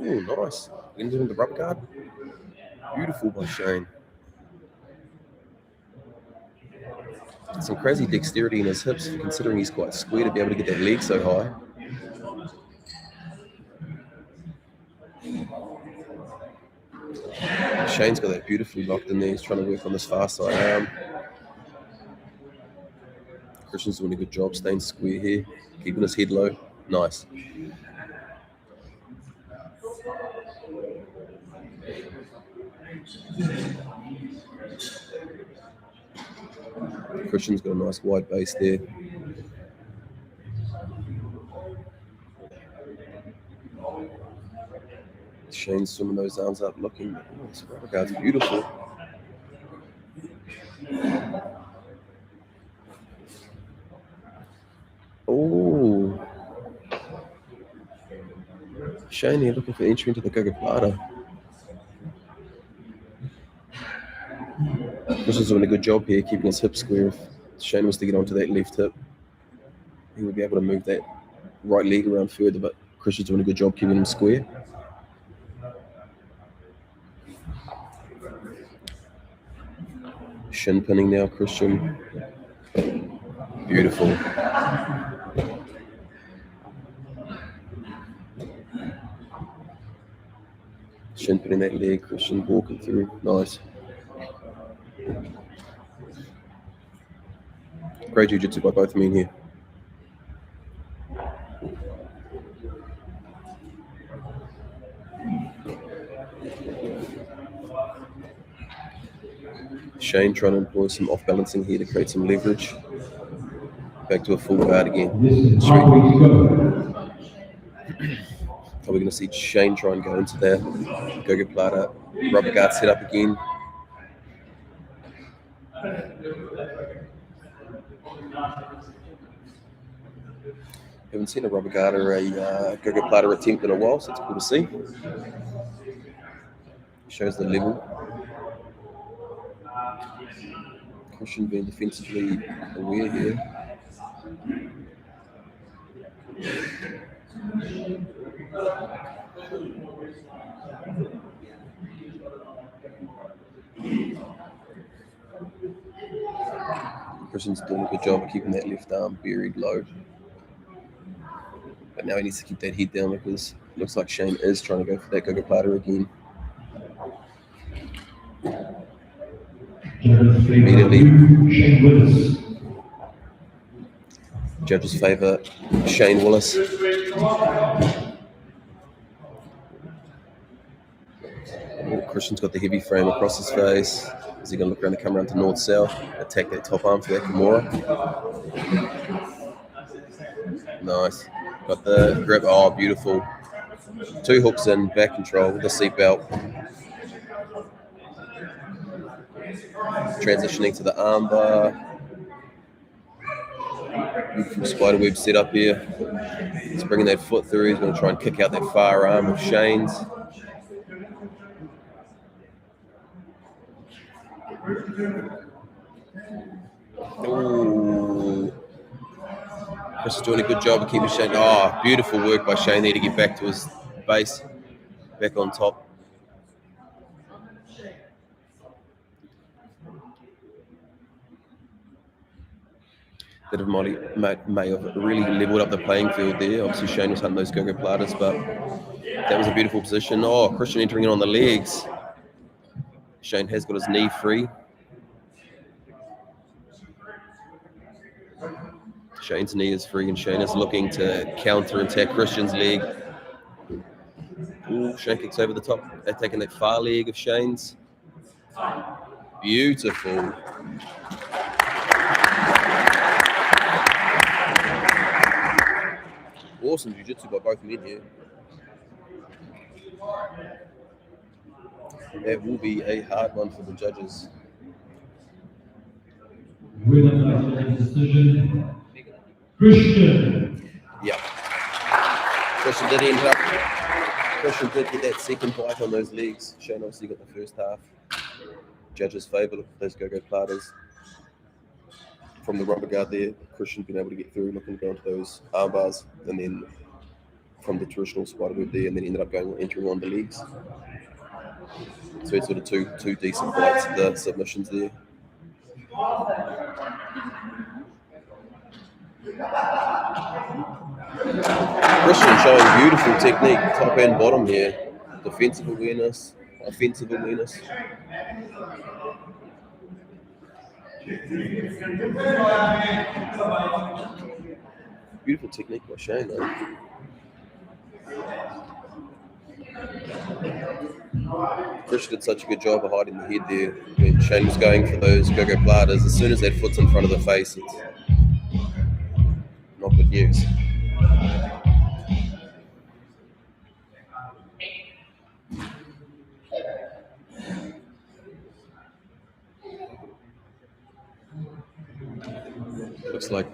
Oh, nice. Into the rubber guard. Beautiful by Shane. Some crazy dexterity in his hips, considering he's quite square to be able to get that leg so high. Shane's got that beautifully locked in there. He's trying to work on this far side arm. Christian's doing a good job staying square here, keeping his head low. Nice. Christian's got a nice wide base there. Shane's swimming those arms up, looking. Oh, this rubber guard's beautiful. Oh. Shane here looking for entry into the gogoplata. Christian's doing a good job here, keeping his hip square. If Shane was to get onto that left hip, he would be able to move that right leg around further, but Christian's doing a good job keeping him square. Shin pinning now, Christian. Beautiful. Shin pinning that leg, Christian walking through. Nice. Great jiu-jitsu by both men here. Shane trying to employ some off-balancing here to create some leverage. Back to a full guard again. Are we going to see Shane try and go into there? Gogoplata, rubber guard set up again. Haven't seen a rubber guard or a gogoplata attempt in a while, so it's cool to see. Shows the level. Christian being defensively aware here. Christian's doing a good job of keeping that left arm buried low. But now he needs to keep that head down because it looks like Shane is trying to go for that gogoplata again. Immediately, judges favour Shane Willis. Christian's got the heavy frame across his face. Is he going to look around to come around to north-south, attack that top arm for that Kimura? Nice. Got the grip. Oh, beautiful. 2 hooks in, back control with the seatbelt. Transitioning to the armbar. Beautiful spiderweb setup here. He's bringing that foot through. He's going to try and kick out that far arm of Shane's. Ooh. Chris is doing a good job of keeping Shane. Oh, beautiful work by Shane there to get back to his base, back on top. Bit of may have really leveled up the playing field there. Obviously, Shane was hunting those gogoplatas, but that was a beautiful position. Oh, Christian entering in on the legs. Shane has got his knee free. Shane's knee is free, and Shane is looking to counter attack Christian's leg. Ooh, Shane kicks over the top, attacking that far leg of Shane's. Beautiful. Awesome jiu-jitsu by both men here. That will be a hard one for the judges. Winner by decision, Christian. Yeah. Christian did end up. Christian did get that second bite on those legs. Shane obviously got the first half. Judges' favour, those go-go platters. From the rubber guard there, Christian been able to get through, looking to go into those arm bars, and then from the traditional spider web there, and then ended up entering on the legs. So it's sort of two decent bites of the submissions there. Christian showing beautiful technique, top and bottom here. Defensive awareness, offensive awareness. Beautiful technique by Shane though. Christian did such a good job of hiding the head there when Shane was going for those go-go platters. As soon as that foot's in front of the face, it's not good news. Looks like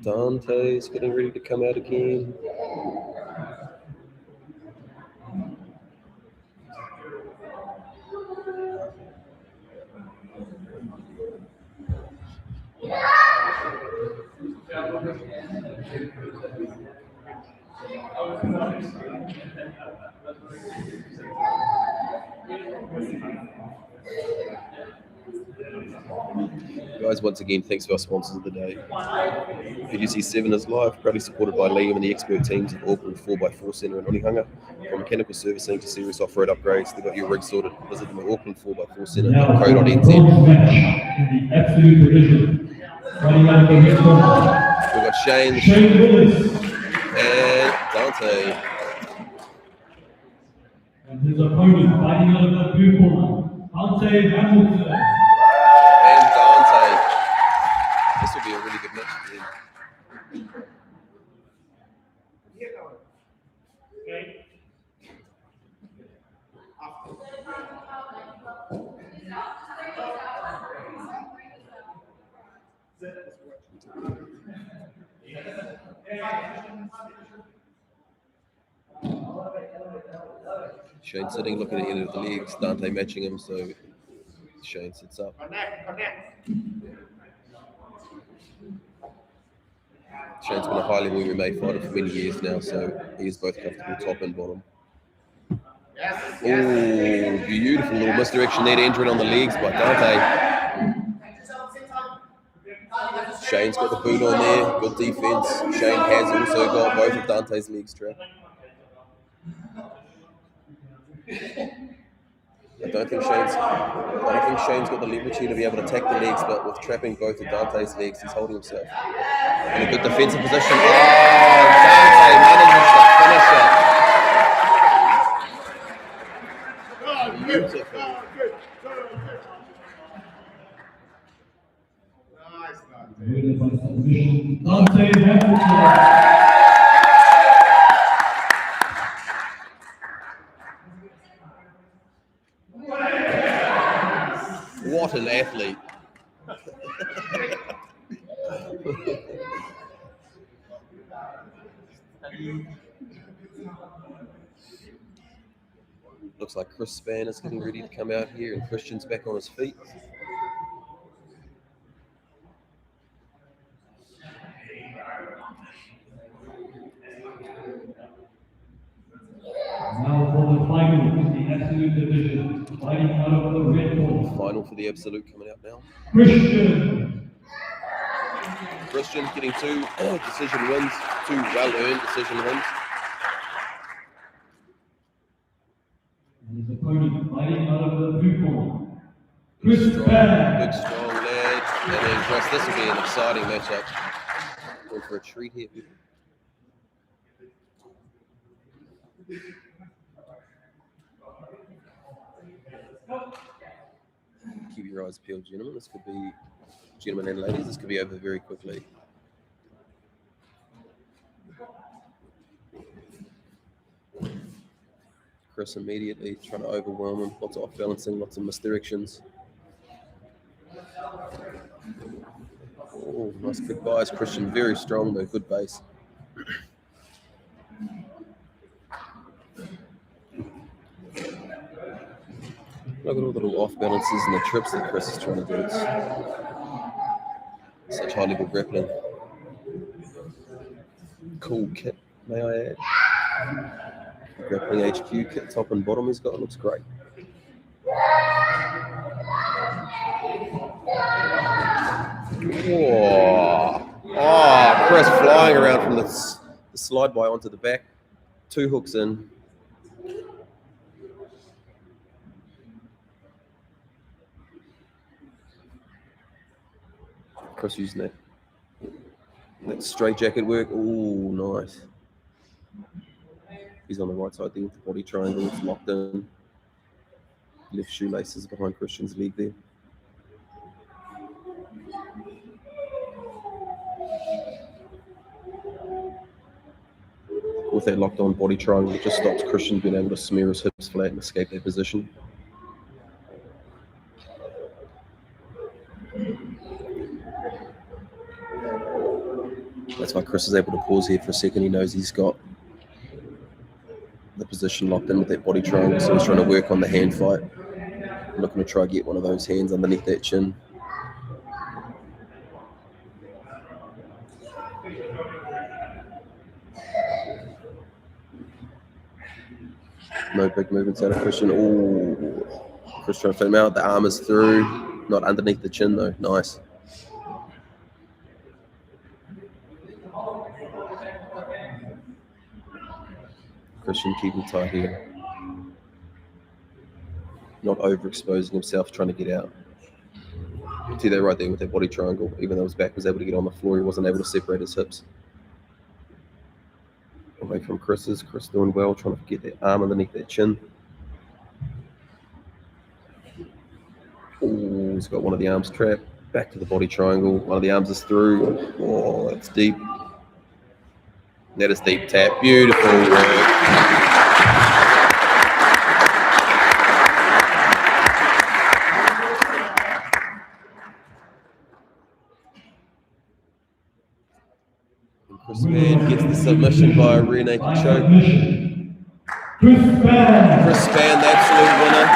Dante's getting ready to come out again. Guys, once again, thanks to our sponsors of the day. PGC 7 is live, proudly supported by Liam and the expert teams at Auckland 4x4 Centre in Onehunga. From mechanical servicing to serious off-road upgrades, they've got your rig sorted. Visit them at Auckland 4x4 Centre.co.nz. In the absolute division, fighting out of the red corner, We've got Shane Willis, and Dante. and his opponent fighting out of the blue corner, Dante Hamilton. And Dante. This will be a really good match for them. Shane sitting, looking at the end of the legs. Dante matching him, so Shane sits up. Shane's been a high level MMA fighter for many years now, so he's both comfortable top and bottom. Oh, beautiful little misdirection there to enter it on the legs by Dante. Shane's got the boot on there, good defense. Shane has also got both of Dante's legs trapped. I don't think Shane's got the leverage here to be able to attack the legs, but with trapping both of Dante's legs, he's holding himself in a good defensive position. Oh, Dante manages to finish it. Beautiful. Winner by submission, Dante Hamilton. What an athlete. Looks like Chris Spann is getting ready to come out here, and Christian's back on his feet. Now for the final, the absolute division, fighting out of the red corner. Final for the absolute coming out now. Christian. Christian getting two decision wins, two well-earned decision wins. And his opponent fighting out of the blue corner, Chris Strong, Spann. big strong lad. And then Chris, this will be an exciting matchup. in for a treat here, people. Keep your eyes peeled, gentlemen. This could be, gentlemen and ladies, this could be over very quickly. Chris immediately trying to overwhelm him. Lots of off balancing, lots of misdirections. Oh, nice quick bias. Christian, very strong though, good base. Look at all the little off balances and the trips that Chris is trying to do. It's such high level grappling. Cool kit, may I add. Grappling HQ kit, top and bottom he's got, looks great. Whoa. Oh, Chris flying around from the slide by onto the back. 2 hooks in. Chris using that straight jacket work. Ooh, nice. He's on the right side there with the body triangle. It's locked in. Left shoelaces behind Christian's leg there. With that locked on body triangle, it just stops Christian being able to smear his hips flat and escape that position. That's why Chris is able to pause here for a second. He knows he's got the position locked in with that body triangle, so he's trying to work on the hand fight. Looking to try to get one of those hands underneath that chin. No big movements out of Christian. Ooh, Chris trying to fit him out. The arm is through, not underneath the chin though. Nice. Christian keeping tight here. Not overexposing himself, trying to get out. See that right there with that body triangle. Even though his back was able to get on the floor, he wasn't able to separate his hips. Away from Chris's. Chris doing well, trying to get that arm underneath that chin. Oh, he's got one of the arms trapped. Back to the body triangle. One of the arms is through. Oh, that's deep. That is deep tap. Beautiful work. Chris Spann gets the submission by a rear naked choke. Chris Spann, the absolute winner.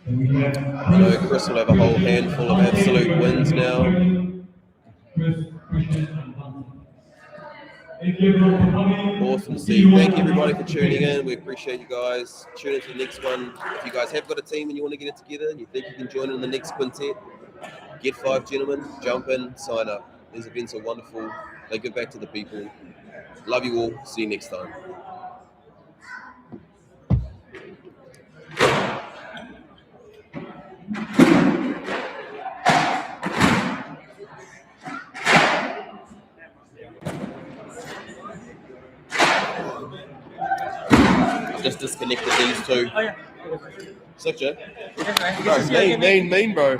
I know Chris will have a whole handful of absolute wins now. Awesome to see. Thank you everybody for tuning in. We appreciate you guys. Tune into the next one. If you guys have got a team and you want to get it together and you think you can join in the next quintet, get 5 gentlemen, jump in, sign up. These events are wonderful. They give back to the people. Love you all. See you next time. Just disconnected these two. Oh yeah. Sick, Jay. Mean, bro.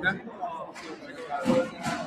Yeah.